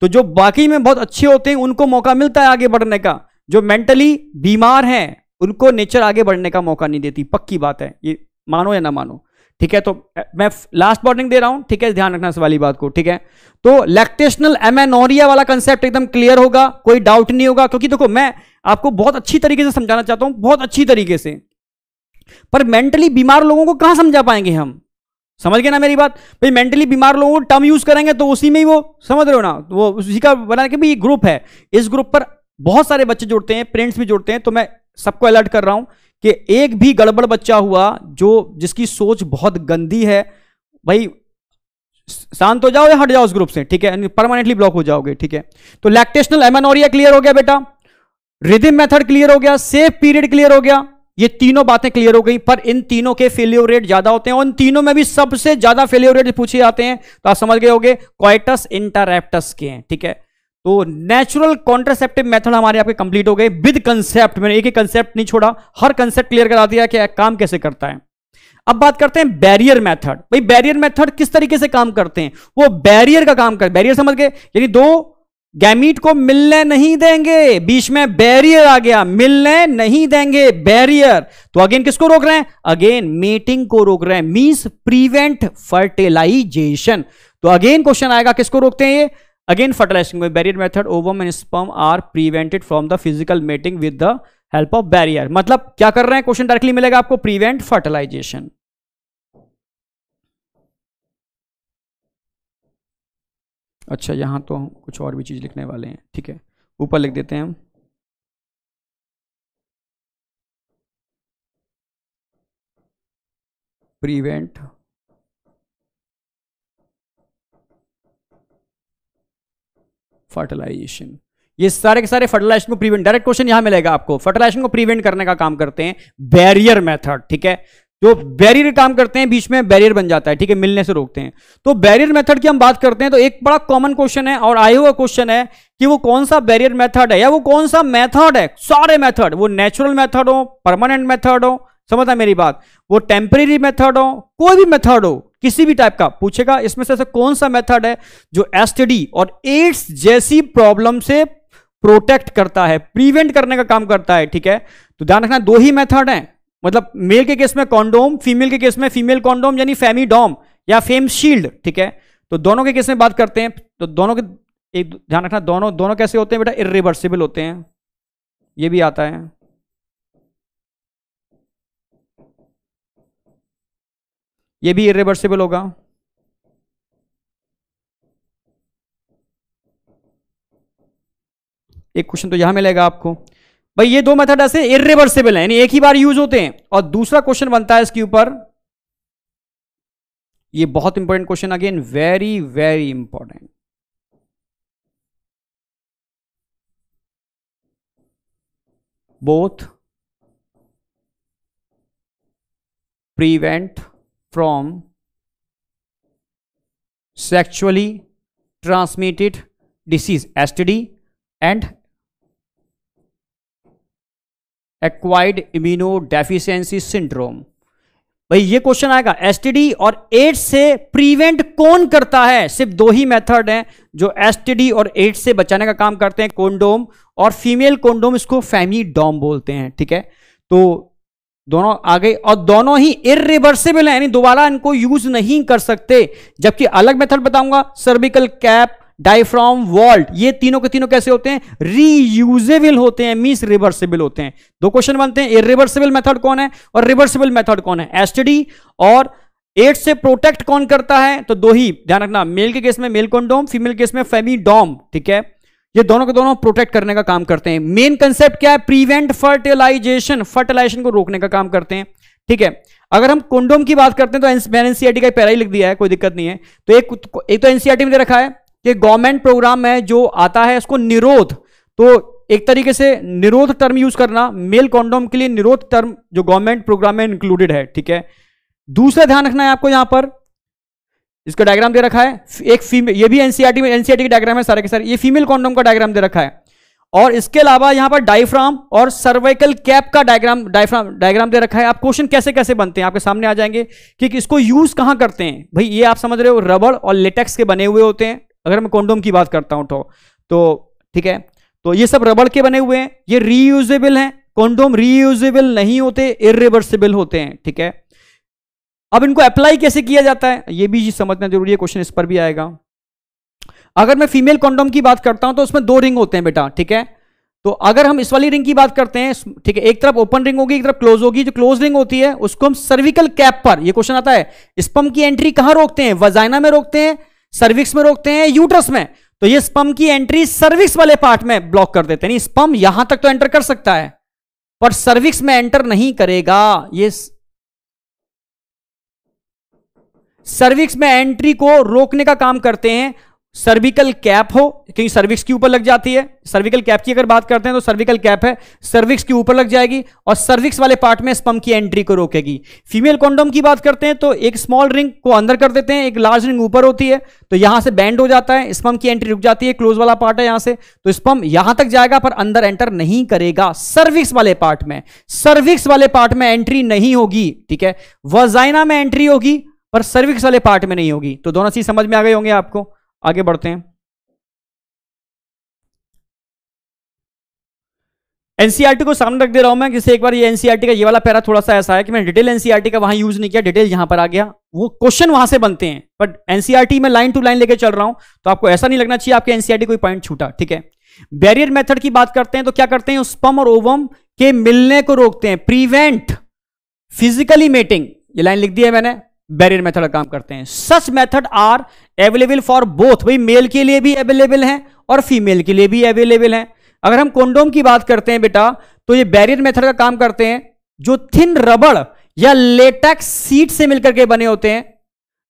[SPEAKER 1] तो जो बाकी में बहुत अच्छे होते हैं उनको मौका मिलता है आगे बढ़ने का, जो मेंटली बीमार हैं उनको नेचर आगे बढ़ने का मौका नहीं देती, पक्की बात है, ये मानो या ना मानो, ठीक है। तो मैं लास्ट वार्निंग दे रहा हूं, ठीक है, ध्यान रखना इस वाली बात को, ठीक है। तो लैक्टेशनल एमेनोरिया वाला कंसेप्ट एकदम क्लियर होगा, कोई डाउट नहीं होगा, क्योंकि देखो मैं आपको बहुत अच्छी तरीके से समझाना चाहता हूं, बहुत अच्छी तरीके से, पर मेंटली बीमार लोगों को कहां समझा पाएंगे हम, समझ गए ना मेरी बात भाई। मेंटली बीमार लोगों को टर्म यूज करेंगे तो उसी में ही वो, समझ रहे हो ना, वो उसी का बना के भी ग्रुप है, इस ग्रुप पर बहुत सारे बच्चे जुड़ते हैं, पेरेंट्स भी जुड़ते हैं। तो मैं सबको अलर्ट कर रहा हूं कि एक भी गड़बड़ बच्चा हुआ जो जिसकी सोच बहुत गंदी है, भाई शांत हो जाओ या हट जाओ उस ग्रुप से, ठीक है, परमानेंटली ब्लॉक हो जाओगे, ठीक है। तो लैक्टेशनल एमेनोरिया क्लियर हो गया बेटा, रिदम मेथड क्लियर हो गया, सेफ पीरियड क्लियर हो गया, ये तीनों बातें क्लियर हो गई। पर इन तीनों के फेलियर रेट ज्यादा होते हैं और इन तीनों में भी सबसे ज्यादा फेलियर रेट पूछे जाते हैं, तो आप समझ गए होंगे कोइटस इंटररप्टस के हैं, ठीक है। तो नेचुरल कॉन्ट्रासेप्टिव मेथड हमारे आपके कंप्लीट हो गए विद कंसेप्ट, मैंने एक ही कंसेप्ट नहीं छोड़ा, हर कंसेप्ट क्लियर करा दिया कि काम कैसे करता है। अब बात करते हैं बैरियर मेथड। भाई बैरियर मेथड किस तरीके से काम करते हैं, वो बैरियर का काम कर, बैरियर समझ गए, यानी दो गैमीट को मिलने नहीं देंगे, बीच में बैरियर आ गया, मिलने नहीं देंगे, बैरियर। तो अगेन किसको रोक रहे हैं, अगेन मेटिंग को रोक रहे हैं, मींस प्रिवेंट फर्टिलाइजेशन। तो अगेन क्वेश्चन आएगा किसको रोकते हैं ये, अगेन फर्टिलाइजेशन में barrier method, ovum and sperm are prevented from the physical mating with the help of barrier. मतलब क्या कर रहे हैं, क्वेश्चन डायरेक्टली मिलेगा आपको, प्रिवेंट फर्टिलाइजेशन। अच्छा यहां तो कुछ और भी चीज लिखने वाले हैं, ठीक है, ऊपर लिख देते हैं हम, प्रिवेंट फर्टिलाइजेशन। ये सारे के सारे फर्टिलाइजेशन को प्रिवेंट, डायरेक्ट क्वेश्चन यहां मिलेगा आपको, फर्टिलाइजेशन को प्रिवेंट करने का काम करते हैं बैरियर मेथड, ठीक है। जो बैरियर काम करते हैं, बीच में बैरियर बन जाता है, ठीक है, मिलने से रोकते हैं। तो बैरियर मेथड की हम बात करते हैं तो एक बड़ा कॉमन क्वेश्चन है और आया हुआ क्वेश्चन है कि वो कौन सा बैरियर मेथड है या वो कौन सा मेथड है। सारे मेथड, वो नेचुरल मेथड हो, परमानेंट मेथड हो, समझता मेरी बात, वो टेम्परेरी मेथड हो, कोई भी मेथड हो, किसी भी टाइप का पूछेगा, इसमें से कौन सा मेथड है जो एसटीडी और एड्स जैसी प्रॉब्लम से प्रोटेक्ट करता है, प्रिवेंट करने का काम करता है, ठीक है। तो ध्यान रखना दो ही मेथड हैं, मतलब मेल के केस में कॉन्डोम, फीमेल के केस में फीमेल कॉन्डोम यानी फेमीडॉम या फेम शील्ड, ठीक है। तो दोनों के केस में बात करते हैं, तो दोनों के एक ध्यान रखना, दोनों कैसे होते हैं बेटा, इर्रिवर्सिबल होते हैं, ये भी आता है, ये भी इर्रिवर्सिबल होगा। एक क्वेश्चन तो यहां मिलेगा आपको, भाई ये दो मेथड ऐसे इर्रिवर्सिबल हैं, यानी एक ही बार यूज होते हैं। और दूसरा क्वेश्चन बनता है इसके ऊपर, ये बहुत important question, again very very important, both prevent from sexually transmitted disease STD and acquired immunodeficiency syndrome. भाई ये क्वेश्चन आएगा, एसटीडी और एड्स से प्रिवेंट कौन करता है, सिर्फ दो ही मेथड हैं जो एसटीडी और एड्स से बचाने का काम करते हैं, कोंडोम और फीमेल कोंडोम, इसको फेमीडॉम बोलते हैं, ठीक है। तो दोनों आ गए और दोनों ही इर्रिवर्सिबल हैं, यानी दोबारा इनको यूज नहीं कर सकते। जबकि अलग मेथड बताऊंगा, सर्विकल कैप, डायफ्राम, वॉल्ट, ये तीनों के तीनों कैसे होते हैं, रीयूजेबल होते हैं, मींस रिवर्सिबल होते हैं। दो क्वेश्चन बनते हैं, इर्रिवर्सिबल मेथड कौन है और रिवर्सिबल मेथड कौन है, एसटीडी और एड्स से प्रोटेक्ट कौन करता है। तो दो ही ध्यान रखना, मेल के केस में मेल कोंडोम, फीमेल केस में फेमीडॉम, ठीक है। ये दोनों के दोनों प्रोटेक्ट करने का काम करते हैं। मेन कंसेप्ट क्या है, प्रिवेंट फर्टिलाइजेशन, फर्टिलाइजेशन को रोकने का काम करते हैं, ठीक है। अगर हम कोंडोम की बात करते हैं तो मैंने एनसीईआरटी का पैरा ही लिख दिया है, कोई दिक्कत नहीं है। तो एक तो एनसीईआरटी में दे रखा है कि गवर्नमेंट प्रोग्राम में जो आता है उसको निरोध, तो एक तरीके से निरोध टर्म यूज करना, मेल कॉन्डोम के लिए निरोध टर्म जो गवर्नमेंट प्रोग्राम में इंक्लूडेड है, ठीक है। दूसरा ध्यान रखना है आपको यहां पर इसका डायग्राम दे रखा है, एक फीमेल, ये भी एनसीईआरटी में, एनसीईआरटी की डायग्राम है सारे के सारे, ये फीमेल कॉन्डोम का डायग्राम दे रखा है। और इसके अलावा यहां पर डायफ्राम और सर्वाइकल कैप का डायग्राम दे रखा है। आप क्वेश्चन कैसे कैसे बनते हैं आपके सामने आ जाएंगे कि इसको यूज कहां करते हैं भाई, ये आप समझ रहे हो, रबड़ और लेटेक्स के बने हुए होते हैं, अगर मैं कॉन्डोम की बात करता हूं तो ठीक है, तो ये सब रबड़ के बने हुए हैं, ये रीयूजेबल हैं। कॉन्डोम रीयूजेबल नहीं होते, इरिवर्सिबल होते हैं, ठीक है। अब इनको अप्लाई कैसे किया जाता है ये भी समझना जरूरी है, क्वेश्चन इस पर भी आएगा। अगर मैं फीमेल कॉन्डोम की बात करता हूं तो उसमें 2 रिंग होते हैं बेटा, ठीक है। तो अगर हम इस वाली रिंग की बात करते हैं, ठीक है, एक तरफ ओपन रिंग होगी, एक तरफ क्लोज होगी। जो क्लोज रिंग होती है उसको हम सर्विकल कैप पर, ये क्वेश्चन आता है, स्पर्म की एंट्री कहां रोकते हैं, वजाइना में रोकते हैं, सर्विक्स में रोकते हैं, यूट्रस में। तो ये स्पर्म की एंट्री सर्विक्स वाले पार्ट में ब्लॉक कर देते हैं। स्पर्म यहां तक तो एंटर कर सकता है पर सर्विक्स में एंटर नहीं करेगा। ये सर्विक्स में एंट्री को रोकने का काम करते हैं सर्विकल कैप हो, क्योंकि सर्विक्स के ऊपर लग जाती है। सर्विकल कैप की अगर बात करते हैं तो सर्विकल कैप है, सर्विक्स के ऊपर लग जाएगी और सर्विक्स वाले पार्ट में स्पर्म की एंट्री को रोकेगी। फीमेल कॉन्डोम की बात करते हैं तो एक स्मॉल रिंग को अंदर कर देते हैं, एक लार्ज रिंग ऊपर होती है, तो यहां से बैंड हो जाता है, स्पर्म की एंट्री रुक जाती है, क्लोज वाला पार्ट है यहां से, तो स्पर्म यहां तक जाएगा पर अंदर एंटर नहीं करेगा। सर्विक्स वाले पार्ट में, सर्विक्स वाले पार्ट में एंट्री नहीं होगी, ठीक है। वजाइना में एंट्री होगी पर सर्विक्स वाले पार्ट में नहीं होगी। तो दोनों चीज समझ में आ गए होंगे आपको। आगे बढ़ते हैं। एनसीईआरटी को सामने रख दे रहा हूं मैं, जैसे एक बार ये एनसीईआरटी का ये वाला पैरा थोड़ा सा ऐसा है कि मैंने डिटेल एनसीईआरटी का वहां यूज नहीं किया, डिटेल यहां पर आ गया, वो क्वेश्चन वहां से बनते हैं, बट एनसीईआरटी में लाइन टू लाइन लेके चल रहा हूं, तो आपको ऐसा नहीं लगना चाहिए आपके एनसीईआरटी कोई पॉइंट छूटा, ठीक है। बैरियर मेथड की बात करते हैं तो क्या करते हैं, स्पर्म और ओवम के मिलने को रोकते हैं, प्रिवेंट फिजिकली मेटिंग, ये लाइन लिख दी है मैंने, बैरियर मेथड का काम करते हैं। Such method are available for both, भाई मेल के लिए भी अवेलेबल है और फीमेल के लिए भी अवेलेबल है। अगर हम कॉन्डोम की बात करते हैं बेटा तो ये बैरियर मेथड का काम करते हैं, जो थिन रबड़ या लेटेक्स सीट से मिलकर के बने होते हैं,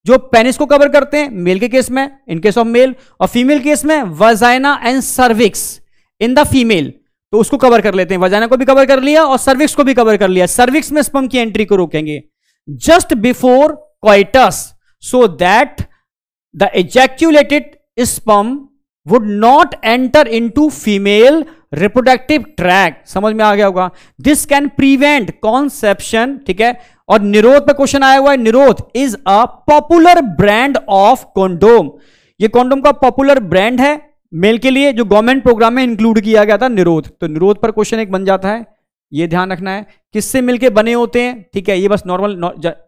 [SPEAKER 1] जो पेनिस को कवर करते हैं मेल के केस में, इन केस ऑफ मेल, और फीमेल केस में vagina and cervix in the female, तो उसको कवर कर लेते हैं, वजाइना को भी कवर कर लिया और सर्विक्स को भी कवर कर लिया। सर्विक्स में स्पर्म की एंट्री को रोकेंगे just before coitus so that the ejaculated sperm would not enter into female reproductive tract। समझ में आ गया होगा। This can prevent conception, ठीक है। और निरोध पे क्वेश्चन आया हुआ है, निरोध is a popular brand of condom, ये कॉन्डोम का पॉपुलर ब्रांड है मेल के लिए, जो गवर्नमेंट प्रोग्राम में इंक्लूड किया गया था, निरोध। तो निरोध पर क्वेश्चन एक बन जाता है, ये ध्यान रखना है, किससे मिलके बने होते हैं, ठीक है, ये बस नॉर्मल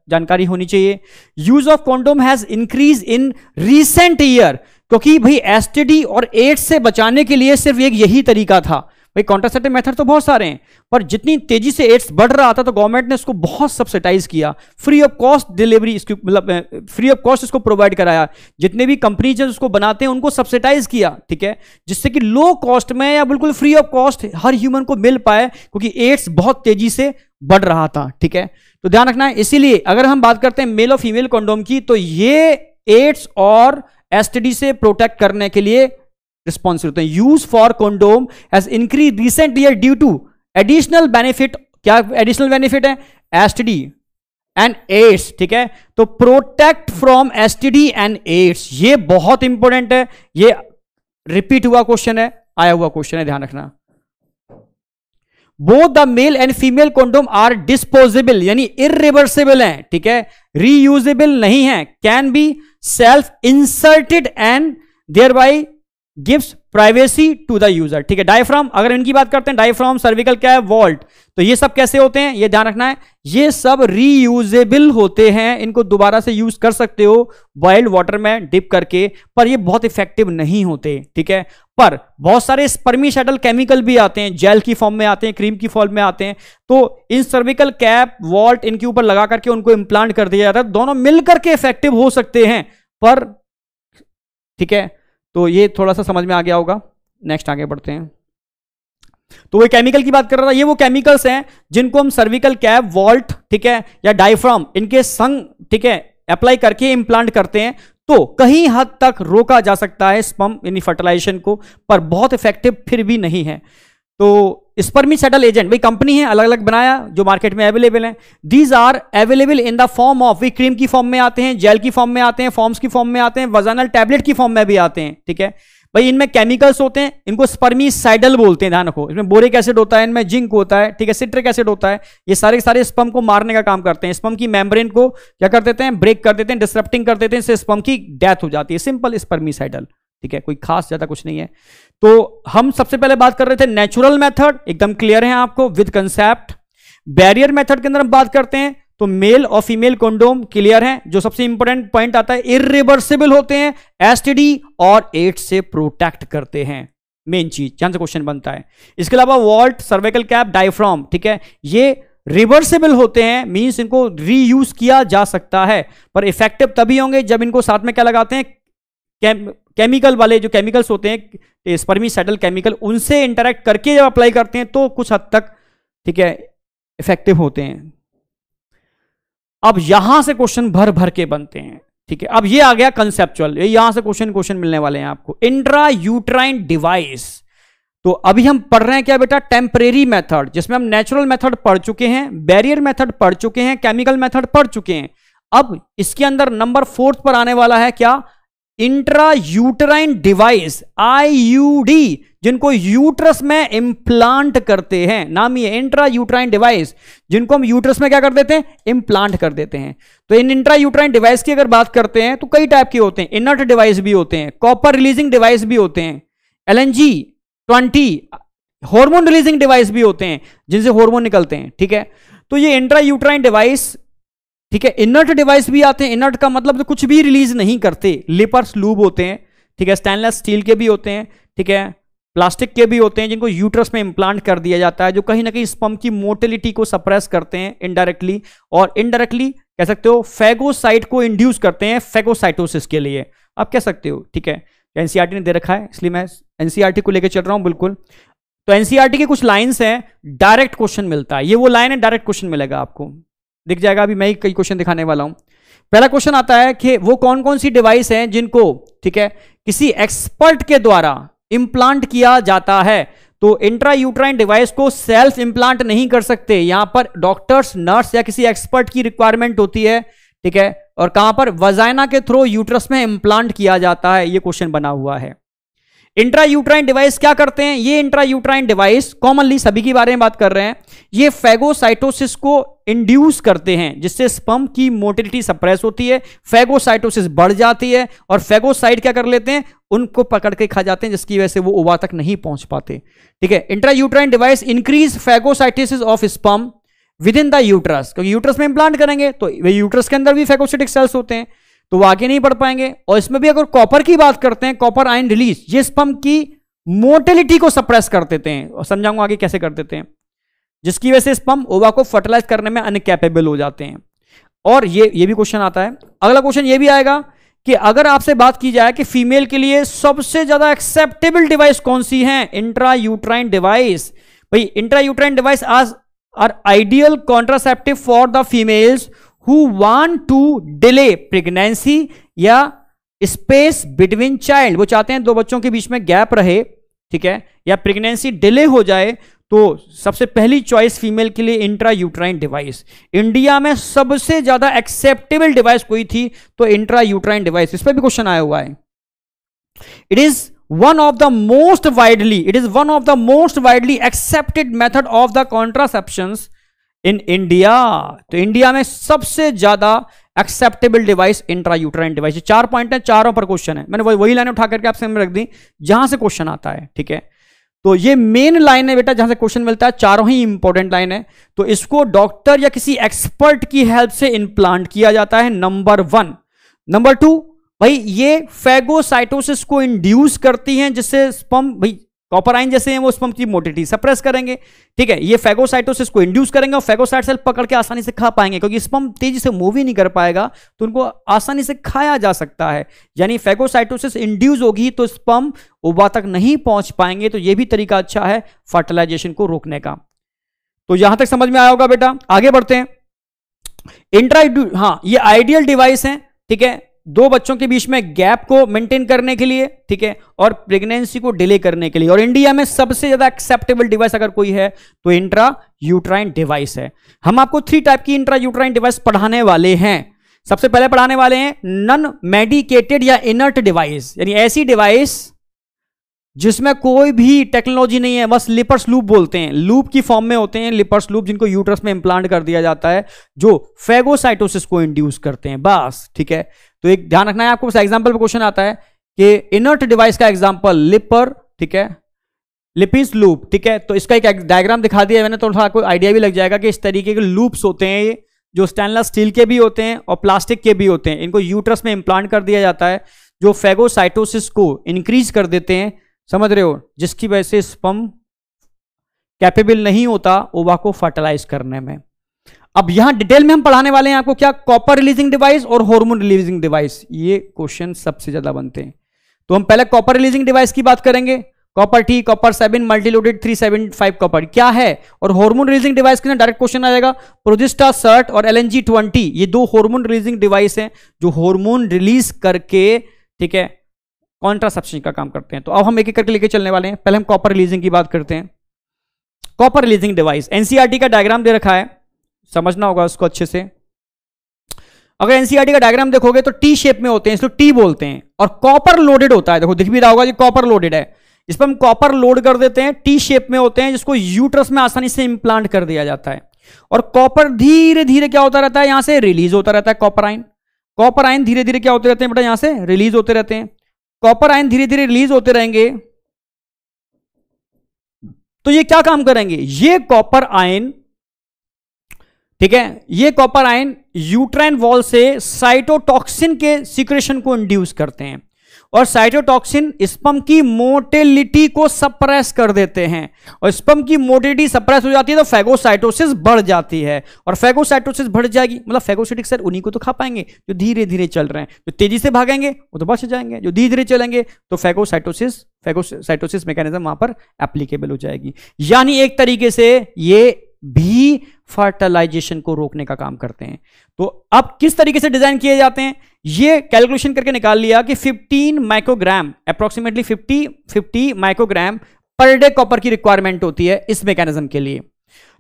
[SPEAKER 1] जानकारी होनी चाहिए। Use of condom has increase in recent year, क्योंकि भाई एसटीडी और एड्स से बचाने के लिए सिर्फ एक यही तरीका था। भाई कॉन्ट्रासेप्टिव मेथड तो बहुत सारे हैं, पर जितनी तेजी से एड्स बढ़ रहा था तो गवर्नमेंट ने इसको बहुत सब्सिडाइज किया, फ्री ऑफ कॉस्ट डिलीवरी, इसकी मतलब फ्री ऑफ कॉस्ट इसको प्रोवाइड कराया। जितने भी कंपनीज उसको बनाते हैं उनको सब्सिडाइज किया, ठीक है, जिससे कि लो कॉस्ट में या बिल्कुल free of cost her human को मिल पाए, क्योंकि एड्स बहुत तेजी से बढ़ रहा था, ठीक है। तो ध्यान रखना है। इसीलिए अगर हम बात करते हैं मेल और फीमेल कॉन्डोम की, तो ये एड्स और एसटीडी से प्रोटेक्ट करने के लिए रिस्पॉन्सिबल होते हैं। Use for condom has increase recent year due to additional benefit, क्या एडिशनल बेनिफिट है, एसटीडी एंड एड्स, ठीक है। तो protect from STD and AIDS, ये बहुत इंपॉर्टेंट है, ये रिपीट हुआ क्वेश्चन है, आया हुआ क्वेश्चन है, ध्यान रखना। Both the male and female condom are disposable, यानी इरिवर्सिबल है, ठीक है, रीयूजेबल नहीं है, can be self inserted and thereby gives privacy to the user, ठीक है। डायफ्राम, अगर इनकी बात करते हैं, डायफ्राम, सर्विकल कैप, वॉल्ट, तो ये सब कैसे होते हैं, ये ध्यान रखना है, ये सब रीयूजेबल होते हैं, इनको दोबारा से यूज कर सकते हो बॉइल्ड वाटर में डिप करके, पर ये बहुत इफेक्टिव नहीं होते, ठीक है। पर बहुत सारे स्पर्मिसाइडल केमिकल भी आते हैं, जेल की फॉर्म में आते हैं, क्रीम की फॉर्म में आते हैं, तो इन सर्विकल कैप, वॉल्ट, इनके ऊपर लगा करके उनको इंप्लांट कर दिया जाता है, दोनों मिलकर के इफेक्टिव हो सकते हैं, पर ठीक है। तो ये थोड़ा सा समझ में आ गया होगा। नेक्स्ट आगे बढ़ते हैं। तो वो केमिकल की बात कर रहा था, ये वो केमिकल्स हैं जिनको हम सर्विकल कैप, वॉल्ट, ठीक है, या डायफ्राम, इनके संग, ठीक है, अप्लाई करके इंप्लांट करते हैं, तो कहीं हद तक रोका जा सकता है स्पर्म यानी फर्टिलाइजेशन को, पर बहुत इफेक्टिव फिर भी नहीं है। तो स्पर्मिसाइडल एजेंट भाई कंपनी है, अलग अलग बनाया जो मार्केट में अवेलेबल है। These are available in the form of, वे क्रीम की फॉर्म में आते हैं, जेल की फॉर्म में आते हैं, फॉर्म्स की फॉर्म में आते हैं, वजाइनल टैबलेट की फॉर्म में भी आते हैं। ठीक है भाई, इनमें केमिकल्स होते हैं, इनको स्पर्मिसाइडल बोलते हैं, ध्यान रखो। इसमें बोरिक एसिड होता है, इनमें जिंक होता है, ठीक है, सिट्रिक एसिड होता है। ये सारे सारे स्पर्म को मारने का काम करते हैं, स्पर्म की मेम्ब्रेन को क्या कर देते हैं, ब्रेक कर देते हैं, डिसरप्टिंग कर देते हैं, इससे स्पर्म की डेथ हो जाती है। सिंपल स्पर्मिसाइडल, ठीक है, कोई खास ज्यादा कुछ नहीं है। तो हम सबसे पहले बात कर रहे थे नेचुरल मेथड, एकदम क्लियर है आपको विद कंसेप्ट। बैरियर मेथड के अंदर हम बात करते हैं तो मेल और फीमेल कंडोम क्लियर है। जो सबसे इंपॉर्टेंट पॉइंट आता है, इरिवर्सिबल होते हैं, एसटीडी और एड्स से प्रोटेक्ट करते हैं, मेन चीज जहां से क्वेश्चन बनता है। इसके अलावा वॉल्ट, सर्वाइकल कैप, डायफ्राम, ठीक है, ये रिवर्सिबल होते हैं, मींस इनको रीयूज किया जा सकता है, पर इफेक्टिव तभी होंगे जब इनको साथ में क्या लगाते हैं, केमिकल वाले जो केमिकल्स होते हैं स्पर्मिसाइडल केमिकल, उनसे इंटरेक्ट करके जब अप्लाई करते हैं तो कुछ हद तक, ठीक है, इफेक्टिव होते हैं। अब यहां से क्वेश्चन भर भर के बनते हैं, ठीक है। अब ये आ गया कंसेप्चुअल, यहां से क्वेश्चन मिलने वाले हैं आपको। इंट्रा यूट्राइन डिवाइस, तो अभी हम पढ़ रहे हैं क्या बेटा, टेम्परेरी मेथड, जिसमें हम नेचुरल मेथड पढ़ चुके हैं, बैरियर मेथड पढ़ चुके हैं, केमिकल मेथड पढ़ चुके हैं। अब इसके अंदर नंबर 4 पर आने वाला है क्या, इंट्रा यूट्राइन डिवाइस, आईयूडी, जिनको यूट्रस में इंप्लांट करते हैं, नाम ये इंट्रा यूट्राइन डिवाइस, जिनको हम यूट्रस में क्या कर देते हैं, इंप्लांट कर देते हैं। तो इन इंट्रा यूट्राइन डिवाइस की अगर बात करते हैं तो कई टाइप के होते हैं, इनर्ट डिवाइस भी होते हैं, कॉपर रिलीजिंग डिवाइस भी होते हैं, LNG 20 हार्मोन रिलीजिंग डिवाइस भी होते हैं, जिनसे हार्मोन निकलते हैं, ठीक है। तो ये इंट्रा यूट्राइन डिवाइस, ठीक है, इनर्ट डिवाइस भी आते हैं। इनर्ट का मतलब तो कुछ भी रिलीज नहीं करते, लिपर्स लूब होते हैं, ठीक है, स्टेनलेस स्टील के भी होते हैं, ठीक है, प्लास्टिक के भी होते हैं, जिनको यूट्रस में इंप्लांट कर दिया जाता है, जो कहीं ना कहीं स्पर्म की मोटिलिटी को सप्रेस करते हैं इनडायरेक्टली, और इनडायरेक्टली कह सकते हो फेगोसाइट को इंड्यूस करते हैं फेगोसाइटोसिस के लिए, आप कह सकते हो, ठीक है। एनसीईआरटी ने दे रखा है, इसलिए मैं एनसीईआरटी को लेकर चल रहा हूं बिल्कुल। तो एनसीईआरटी की कुछ लाइन्स हैं, डायरेक्ट क्वेश्चन मिलता है, ये वो लाइन है, डायरेक्ट क्वेश्चन मिलेगा आपको, दिख जाएगा। अभी मैं ही कई क्वेश्चन दिखाने वाला हूं। पहला क्वेश्चन आता है कि वो कौन कौन सी डिवाइस हैं जिनको, ठीक है, किसी एक्सपर्ट के द्वारा इंप्लांट किया जाता है। तो इंट्रा यूट्राइन डिवाइस को सेल्फ इंप्लांट नहीं कर सकते, यहां पर डॉक्टर्स, नर्स या किसी एक्सपर्ट की रिक्वायरमेंट होती है, ठीक है। और कहां पर, वजाइना के थ्रू यूट्रस में इंप्लांट किया जाता है, ये क्वेश्चन बना हुआ है। इंट्रा यूट्राइन डिवाइस क्या करते हैं, ये इंट्रा यूट्राइन डिवाइस कॉमनली सभी के बारे में बात कर रहे हैं, ये फेगोसाइटोसिस को इंड्यूस करते हैं, जिससे स्पर्म की मोटिलिटी सप्रेस होती है, फेगोसाइटोसिस बढ़ जाती है, और फेगोसाइट क्या कर लेते हैं, उनको पकड़ के खा जाते हैं, जिसकी वजह से वो ओवा तक नहीं पहुंच पाते, ठीक है। Intra uterine device increase phagocytosis of sperm within the uterus, क्योंकि यूट्रस में इंप्लांट करेंगे तो यूट्रस के अंदर भी फेगोसाइटिक सेल्स होते हैं, तो वो आगे नहीं बढ़ पाएंगे। और इसमें भी अगर कॉपर की बात करते हैं, कॉपर आयन रिलीज, ये स्पर्म की मोटिलिटी को सप्रेस कर देते हैं, और समझाऊंगा आगे कैसे कर देते हैं, जिसकी वजह से स्पर्म ओवा को फर्टिलाइज करने में अनकैपेबल हो जाते हैं। और ये भी क्वेश्चन आता है। अगला क्वेश्चन ये भी आएगा कि अगर आपसे बात की जाए कि फीमेल के लिए सबसे ज्यादा एक्सेप्टेबल डिवाइस कौन सी है, इंट्रा यूट्राइन डिवाइस। भाई intra uterine device are ideal contraceptive for the females who want to delay pregnancy या स्पेस बिटवीन चाइल्ड, वो चाहते हैं दो बच्चों के बीच में गैप रहे, ठीक है, या प्रेगनेंसी डिले हो जाए, तो सबसे पहली चॉइस फीमेल के लिए इंट्रा यूट्राइन डिवाइस। इंडिया में सबसे ज्यादा एक्सेप्टेबल डिवाइस कोई थी तो इंट्रा यूट्राइन डिवाइस, इस पर भी क्वेश्चन आया हुआ है। It is one of the most widely accepted method of the contraceptions in India. तो इंडिया में सबसे ज्यादा acceptable device intra uterine device. 4 point है, चारों पर क्वेश्चन है, मैंने वही लाइन उठा करके आपसे रख दी जहां से क्वेश्चन आता है, ठीक है। तो ये मेन लाइन है बेटा जहां से क्वेश्चन मिलता है, चारों ही इंपॉर्टेंट लाइन है। तो इसको डॉक्टर या किसी एक्सपर्ट की हेल्प से इंप्लांट किया जाता है, नंबर 1। नंबर 2, भाई ये फेगोसाइटोसिस को इंड्यूस करती हैं, जिससे स्पर्म, भाई कॉपर आयन जैसे हैं वो स्पर्म की मोटिलिटी सप्रेस करेंगे, ठीक है। ये फेगोसाइटोसिस को इंड्यूस करेंगे और फेगोसाइट सेल पकड़ के आसानी से खा पाएंगे, क्योंकि स्पर्म तेजी से मूव ही नहीं कर पाएगा, तो उनको आसानी से खाया जा सकता है। यानी फेगोसाइटोसिस इंड्यूस होगी तो स्पर्म ओवा तक नहीं पहुंच पाएंगे, तो ये भी तरीका अच्छा है फर्टिलाइजेशन को रोकने का। तो यहां तक समझ में आया होगा बेटा। आगे बढ़ते हैं। हाँ, ये आइडियल डिवाइस है, ठीक है, दो बच्चों के बीच में गैप को मेंटेन करने के लिए, ठीक है, और प्रेगनेंसी को डिले करने के लिए। और इंडिया में सबसे ज्यादा एक्सेप्टेबल डिवाइस अगर कोई है तो इंट्रा यूट्राइन डिवाइस है। हम आपको 3 टाइप की इंट्रा यूट्राइन डिवाइस पढ़ाने वाले हैं। सबसे पहले पढ़ाने वाले हैं नॉन मेडिकेटेड या इनर्ट डिवाइस, यानी ऐसी डिवाइस जिसमें कोई भी टेक्नोलॉजी नहीं है, बस लिपर्स लूप बोलते हैं, लूप की फॉर्म में होते हैं लिपर्स लूप, जिनको यूट्रस में इंप्लांट कर दिया जाता है, जो फेगोसाइटोसिस को इंड्यूस करते हैं, बस, ठीक है। तो एक ध्यान रखना है आपको, एग्जांपल पे क्वेश्चन आता है कि इनर्ट डिवाइस का एग्जांपल लिपर, ठीक है, लिपिस लूप, ठीक है। तो इसका एक डायग्राम दिखा दिया मैंने, तो थोड़ा आपको आइडिया भी लग जाएगा कि इस तरीके के लूप्स होते हैं, ये जो स्टेनलेस स्टील के भी होते हैं और प्लास्टिक के भी होते हैं, इनको यूट्रस में इंप्लांट कर दिया जाता है, जो फेगोसाइटोसिस को इंक्रीज कर देते हैं, समझ रहे हो, जिसकी वजह से स्पर्म कैपेबल नहीं होता ओवा को फर्टिलाइज करने में। अब यहां डिटेल में हम पढ़ाने वाले हैं आपको क्या, कॉपर रिलीजिंग डिवाइस और हार्मोन रिलीजिंग डिवाइस, ये क्वेश्चन सबसे ज्यादा बनते हैं। तो हम पहले कॉपर रिलीजिंग डिवाइस की बात करेंगे, कॉपर टी, कॉपर 7, मल्टीलोडेड 375 कॉपर क्या है। और हार्मोन रिलीजिंग डिवाइस के लिए डायरेक्ट क्वेश्चन आ जाएगा, प्रोजेस्टा सर्ट और LNG-20, ये 2 हार्मोन रिलीजिंग डिवाइस हैं जो हार्मोन रिलीज करके, ठीक है, कॉन्ट्रासेप्शन का काम करते हैं। तो अब हम एक एक करके लेके चलने वाले हैं। पहले हम कॉपर रिलीजिंग की बात करते हैं। कॉपर रिलीजिंग डिवाइस, एनसीईआरटी का डायग्राम दे रखा है, समझना होगा उसको अच्छे से। अगर एनसीईआरटी का डायग्राम देखोगे तो टी शेप में होते हैं, इसको टी बोलते हैं, और कॉपर लोडेड होता है, देखो दिख भी रहा होगा, ये कॉपर लोडेड है, इस पर हम कॉपर लोड कर देते हैं, टी शेप में होते हैं, जिसको यूट्रस में आसानी से इंप्लांट कर दिया जाता है। और कॉपर धीरे धीरे क्या होता रहता है, यहां से रिलीज होता रहता है, कॉपर आयन धीरे धीरे क्या होते रहते हैं बेटा, यहां से रिलीज होते रहते हैं। कॉपर आयन धीरे धीरे रिलीज होते रहेंगे, तो ये क्या काम करेंगे, ये कॉपर आयन, ठीक है, ये कॉपर आयन यूट्राइन वॉल से साइटोटॉक्सिन के सीक्रेशन को इंड्यूस करते हैं, और साइटोटॉक्सिन स्पर्म की मोटिलिटी को सप्रेस कर देते हैं, और स्पर्म की मोटिलिटी सप्रेस हो जाती है तो फेगोसाइटोसिस बढ़ जाती है, और फेगोसाइटोसिस बढ़ जाएगी मतलब फेगोसाइटिक सेल उन्हीं को तो खा पाएंगे जो धीरे धीरे चल रहे हैं, जो तेजी से भागेंगे वो तो बच जाएंगे, जो धीरे धीरे चलेंगे तो फेगोसाइटोसिस मैकेनिज्म वहां पर एप्लीकेबल हो जाएगी। यानी एक तरीके से ये भी फर्टिलाइजेशन को रोकने का काम करते हैं। तो अब किस तरीके से डिजाइन किए जाते हैं, ये कैलकुलेशन करके निकाल लिया कि 15 microgram, approximately 50 microgram per day copper की रिक्वायरमेंट होती है इस मैकेनिज्म के लिए।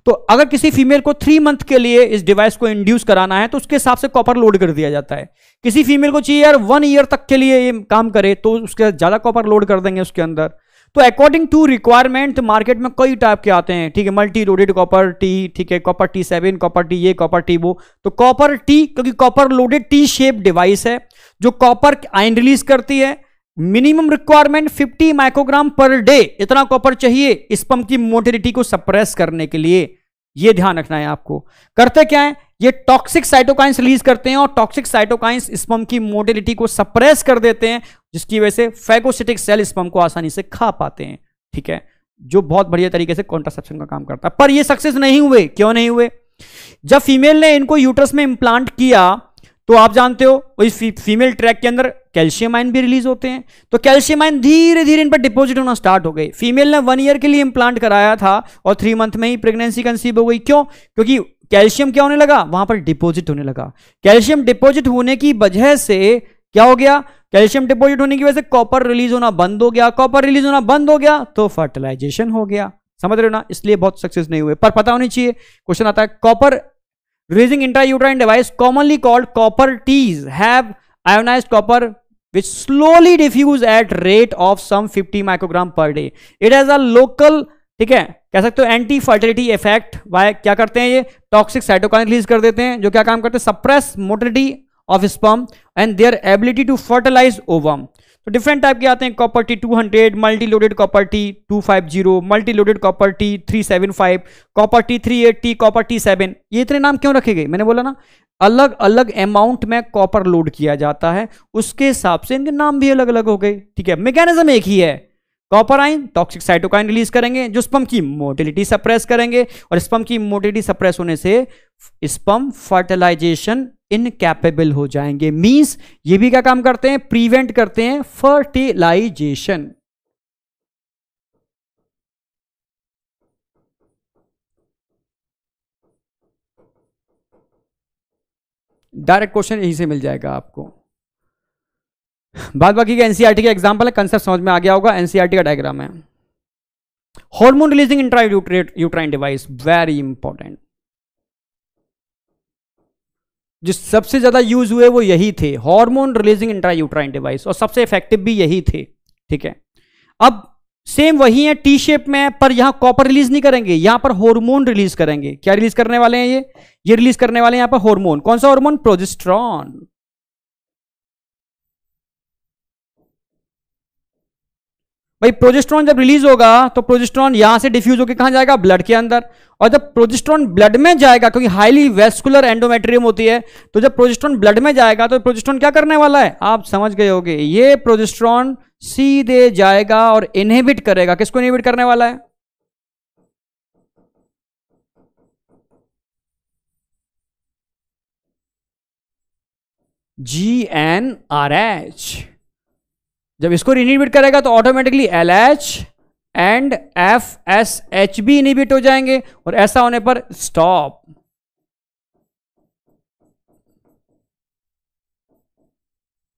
[SPEAKER 1] तो अगर किसी फीमेल को 3 मंथ के लिए इस डिवाइस को इंड्यूस कराना है तो उसके हिसाब से कॉपर लोड कर दिया जाता है। किसी फीमेल को चाहिए यार 1 ईयर तक के लिए ये काम करे तो उसके ज्यादा कॉपर लोड कर देंगे उसके अंदर। तो अकॉर्डिंग टू रिक्वायरमेंट मार्केट में कई टाइप के आते हैं, ठीक है, मल्टी लोडेड कॉपर टी, ठीक है, कॉपर T7, कॉपर टी ये, कॉपर टी वो। तो कॉपर टी क्योंकि copper loaded T shape device है जो कॉपर आयन रिलीज करती है। Minimum requirement 50 microgram per day, इतना कॉपर चाहिए स्पर्म की मोटिलिटी को सप्रेस करने के लिए। यह ध्यान रखना है आपको। करते क्या है, ये टॉक्सिक साइटोकाइंस रिलीज करते हैं और टॉक्सिक साइटोकाइंस स्पर्म की मोटिलिटी को सप्रेस कर देते हैं, जिसकी वजह से फेगोसिटिक सेल स्पर्म को आसानी से खा पाते हैं, ठीक है, जो बहुत बढ़िया तरीके से कॉन्ट्रासेप्शन का काम करता है। पर ये सक्सेस नहीं हुए, क्यों नहीं हुए? जब फीमेल ने इनको यूट्रस में इंप्लांट किया तो आप जानते हो इस फीमेल ट्रैक के अंदर कैल्शियम आयन भी रिलीज होते हैं, तो कैल्शियम आयन धीरे धीरे इन पर डिपॉजिट होना स्टार्ट हो गए। फीमेल ने 1 ईयर के लिए इंप्लांट कराया था और 3 मंथ में ही प्रेगनेंसी कंसीव हो गई। क्यों? क्योंकि कैल्शियम क्या होने लगा, वहां पर डिपॉजिट होने लगा। कैल्शियम डिपॉजिट होने की वजह से क्या हो गया, कैल्शियम डिपॉजिट होने की वजह से कॉपर रिलीज होना बंद हो गया। कॉपर रिलीज होना बंद हो गया तो फर्टिलाइजेशन हो गया। समझ रहे हो ना? इसलिए बहुत सक्सेस नहीं हुए। पर पता होनी चाहिए, क्वेश्चन आता है, copper releasing intrauterine device commonly called copper Ts have ionized copper which slowly diffuse at rate of some 50 microgram per day. It has a local, ठीक है, कह सकते हो एंटी फर्टिलिटी इफेक्ट। वाई क्या करते हैं, ये टॉक्सिक साइटोकाइन रिलीज कर देते हैं जो क्या काम करते हैं, suppress motility of sperm and their ability to fertilize ovum. तो डिफरेंट टाइप के आते हैं, copper T 200, multi loaded copper T 250, multi loaded copper T 375, copper T 380, copper T7। ये इतने नाम क्यों रखे गए? मैंने बोला ना, अलग अलग अमाउंट में कॉपर लोड किया जाता है, उसके हिसाब से इनके नाम भी अलग अलग हो गए, ठीक है। मैकेनिज्म एक ही है, copper ion toxic cytokine release करेंगे जो स्पर्म की मोटिलिटी सप्रेस करेंगे, और स्पर्म की मोटिलिटी सप्रेस होने से स्पर्म फर्टिलाइजेशन इनकैपेबल हो जाएंगे। मींस ये भी क्या काम करते हैं, प्रिवेंट करते हैं फर्टिलाइजेशन। डायरेक्ट क्वेश्चन यहीं से मिल जाएगा आपको। बाद बाकी का एनसीईआरटी का एग्जांपल है, कंसेप्ट समझ में आ गया होगा। एनसीईआरटी का डायग्राम है। Hormone releasing intrauterine device, very important. जिस सबसे ज्यादा यूज हुए वो यही थे, हार्मोन रिलीजिंग इंट्रायूट्राइन डिवाइस, और सबसे इफेक्टिव भी यही थे। ठीक है, अब सेम वही है, टी शेप में, पर यहां कॉपर रिलीज नहीं करेंगे, यहां पर हार्मोन रिलीज करेंगे। क्या रिलीज करने वाले हैं ये रिलीज करने वाले हैं यहां पर हार्मोन। कौन सा हार्मोन? प्रोजेस्टेरॉन। भाई प्रोजेस्टेरॉन जब रिलीज होगा तो प्रोजेस्टेरॉन यहां से डिफ्यूज होकर कहां जाएगा? ब्लड के अंदर। और जब प्रोजेस्टेरॉन ब्लड में जाएगा, क्योंकि हाईली वेस्कुलर एंडोमेट्रियम होती है, तो जब प्रोजेस्टेरॉन ब्लड में जाएगा तो प्रोजेस्टेरॉन क्या करने वाला है? आप समझ गए होगे, ये प्रोजेस्टेरॉन सीधे जाएगा और इनहिबिट करेगा। किसको इनहिबिट करने वाला है? GnRH। जब इसको इनहिबिट करेगा तो ऑटोमेटिकली LH एंड FSH भी इनहिबिट हो जाएंगे, और ऐसा होने पर स्टॉप।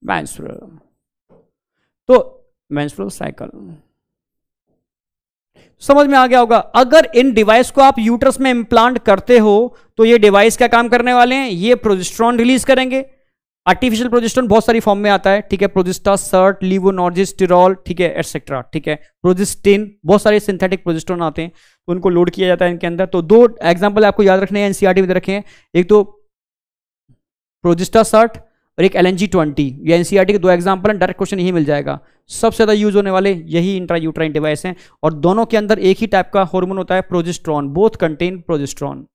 [SPEAKER 1] मेंस्ट्रुअल, तो मेंस्ट्रुअल साइकिल समझ में आ गया होगा। अगर इन डिवाइस को आप यूट्रस में इंप्लांट करते हो तो ये डिवाइस क्या काम करने वाले हैं? ये प्रोजेस्टेरॉन रिलीज करेंगे। आर्टिफिशियल प्रोजेस्टेरॉन बहुत सारी फॉर्म में आता है, ठीक है, प्रोजेस्टा, सर्ट, लीवोनॉर्जिस्टिरॉल, ठीक है, एटसेट्रा, ठीक है, प्रोजेस्टिन, बहुत सारे सिंथेटिक प्रोजेस्टेरॉन आते हैं, तो उनको लोड किया जाता है इनके अंदर। तो दो एग्जांपल आपको याद रखने हैं, एनसीईआरटी में रखे हैं, एक तो प्रोजेस्टा सर्ट और एक LNG-20। ये एनसीईआरटी के दो एग्जांपल हैं, डायरेक्ट क्वेश्चन यही मिल जाएगा। सबसे ज्यादा यूज होने वाले यही इंट्रायूट्राइन डिवाइस हैं, और दोनों के अंदर एक ही टाइप का हार्मोन होता है, progesterone. Both contain progesterone.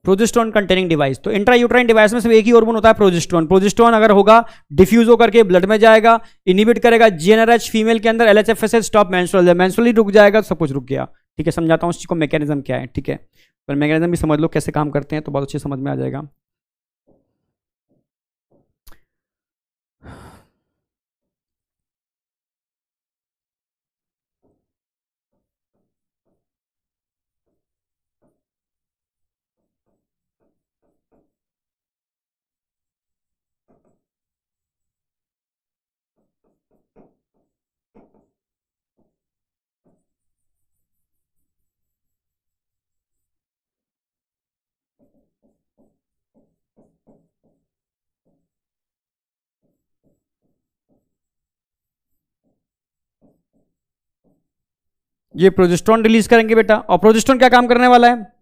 [SPEAKER 1] Progesterone containing device, तो इंट्रायूट्राइन डिवाइस में सिर्फ एक ही हार्मोन होता है, प्रोजेस्टेरॉन। प्रोजेस्टेरॉन अगर होगा डिफ्यूज होकर के ब्लड में जाएगा, इनहिबिट करेगा GnRH फीमेल के अंदर, LHFSH स्टॉप मेंस्ट्रुअल। जब मेंस्ट्रुअल ही रुक जाएगा तो सब कुछ रुक गया। ठीक है, समझाता हूं उस चीज को, मैकेनिज्म क्या है। ठीक है, पर मैकेनिज्म भी समझ लो कैसे काम करते हैं तो बहुत अच्छे समझ में आ जाएगा। ये प्रोजेस्टेरॉन रिलीज करेंगे बेटा, और प्रोजेस्टेरॉन क्या काम करने वाला है?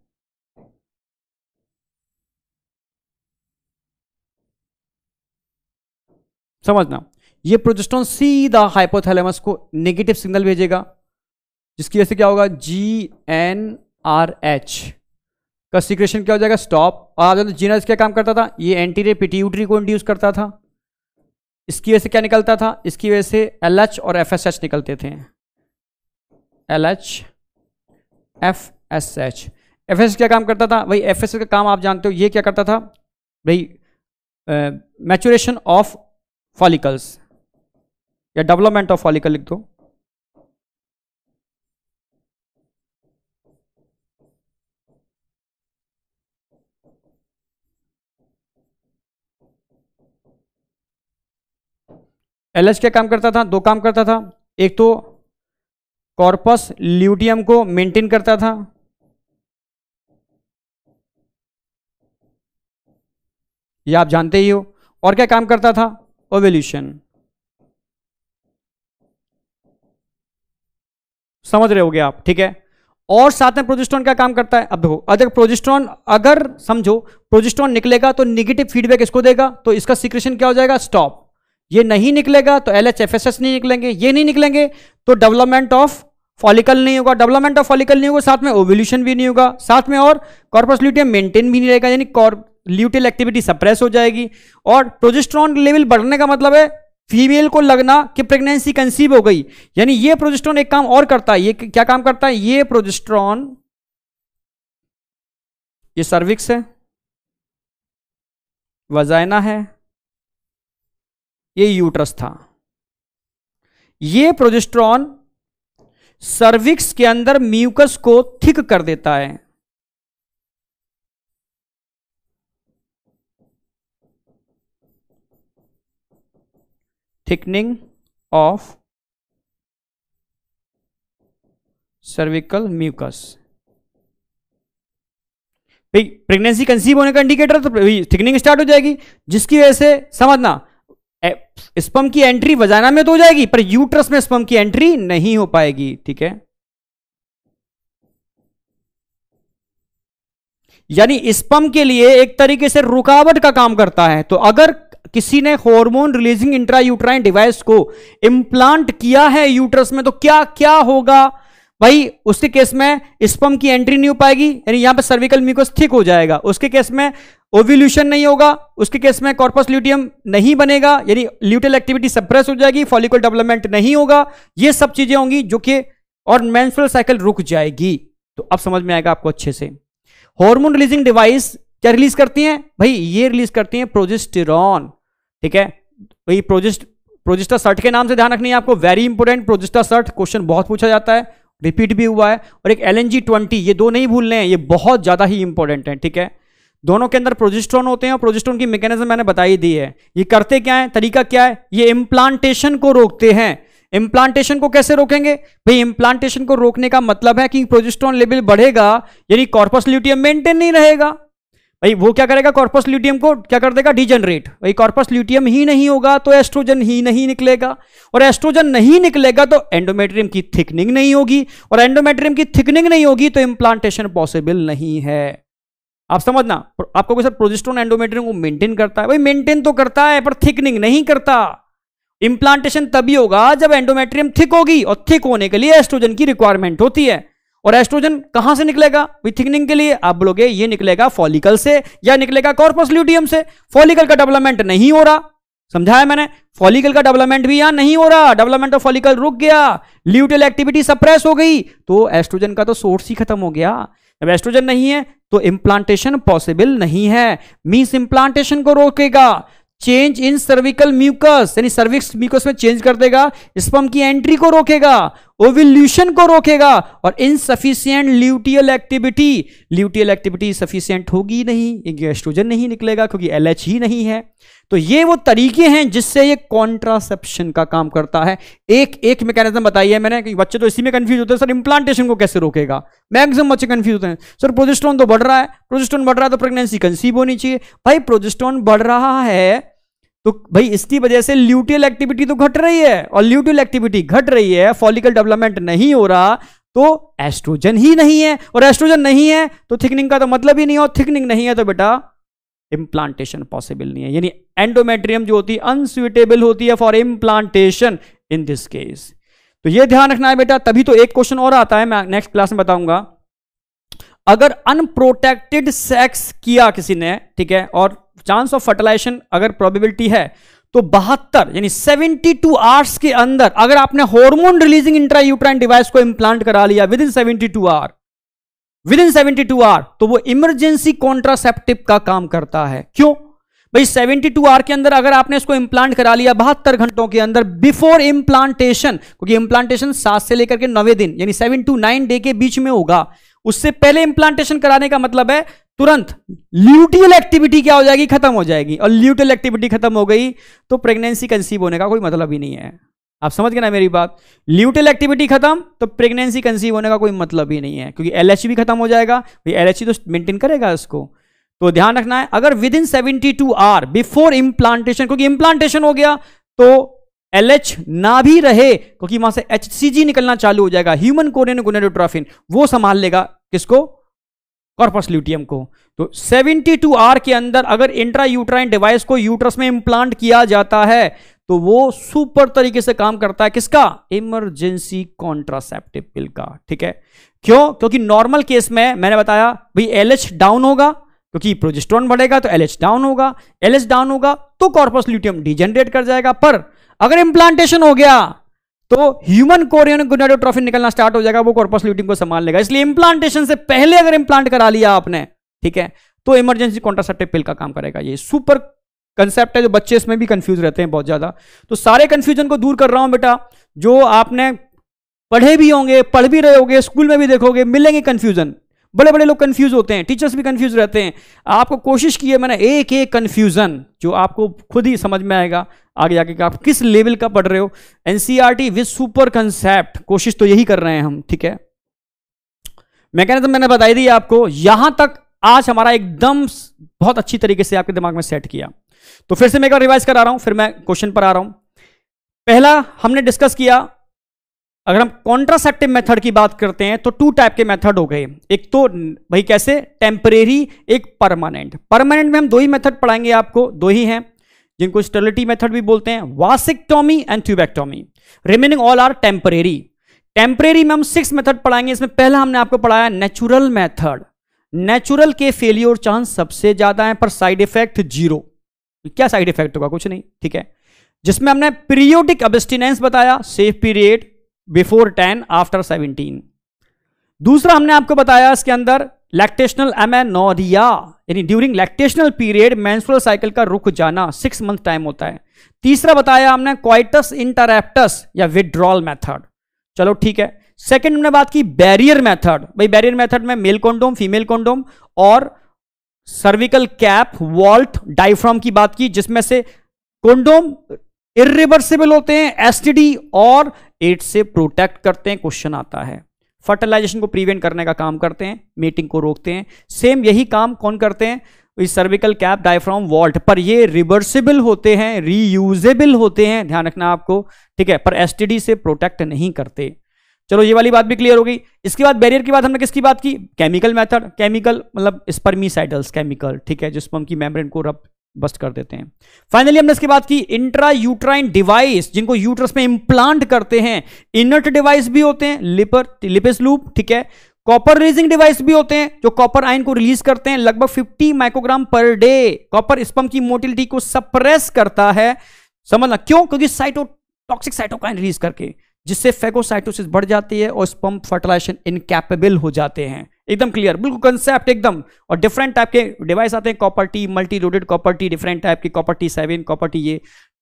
[SPEAKER 1] समझना, ये प्रोजेस्टेरॉन सीधा हाइपोथैलेमस को नेगेटिव सिग्नल भेजेगा, जिसकी वजह से क्या होगा? GnRH का सीक्रेशन क्या हो जाएगा? स्टॉप। और GnRH क्या काम करता था? ये एंटीरियर पिट्यूटरी को इंड्यूस करता था। इसकी वजह से क्या निकलता था? इसकी वजह से LH और FSH निकलते थे। LH FSH। FSH क्या काम करता था? भाई FSH का काम आप जानते हो, ये क्या करता था भाई? मैच्योरेशन ऑफ फॉलिकल्स, या डेवलपमेंट ऑफ फॉलिकल लिख दो। LH क्या काम करता था? दो काम करता था, एक तो कॉर्पस ल्यूटियम को मेंटेन करता था, ये आप जानते ही हो, और क्या काम करता था? ओव्यूलेशन। समझ रहे होगे आप, ठीक है। और साथ में प्रोजेस्टेरॉन क्या काम करता है? अब देखो, अगर प्रोजेस्टेरॉन, अगर समझो प्रोजेस्टेरॉन निकलेगा तो निगेटिव फीडबैक इसको देगा, तो इसका सीक्रेशन क्या हो जाएगा? स्टॉप। ये नहीं निकलेगा तो LH FSH नहीं निकलेंगे, ये नहीं निकलेंगे तो डेवलपमेंट ऑफ फॉलिकल नहीं होगा, डेवलपमेंट ऑफ फॉलिकल नहीं होगा, साथ में ओव्यूलेशन भी नहीं होगा, साथ में और कॉर्पस ल्यूटियम मेंटेन भी नहीं रहेगा, यानी ल्यूटियल एक्टिविटी सप्रेस हो जाएगी। और प्रोजेस्टेरॉन लेवल बढ़ने का मतलब है फीमेल को लगना कि प्रेगनेंसी कंसीव हो गई, यानी ये प्रोजेस्टेरॉन एक काम और करता है। ये क्या काम करता है? ये प्रोजेस्टेरॉन, ये सर्विक्स है, वजाइना है, ये यूट्रस था। ये प्रोजेस्टेरॉन सर्विक्स के अंदर म्यूकस को थिक कर देता है। Thickening of cervical mucus. भाई प्रेगनेंसी कंसीव होने का इंडिकेटर तो थिकनिंग स्टार्ट हो जाएगी, जिसकी वजह से समझना स्पर्म की एंट्री वजाना में तो हो जाएगी, पर यूट्रस में स्पर्म की एंट्री नहीं हो पाएगी। ठीक है, यानी स्पर्म के लिए एक तरीके से रुकावट का काम करता है। तो अगर किसी ने हार्मोन रिलीजिंग इंट्रायूट्राइन डिवाइस को इंप्लांट किया है यूट्रस में, तो क्या क्या होगा भाई? उसके केस में स्पर्म की एंट्री नहीं हो पाएगी, यानी यहां पे सर्विकल म्यूकस थिक हो जाएगा। उसके केस में ओव्यूलेशन नहीं होगा, उसके केस में कॉर्पस ल्यूटियम नहीं बनेगा, यानी ल्यूटेल एक्टिविटी सप्रेस हो जाएगी, फॉलिकल डेवलपमेंट नहीं होगा। ये सब चीजें होंगी जो कि, और मेंस्ट्रुअल साइकिल रुक जाएगी। तो अब समझ में आएगा आपको अच्छे से। हार्मोन रिलीजिंग डिवाइस क्या रिलीज करती हैं भाई? ये रिलीज करती हैं प्रोजेस्टेरॉन। ठीक है भाई, प्रोजेस्टासर्ट के नाम से ध्यान रखनी है आपको, वेरी इंपोर्टेंट। प्रोजेस्टासर्ट क्वेश्चन बहुत पूछा जाता है, रिपीट भी हुआ है। और एक LNG-20, ये दो नहीं भूलने हैं, ये बहुत ज्यादा ही इंपॉर्टेंट है। ठीक है, दोनों के अंदर प्रोजेस्टेरॉन होते हैं और प्रोजेस्टेरॉन की मैकेनिज्म मैंने बताई दी है। ये करते क्या है, तरीका क्या है? ये इम्प्लांटेशन को रोकते हैं। इम्प्लांटेशन को कैसे रोकेंगे भाई? इम्प्लांटेशन को रोकने का मतलब है कि प्रोजेस्टेरॉन लेवल बढ़ेगा, यानी कॉर्पस ल्यूटियम मेंटेन नहीं रहेगा। भाई वो क्या करेगा? कॉर्पस ल्यूटियम को क्या कर देगा? डिजेनरेट। भाई कॉर्पस ल्यूटियम ही नहीं होगा तो एस्ट्रोजन ही नहीं निकलेगा, और एस्ट्रोजन नहीं निकलेगा तो एंडोमेट्रियम की थिकनिंग नहीं होगी, और एंडोमेट्रियम की थिकनिंग नहीं होगी तो इम्प्लांटेशन पॉसिबल नहीं है। आप समझना, आपको कोई सर प्रोजेस्टेरॉन एंडोमेट्रियम को मेंटेन करता है? भाई मेंटेन तो करता है पर थिकनिंग नहीं करता। इंप्लांटेशन तभी होगा जब एंडोमेट्रियम थिक होगी, और थिक होने के लिए एस्ट्रोजन की रिक्वायरमेंट होती है। और एस्ट्रोजन कहां से निकलेगा भाई थिकनिंग के लिए? आप बोलोगे ये निकलेगा फॉलिकल से या निकलेगा कॉर्पस ल्यूटियम से। फॉलिकल का डेवलपमेंट नहीं हो रहा, समझाया मैंने, फॉलिकल का डेवलपमेंट भी यहां नहीं हो रहा, डेवलपमेंट ऑफ फॉलिकल रुक गया, ल्यूटेल एक्टिविटी सप्रेस हो गई, तो एस्ट्रोजन का तो सोर्स ही खत्म हो गया। जब एस्ट्रोजन नहीं है तो इंप्लांटेशन पॉसिबल नहीं है। मींस इंप्लांटेशन को रोकेगा चेंज इन सर्विकल म्यूकस, यानी सर्विक्स म्यूकस में चेंज कर देगा, स्पर्म की एंट्री को रोकेगा, ओव्यूलेशन को रोकेगा, और इनसफिशिएंट ल्यूटियल एक्टिविटी सफिशिएंट होगी नहीं, एस्ट्रोजन नहीं निकलेगा क्योंकि LH ही नहीं है। तो ये वो तरीके हैं जिससे ये कॉन्ट्रासेप्शन का काम करता है। एक एक मैकेनिज्म बताई है मैंने, कि बच्चे तो इसी में कंफ्यूज होते हैं, सर इंप्लांटेशन को कैसे रोकेगा? मैक्सिमम बच्चे कंफ्यूज होते हैं, सर प्रोजेस्टेरॉन तो बढ़ रहा है, प्रोजेस्टेरॉन बढ़ रहा है तो प्रेगनेंसी कंसीव होनी चाहिए। भाई प्रोजेस्टेरॉन बढ़ रहा है तो भाई इसकी वजह से ल्यूटियल एक्टिविटी तो घट रही है, और ल्यूटियल एक्टिविटी घट रही है, फॉलिकल डेवलपमेंट नहीं हो रहा, तो एस्ट्रोजन ही नहीं है, और एस्ट्रोजन नहीं है तो थिकनिंग का तो मतलब ही नहीं है, और थिकनिंग नहीं है तो बेटा इंप्लांटेशन पॉसिबल नहीं है, यानी एंडोमेट्रियम जो होती है अनसुइटेबल होती है for implantation in this case. तो ये ध्यान रखना है बेटा। तभी तो एक क्वेश्चन और आता है, मैं नेक्स्ट क्लास में बताऊंगा। अगर अनप्रोटेक्टेड सेक्स किया किसी ने, ठीक है, और चांस ऑफ फर्टिलाइजेशन अगर प्रोबेबिलिटी है तो 72 यानी 72 आवर्स के अंदर अगर आपने हार्मोन रिलीजिंग इंट्रायूट्राइन डिवाइस को इंप्लांट करा लिया विद इन 72 आवर, तो वो इमरजेंसी कॉन्ट्रासेप्टिव का काम करता है। क्यों भाई? 72 आवर के अंदर अगर आपने इसको इंप्लांट करा लिया 72 घंटों के अंदर बिफोर इंप्लांटेशन, क्योंकि इंप्लांटेशन 7 से लेकर के 9 दिन यानी 7 to 9 डे के बीच में होगा, उससे पहले इंप्लांटेशन कराने का मतलब है तुरंत ल्यूटियल एक्टिविटी क्या हो जाएगी? खत्म हो जाएगी, और ल्यूटियल एक्टिविटी खत्म हो गई तो प्रेगनेंसी कंसीव होने का कोई मतलब ही नहीं है। आप समझ गए ना मेरी बात? ल्यूटियल एक्टिविटी खत्म तो प्रेगनेंसी कंसीव होने का कोई मतलब ही नहीं है, क्योंकि LH भी खत्म हो जाएगा। भाई LH तो मेंटेन करेगा इसको, तो ध्यान रखना है। अगर with in 72 hour before implantation, क्योंकि इंप्लांटेशन हो गया तो LH ना भी रहे, क्योंकि वहां से HCG निकलना चालू हो जाएगा, ह्यूमन कोरियन गोनेडोट्रोफिन, वो संभाल लेगा किसको? कॉर्पस ल्यूटियम को। तो 72 आवर के अंदर अगर इंट्रायूट्राइन डिवाइस को यूट्रस में इंप्लांट किया जाता है तो वो सुपर तरीके से काम करता है, किसका? इमरजेंसी कॉन्ट्रासेप्टिव पिल का। ठीक है, क्यों? क्योंकि नॉर्मल केस में मैंने बताया भाई LH डाउन होगा, क्योंकि प्रोजेस्टेरॉन बढ़ेगा तो LH डाउन होगा, LH डाउन होगा तो कॉर्पस ल्यूटियम डिजेनरेट कर जाएगा। पर अगर इंप्लांटेशन हो गया तो ह्यूमन कोरियन गोनेडोट्रोफिन निकलना स्टार्ट हो जाएगा, वो कॉर्पस ल्यूटियम को संभाल लेगा। इसलिए इंप्लांटेशन से पहले अगर इंप्लांट करा लिया आपने, ठीक है, तो इमरजेंसी कॉन्ट्रासेप्टिव पिल का काम करेगा। ये सुपर कंसेप्ट है, जो बच्चे इसमें भी कंफ्यूज रहते हैं बहुत ज्यादा। तो सारे कंफ्यूजन को दूर कर रहा हूं बेटा। जो आपने पढ़े भी होंगे, पढ़ भी रहे होंगे, स्कूल में भी देखोगे, मिलेंगे कंफ्यूजन। बड़े बड़े लोग कंफ्यूज होते हैं, टीचर्स भी कंफ्यूज रहते हैं। आपको कोशिश की है मैंने एक एक कंफ्यूजन जो आपको खुद ही समझ में आएगा आगे जाके कि आप किस लेवल का पढ़ रहे हो। एनसीईआरटी विद सुपर कंसेप्ट, कोशिश तो यही कर रहे हैं हम, ठीक है। मैकेनिज्म मैंने बताई दी आपको, यहां तक आज हमारा एकदम बहुत अच्छी तरीके से आपके दिमाग में सेट किया। तो फिर से मैं एक बार रिवाइज करा रहा हूं, फिर मैं क्वेश्चन पर आ रहा हूं। पहला हमने डिस्कस किया, अगर हम कॉन्ट्रासेप्टिव मेथड की बात करते हैं तो 2 टाइप के मेथड हो गए। एक तो भाई कैसे, टेम्परेरी, एक परमानेंट। परमानेंट में हम 2 ही मेथड पढ़ाएंगे आपको, 2 ही हैं जिनको स्टेरिलिटी मेथड भी बोलते हैं, vasectomy and tubectomy. Remaining all are temporary. Temporary में हम 6 मेथड पढ़ाएंगे। इसमें पहला हमने आपको पढ़ाया नेचुरल मेथड। नेचुरल के फेलियर चांस सबसे ज्यादा है पर साइड इफेक्ट 0। क्या साइड इफेक्ट होगा, कुछ नहीं, ठीक है। जिसमें हमने पीरियोडिक अब्स्टिनेंस बताया, सेफ पीरियड बिफोर 10 आफ्टर 17। दूसरा हमने आपको बताया इसके अंदर लैक्टेशनल एमेनोरिया, यानी during lactational period menstrual cycle का रुक जाना, 6 मंथ टाइम होता है। तीसरा बताया हमने कॉइटस इंटरप्टस या विड्रॉल मेथड। चलो ठीक है। सेकंड हमने बात की बैरियर मेथड। भाई बैरियर मेथड में मेल कॉन्डोम, फीमेल कॉन्डोम और सर्विकल कैप, वॉल्ट, डायफ्राम की बात की, जिसमें से कॉन्डोम इरिवर्सिबल होते हैं, एसटीडी और एड्स से प्रोटेक्ट करते हैं। क्वेश्चन आता है, फर्टिलाइजेशन को प्रिवेंट करने का काम करते हैं, मेटिंग को रोकते हैं। सेम यही काम कौन करते हैं, सर्विकल कैप, डायफ्राम, वॉल्ट, पर ये रिवर्सिबल होते हैं, रीयूजेबल होते हैं, ध्यान रखना आपको, ठीक है, पर एसटीडी से प्रोटेक्ट नहीं करते। चलो ये वाली बात भी क्लियर हो गई। इसके बाद बैरियर की बात हमने किसकी बात की, केमिकल मेथड। केमिकल मतलब स्पर्मिसाइडल्स केमिकल, ठीक है, जो स्पर्म की मेम्ब्रेन को रब बस्ट कर देते हैं। फाइनली हमने इसकी बात की इंट्रा यूट्राइन डिवाइस, जिनको यूट्रस में इंप्लांट करते हैं। इनर्ट डिवाइस भी होते हैं, लिपिस लूप, ठीक है। कॉपर रिलीजिंग डिवाइस भी होते हैं जो कॉपर आयन को रिलीज करते हैं, लगभग 50 microgram per day. Copper sperm की मोटिलिटी को सप्रेस करता है, समझना क्यों, क्योंकि टॉक्सिक साइटोकाइन रिलीज करके, जिससे फेगोसाइटोसिस बढ़ जाती है और स्पर्म फर्टिलाइजेशन इनकैपेबल हो जाते हैं। एकदम क्लियर, बिल्कुल कंसेप्ट एकदम। और डिफरेंट टाइप के डिवाइस आते हैं, copper T, multi loaded copper T, different type की कॉपर टी 7, कॉपर टी ये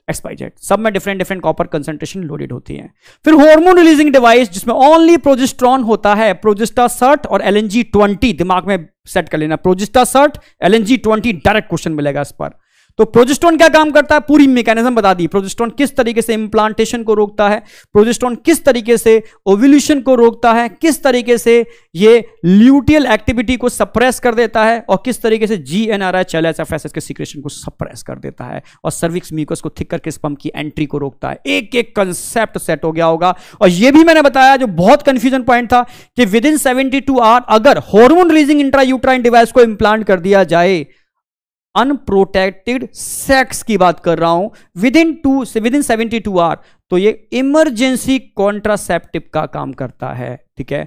[SPEAKER 1] XYZ, सब में डिफरेंट कॉपर कंसंट्रेशन लोडेड होती है। फिर हार्मोन रिलीजिंग डिवाइस, जिसमें ओनली प्रोजेस्टेरॉन होता है, प्रोजेस्टासर्ट और LNG-20, दिमाग में सेट कर लेना, प्रोजेस्टासर्ट, LNG-20, डायरेक्ट क्वेश्चन मिलेगा इस पर। तो प्रोजेस्टेरॉन क्या काम करता है, पूरी मैकेनिज्म बता दी। प्रोजेस्टेरॉन किस तरीके से इंप्लांटेशन को रोकता है, प्रोजेस्टेरॉन किस तरीके से ओव्यूलेशन को रोकता है, किस तरीके से ये ल्यूटियल एक्टिविटी को सप्रेस कर देता है, और किस तरीके से GnRH LSFSS के सीक्रेशन को सप्रेस कर देता है, और सर्विक्स म्यूकस को थिक करके स्पर्म की एंट्री को रोकता है। एक एक कंसेप्ट सेट हो गया होगा। और ये भी मैंने बताया, जो बहुत कंफ्यूजन पॉइंट था, कि विद इन 72 आवर अगर हार्मोन रिलीजिंग इंट्रायूट्राइन डिवाइस को इंप्लांट कर दिया जाए, अनप्रोटेक्टेड सेक्स की बात कर रहा हूं, विद इन 72 आवर, तो ये इमरजेंसी कॉन्ट्रासेप्टिव का काम करता है, ठीक है।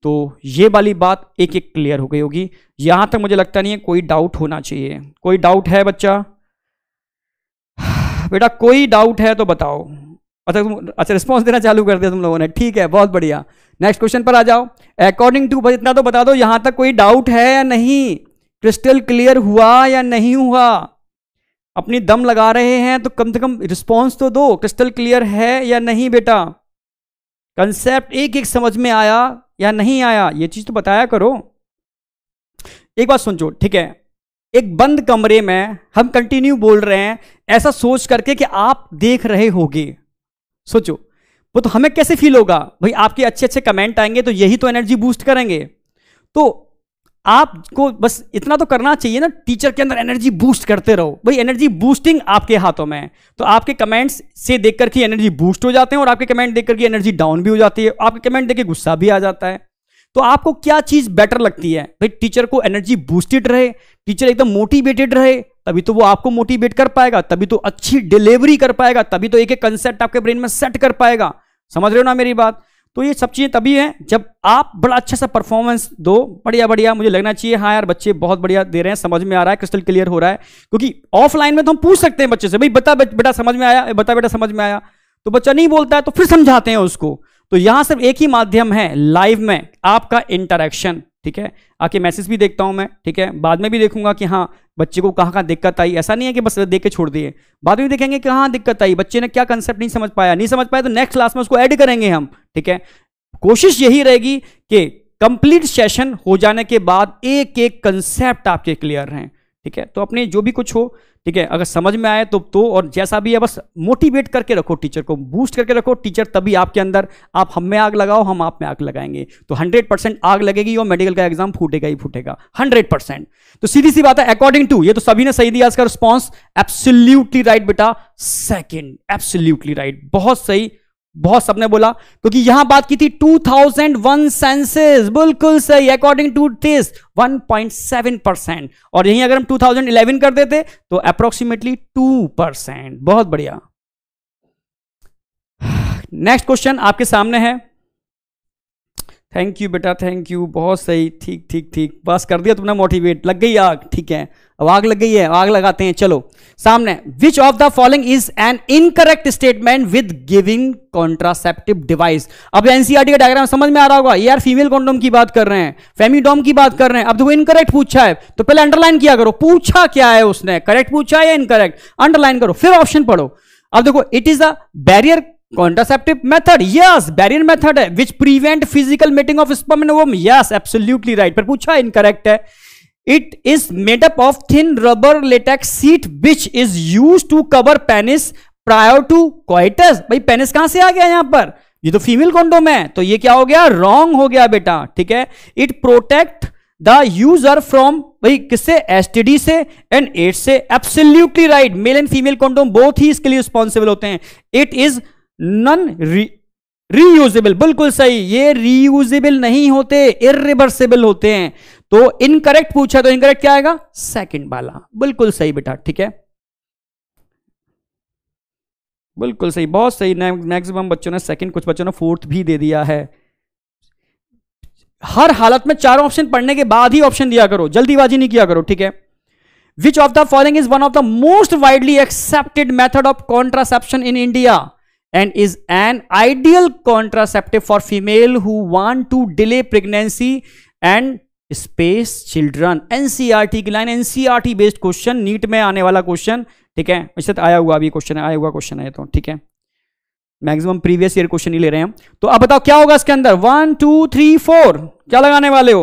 [SPEAKER 1] तो ये वाली बात एक एक क्लियर हो गई होगी। यहां तक मुझे लगता नहीं है कोई डाउट होना चाहिए। कोई डाउट है बच्चा? बेटा कोई डाउट है तो बताओ। अच्छा रिस्पॉन्स देना चालू कर दिया तुम लोगों ने, ठीक है, बहुत बढ़िया। नेक्स्ट क्वेश्चन पर आ जाओ। अकॉर्डिंग टू, इतना तो बता दो यहां तक कोई डाउट है या नहीं, क्रिस्टल क्लियर हुआ या नहीं हुआ? अपनी दम लगा रहे हैं तो कम से कम रिस्पॉन्स तो दो, क्रिस्टल क्लियर है या नहीं बेटा? कंसेप्ट एक एक समझ में आया या नहीं आया, ये चीज तो बताया करो। एक बात सुनो, ठीक है, एक बंद कमरे में हम कंटिन्यू बोल रहे हैं, ऐसा सोच करके कि आप देख रहे होगे। सोचो वो तो हमें कैसे फील होगा भाई, आपके अच्छे अच्छे कमेंट आएंगे तो यही तो एनर्जी बूस्ट करेंगे। तो आपको बस इतना तो करना चाहिए ना, टीचर के अंदर एनर्जी बूस्ट करते रहो। भाई एनर्जी बूस्टिंग आपके हाथों में है, तो आपके कमेंट्स से देखकर के एनर्जी बूस्ट हो जाते हैं, और आपके कमेंट देखकर के एनर्जी डाउन भी हो जाती है, आपके कमेंट देख के गुस्सा भी आ जाता है। तो आपको क्या चीज बेटर लगती है भाई? टीचर को एनर्जी बूस्टेड रहे, टीचर एकदम मोटिवेटेड रहे, तभी तो वो आपको मोटिवेट कर पाएगा, तभी तो अच्छी डिलीवरी कर पाएगा, तभी तो एक एक कंसेप्ट आपके ब्रेन में सेट कर पाएगा। समझ रहे हो ना मेरी बात? तो ये सब चीजें तभी हैं जब आप बड़ा अच्छा सा परफॉर्मेंस दो, बढ़िया बढ़िया, मुझे लगना चाहिए हाँ यार बच्चे बहुत बढ़िया दे रहे हैं, समझ में आ रहा है, क्रिस्टल क्लियर हो रहा है। क्योंकि ऑफलाइन में तो हम पूछ सकते हैं बच्चे से, भाई बता बेटा समझ में आया, बता बेटा समझ में आया, तो बच्चा नहीं बोलता है तो फिर समझाते हैं उसको। तो यहां सिर्फ एक ही माध्यम है, लाइव में आपका इंटरेक्शन, ठीक है। आके मैसेज भी देखता हूं मैं, ठीक है, बाद में भी देखूंगा कि हाँ बच्चे को कहाँ दिक्कत आई। ऐसा नहीं है कि बस देख के छोड़ दिए, बाद में भी देखेंगे कि कहाँ दिक्कत आई, बच्चे ने क्या कंसेप्ट नहीं समझ पाया तो नेक्स्ट क्लास में उसको ऐड करेंगे हम, ठीक है। कोशिश यही रहेगी कि कंप्लीट सेशन हो जाने के बाद एक एक कंसेप्ट आपके क्लियर हैं, ठीक है। तो अपने जो भी कुछ हो, ठीक है, अगर समझ में आए तो और जैसा भी है बस मोटिवेट करके रखो, टीचर को बूस्ट करके रखो। टीचर तभी आपके अंदर, आप हम में आग लगाओ, हम आप में आग लगाएंगे, तो 100% आग लगेगी और मेडिकल का एग्जाम फूटेगा ही फूटेगा 100%। तो सीधी सी बात है, अकॉर्डिंग टू, ये तो सभी ने सही दिया इसका रिस्पॉन्स, एब्सोल्युटली राइट बेटा, सेकंड, एब्सोल्युटली राइट, बहुत सही, बहुत सबने बोला, क्योंकि यहां बात की थी 2001 सेंसस, बिल्कुल सही, अकॉर्डिंग टू दिस 1.7%, और यहीं अगर हम 2011 कर देते तो अप्रोक्सीमेटली 2%। बहुत बढ़िया। नेक्स्ट क्वेश्चन आपके सामने है। थैंक यू बेटा, थैंक यू, बहुत सही, ठीक ठीक ठीक, बस कर दिया तुमने मोटिवेट, लग गई आग, ठीक है, अब आग लग गई है, आग लगाते हैं। चलो सामने, विच of the following is an incorrect statement with giving contraceptive device. अब एनसीईआरटी का डायग्राम समझ में आ रहा होगा, यार फीमेल कॉन्डोम की बात कर रहे हैं, फेमिडोम की बात कर रहे हैं। अब देखो इनकरेक्ट पूछा है तो पहले अंडरलाइन किया करो, पूछा क्या है उसने, करेक्ट पूछा है या इनकरेक्ट, अंडरलाइन करो, फिर ऑप्शन पढ़ो। अब देखो, it is a barrier contraceptive method, yes, barrier method है, which prevent physical mating of sperm and ovum, yes, absolutely right, पर पूछा incorrect है। It is made up of thin rubber latex sheet which is used to cover penis prior to coitus। भाई penis कहां से आ गया यहां पर, ये तो फीमेल कॉन्डोम है, तो ये क्या हो गया, रॉन्ग हो गया बेटा, ठीक है। It protect the user from, भाई किससे, एसटीडी से एंड एड्स से, absolutely right, male and female condom both ही इसके लिए रिस्पॉन्सिबल होते हैं। इट इज नॉन रीयूजेबल, बिल्कुल सही, ये रीयूजेबल नहीं होते, इरिवर्सिबल होते हैं। तो इनकरेक्ट पूछा तो इनकरेक्ट क्या आएगा, सेकंड वाला, बिल्कुल सही बेटा, ठीक है, बिल्कुल सही, बहुत सही। मैक्सिमम बच्चों ने सेकंड, कुछ बच्चों ने फोर्थ भी दे दिया है। हर हालत में चारों ऑप्शन पढ़ने के बाद ही ऑप्शन दिया करो, जल्दीबाजी नहीं किया करो, ठीक है। विच of the following is one of the most widely accepted method of contraception in India and is an ideal contraceptive for female who want to delay pregnancy and space children। NCERT की line, NCERT based question, NEET में आने वाला question, ठीक है, वैसे तो आया हुआ अभी क्वेश्चन है, आया हुआ क्वेश्चन है, तो ठीक है, मैक्सिमम प्रीवियस ईयर क्वेश्चन ही ले रहे हैं। तो अब बताओ क्या होगा इसके अंदर, 1 2 3 4 क्या लगाने वाले हो,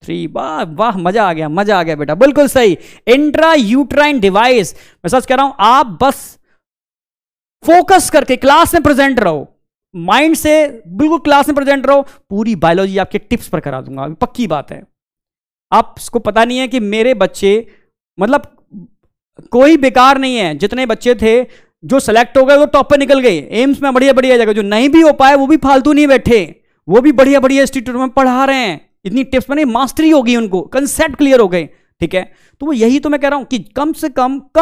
[SPEAKER 1] 3, वाह वाह, मजा आ गया, मजा आ गया बेटा, बिल्कुल सही, इंट्रा यूट्राइन डिवाइस। मैं सच कह रहा हूं, आप बस फोकस करके क्लास में प्रेजेंट रहो, माइंड से बिल्कुल क्लास में प्रेजेंट रहो, पूरी बायोलॉजी आपके टिप्स पर करा दूंगा, पक्की बात है। आपको पता नहीं है कि मेरे बच्चे, मतलब कोई बेकार नहीं है, जितने बच्चे थे जो सेलेक्ट हो गए वो टॉप पे निकल गए, एम्स में बढ़िया बढ़िया जगह, जो नहीं भी हो पाए वो भी फालतू नहीं बैठे, वो भी बढ़िया बढ़िया इंस्टीट्यूट में पढ़ा रहे हैं, इतनी टिप्स में नहीं, मास्टरी होगी उनको, कंसेप्ट क्लियर हो गए, ठीक है। तो वो यही तो मैं कह रहा हूं कि कम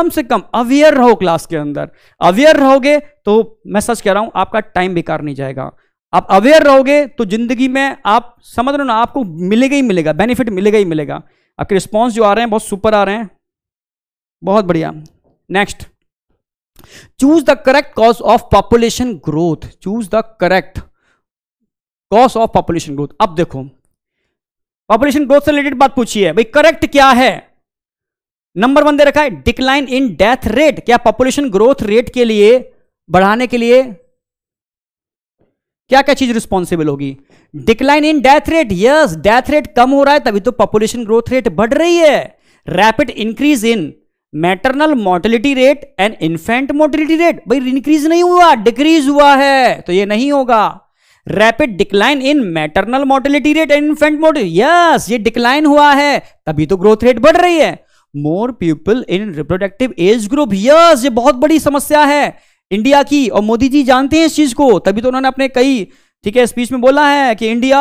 [SPEAKER 1] से कम अवेयर रहो, क्लास के अंदर अवेयर रहोगे तो मैं सच कह रहा हूं आपका टाइम बेकार नहीं जाएगा। आप अवेयर रहोगे तो जिंदगी में आप समझ रहे हो ना, आपको मिलेगा ही मिलेगा, बेनिफिट मिलेगा ही मिलेगा। आपके रिस्पॉन्स जो आ रहे हैं बहुत सुपर आ रहे हैं, बहुत बढ़िया। Next, choose the correct cause of population growth, choose the correct cause of population growth. अब देखो, पॉपुलेशन ग्रोथ से रिलेटेड बात पूछी है, भाई करेक्ट क्या है, नंबर 1 दे रखा है डिक्लाइन इन डेथ रेट। क्या पॉपुलेशन ग्रोथ रेट के लिए, बढ़ाने के लिए क्या क्या चीज रिस्पॉन्सिबल होगी, decline in death rate, yes, death rate कम हो रहा है तभी तो पॉपुलेशन ग्रोथ रेट बढ़ रही है। Rapid increase in maternal mortality rate and infant mortality rate, भाई इंक्रीज नहीं हुआ, डिक्रीज हुआ है, तो ये नहीं होगा। Rapid decline in maternal mortality rate and infant mortality, yes, ये डिक्लाइन हुआ है तभी तो ग्रोथ रेट बढ़ रही है। More people in reproductive age group, yes, ये बहुत बड़ी समस्या है इंडिया की, और मोदी जी जानते हैं इस चीज को, तभी तो उन्होंने अपने कई, ठीक है, स्पीच में बोला है कि इंडिया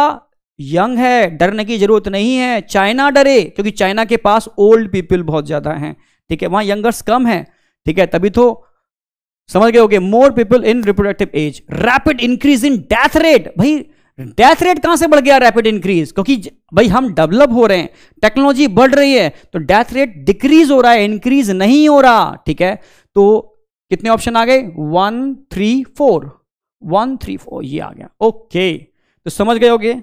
[SPEAKER 1] यंग है, डरने की जरूरत नहीं है, चाइना डरे, क्योंकि चाइना के पास ओल्ड पीपल बहुत ज्यादा हैं, ठीक है, वहां यंगर्स कम है, ठीक है, तभी तो समझ गए होगे। More people in reproductive as, rapid increase in death rate, भाई डेथ रेट कहां से बढ़ गया रैपिड इंक्रीज, क्योंकि भाई हम डेवलप हो रहे हैं, टेक्नोलॉजी बढ़ रही है, तो डेथ रेट डिक्रीज हो रहा है, इंक्रीज नहीं हो रहा, ठीक है। तो कितने ऑप्शन आ गए, 1 3 4, 1 3 4 ये आ गया, ओके, तो समझ गए होगे,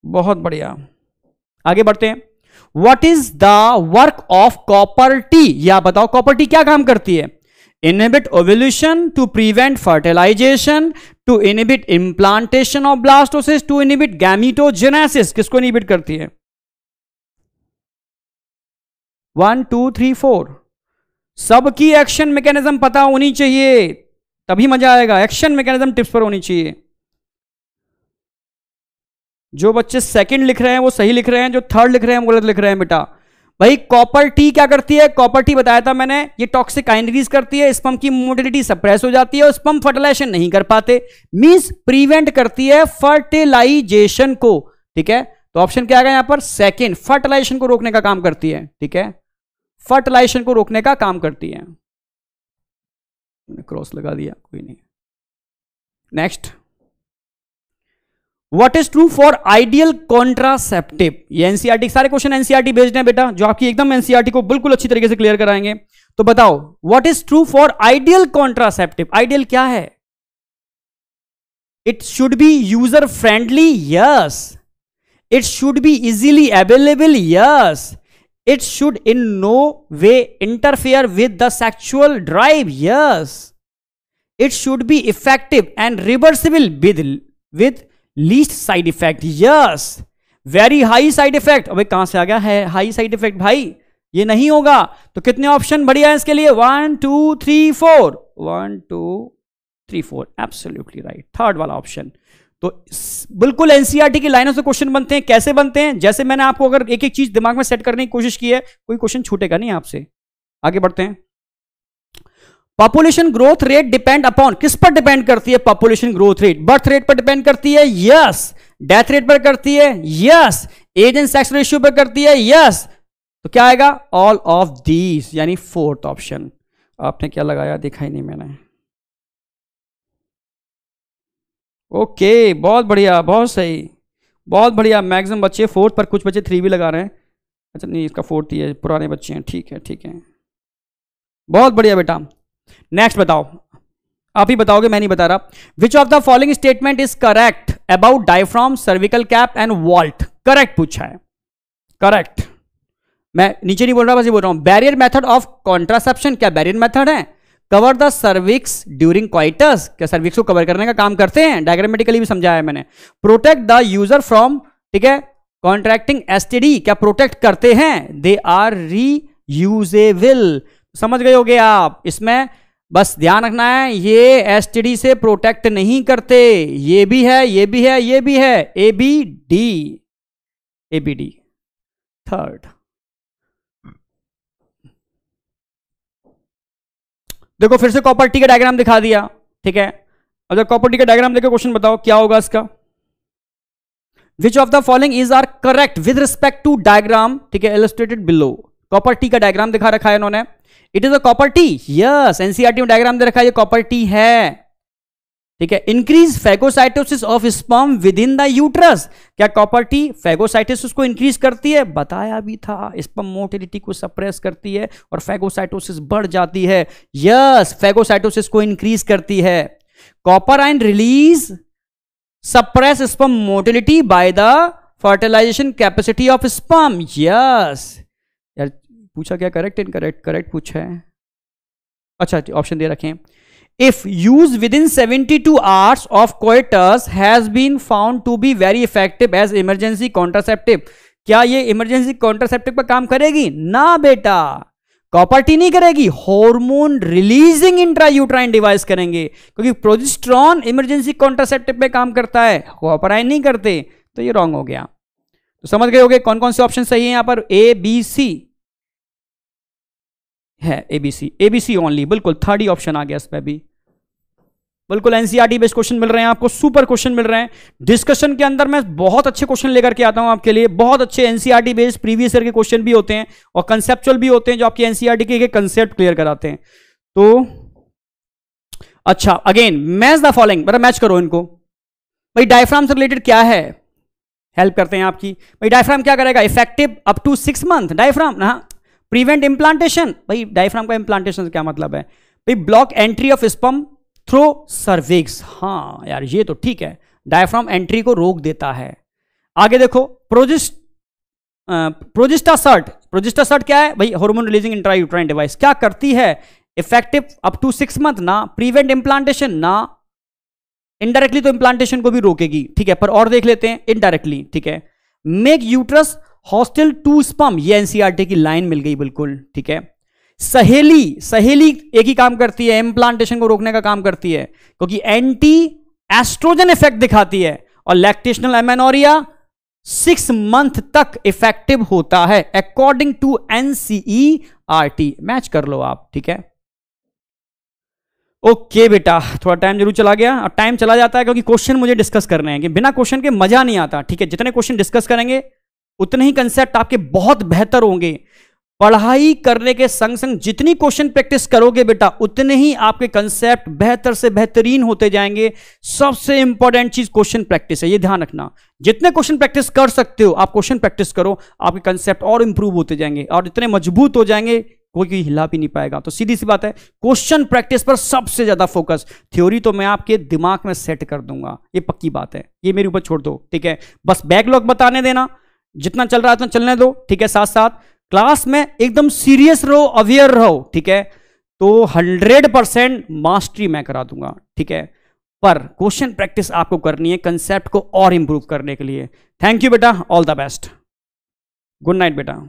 [SPEAKER 1] बहुत बढ़िया। आगे बढ़ते हैं, what is the work of copper T, या बताओ कॉपर टी क्या काम करती है। Inhibit ovulation, to prevent fertilization, to inhibit implantation of blastocyst, to inhibit gametogenesis. किसको इनहिबिट करती है? 1 2 3 4। सबकी एक्शन मैकेनिज्म पता होनी चाहिए, तभी मजा आएगा। एक्शन मैकेनिज्म टिप्स पर होनी चाहिए। जो बच्चे सेकंड लिख रहे हैं वो सही लिख रहे हैं, जो थर्ड लिख रहे हैं वो गलत लिख रहे हैं बेटा। भाई कॉपर टी क्या करती है? कॉपर टी बताया था मैंने, ये टॉक्सिक आयन रिलीज करती है, स्पर्म की मोटिलिटी सप्रेस हो जाती है और स्पर्म फर्टिलाइजेशन नहीं कर पाते, मींस प्रिवेंट करती है फर्टिलाइजेशन को। ठीक है, तो ऑप्शन क्या आएगा यहां पर? सेकंड, फर्टिलाइजेशन को रोकने का काम करती है। ठीक है, फर्टिलाइजेशन को रोकने का काम करती है। क्रॉस लगा दिया, कोई नहीं। Next, what is true for ideal contraceptive? ये एनसीईआरटी, सारे क्वेश्चन एनसीईआरटी बेस्ड हैं बेटा, जो आपकी एकदम एनसीईआरटी को बिल्कुल अच्छी तरीके से क्लियर कराएंगे। तो बताओ, what is true for ideal contraceptive? Ideal क्या है? It should be user friendly, yes. It should be easily available, yes. It should in no way interfere with the sexual drive, yes. It should be effective and reversible with least side effect, yes. Very high side effect, अबे कहां से आ गया है high side effect? भाई ये नहीं होगा। तो कितने ऑप्शन बढ़िया है इसके लिए? 1 2 3 4, 1 2 3 4, एब्सोल्युटली राइट, थर्ड वाला ऑप्शन। तो बिल्कुल एनसीईआरटी की लाइनों से क्वेश्चन बनते हैं। कैसे बनते हैं? जैसे मैंने आपको अगर एक एक चीज दिमाग में सेट करने की कोशिश की है, कोई क्वेश्चन छूटेगा नहीं आपसे। आगे बढ़ते हैं। Population growth rate depend upon, किस पर डिपेंड करती है population growth rate? Birth rate पर डिपेंड करती है, यस। डेथ रेट पर करती है, yes. Age and sex ratio पर करती है, यस। तो क्या आएगा? ऑल ऑफ दीज, यानी फोर्थ ऑप्शन। आपने क्या लगाया? देखा ही नहीं मैंने। ओके, बहुत बढ़िया, बहुत सही, बहुत बढ़िया। मैक्सिमम बच्चे फोर्थ पर, कुछ बच्चे 3 भी लगा रहे हैं। अच्छा नहीं, इसका 4th ही है, पुराने बच्चे हैं। ठीक है, ठीक है, बहुत बढ़िया बेटा। नेक्स्ट बताओ, आप ही बताओगे, मैं नहीं बता रहा। Which of the following statement is correct about diaphragm, cervical cap and vault? Correct पूछा है, करेक्ट। मैं नीचे नहीं बोल रहा, बस ये बोल रहा हूं। बैरियर मेथड ऑफ कॉन्ट्रासेप्शन, क्या बैरियर मेथड है? Cover the cervix during coitus, क्या सर्विक्स को कवर करने का काम करते हैं? डायग्रामेटिकली भी समझाया है मैंने। प्रोटेक्ट द यूजर फ्रॉम, ठीक है, कॉन्ट्रैक्टिंग एसटीडी, क्या प्रोटेक्ट करते हैं? They are reusable. समझ गए होगे आप। इसमें बस ध्यान रखना है, ये एसटीडी से प्रोटेक्ट नहीं करते। ये भी है, ये भी है, ये भी है। ABD, ABD third. देखो फिर से कॉपर टी का डायग्राम दिखा दिया। ठीक है, अब जब कॉपर टी का डायग्राम देखो, क्वेश्चन बताओ क्या होगा इसका? Which of the following is are correct with respect to diagram, ठीक है, इलस्ट्रेटेड बिलो। कॉपर टी का डायग्राम दिखा रखा है इन्होंने। It is a copper T, yes. NCERT में डायग्राम दे रखा है, ये कॉपर टी है। ठीक है, increase phagocytosis of sperm within the uterus, क्या कॉपर टी फैगोसाइटोसिस को इंक्रीज करती है? बताया भी था, स्पर्म मोटिलिटी को सप्रेस करती है और फैगोसाइटोसिस बढ़ जाती है। यस, फैगोसाइटोसिस को इंक्रीज करती है। Copper ion release suppress sperm motility by the fertilization capacity of sperm. Yes यार, पूछा क्या करेक्ट इनकरेक्ट? करेक्ट पूछा है। अच्छा, ऑप्शन दे रखे हैं। If used within 72 hours of coitus has been found to be very effective as emergency contraceptive, क्या ये इमरजेंसी कॉन्ट्रासेप्टिव पर काम करेगी? ना बेटा, कॉपर टी नहीं करेगी, हार्मोन रिलीजिंग इंट्रायूट्राइन डिवाइस करेंगे, क्योंकि प्रोजेस्टेरॉन इमरजेंसी कॉन्ट्रासेप्टिव पे काम करता है, कॉपर आयन नहीं करते। तो ये रॉन्ग हो गया। तो समझ गए होगे कौन कौन से ऑप्शन सही है यहां पर? ए बी सी है, एबीसी, एबीसी ओनली, बिल्कुल थर्ड ही ऑप्शन आ गया इस पे भी। बिल्कुल एनसीईआरटी बेस्ड क्वेश्चन मिल रहे हैं आपको, सुपर क्वेश्चन मिल रहे हैं। डिस्कशन के अंदर मैं बहुत अच्छे क्वेश्चन लेकर के आता हूं आपके लिए, बहुत अच्छे एनसीईआरटी बेस्ड प्रीवियस ईयर के क्वेश्चन भी होते हैं और कंसेप्चुअल भी होते हैं, जो आपकी एनसीईआरटी के कंसेप्ट क्लियर कराते हैं। तो अच्छा, अगेन मैच द फॉलोइंग, मतलब मैच करो इनको। भाई डायफ्राम से रिलेटेड क्या है, हेल्प करते हैं आपकी। भाई डायफ्राम क्या करेगा? Effective up to 6 month diaphragm ना। प्रिवेंट इम्प्लांटेशन, भाई डायफ्राम का इम्प्लांटेशन से क्या मतलब है? भाई block entry of sperm through cervix, हाँ यार ये तो ठीक है, डायफ्राम एंट्री को रोक देता है। आगे देखो, प्रोजेस्टासर्ट, प्रोजेस्टासर्ट क्या है? भाई हार्मोन रिलीजिंग इंट्रायूट्राइन डिवाइस, क्या करती है? इफेक्टिव अप टू 6 मंथ ना, प्रिवेंट इम्प्लांटेशन ना, इनडायरेक्टली तो इम्प्लांटेशन को भी रोकेगी, ठीक है, पर और देख लेते हैं इनडायरेक्टली, ठीक है, make uterus hostile to sperm, ये एनसीईआरटी की लाइन मिल गई बिल्कुल, ठीक है। सहेली, सहेली एक ही काम करती है, इम्प्लांटेशन को रोकने का काम करती है, क्योंकि एंटी एस्ट्रोजन इफेक्ट दिखाती है, और लैक्टेशनल एमेनोरिया 6 मंथ तक इफेक्टिव होता है अकॉर्डिंग टू एनसीईआरटी। मैच कर लो आप, ठीक है। ओके बेटा, थोड़ा टाइम जरूर चला गया, और टाइम चला जाता है क्योंकि क्वेश्चन मुझे डिस्कस करने हैं, कि बिना क्वेश्चन के मजा नहीं आता, ठीक है। जितने क्वेश्चन डिस्कस करेंगे उतने ही कंसेप्ट आपके बहुत बेहतर होंगे। पढ़ाई करने के संग संग जितनी क्वेश्चन प्रैक्टिस करोगे बेटा, उतने ही आपके कंसेप्ट बेहतर से बेहतरीन होते जाएंगे। सबसे इंपॉर्टेंट चीज क्वेश्चन प्रैक्टिस है, ये ध्यान रखना। जितने क्वेश्चन प्रैक्टिस कर सकते हो आप क्वेश्चन प्रैक्टिस करो, आपके कंसेप्ट और इंप्रूव होते जाएंगे और इतने मजबूत हो जाएंगे कोई हिला भी नहीं पाएगा। तो सीधी सी बात है, क्वेश्चन प्रैक्टिस पर सबसे ज्यादा फोकस। थ्योरी तो मैं आपके दिमाग में सेट कर दूंगा, ये पक्की बात है, ये मेरे ऊपर छोड़ दो, ठीक है। बस बैकलॉग बताने देना, जितना चल रहा है उतना चलने दो, ठीक है। साथ साथ क्लास में एकदम सीरियस रहो, अवेयर रहो, ठीक है। तो 100% मास्टरी मैं करा दूंगा, ठीक है। पर क्वेश्चन प्रैक्टिस आपको करनी है कंसेप्ट को और इंप्रूव करने के लिए। थैंक यू बेटा, all the best, good night बेटा।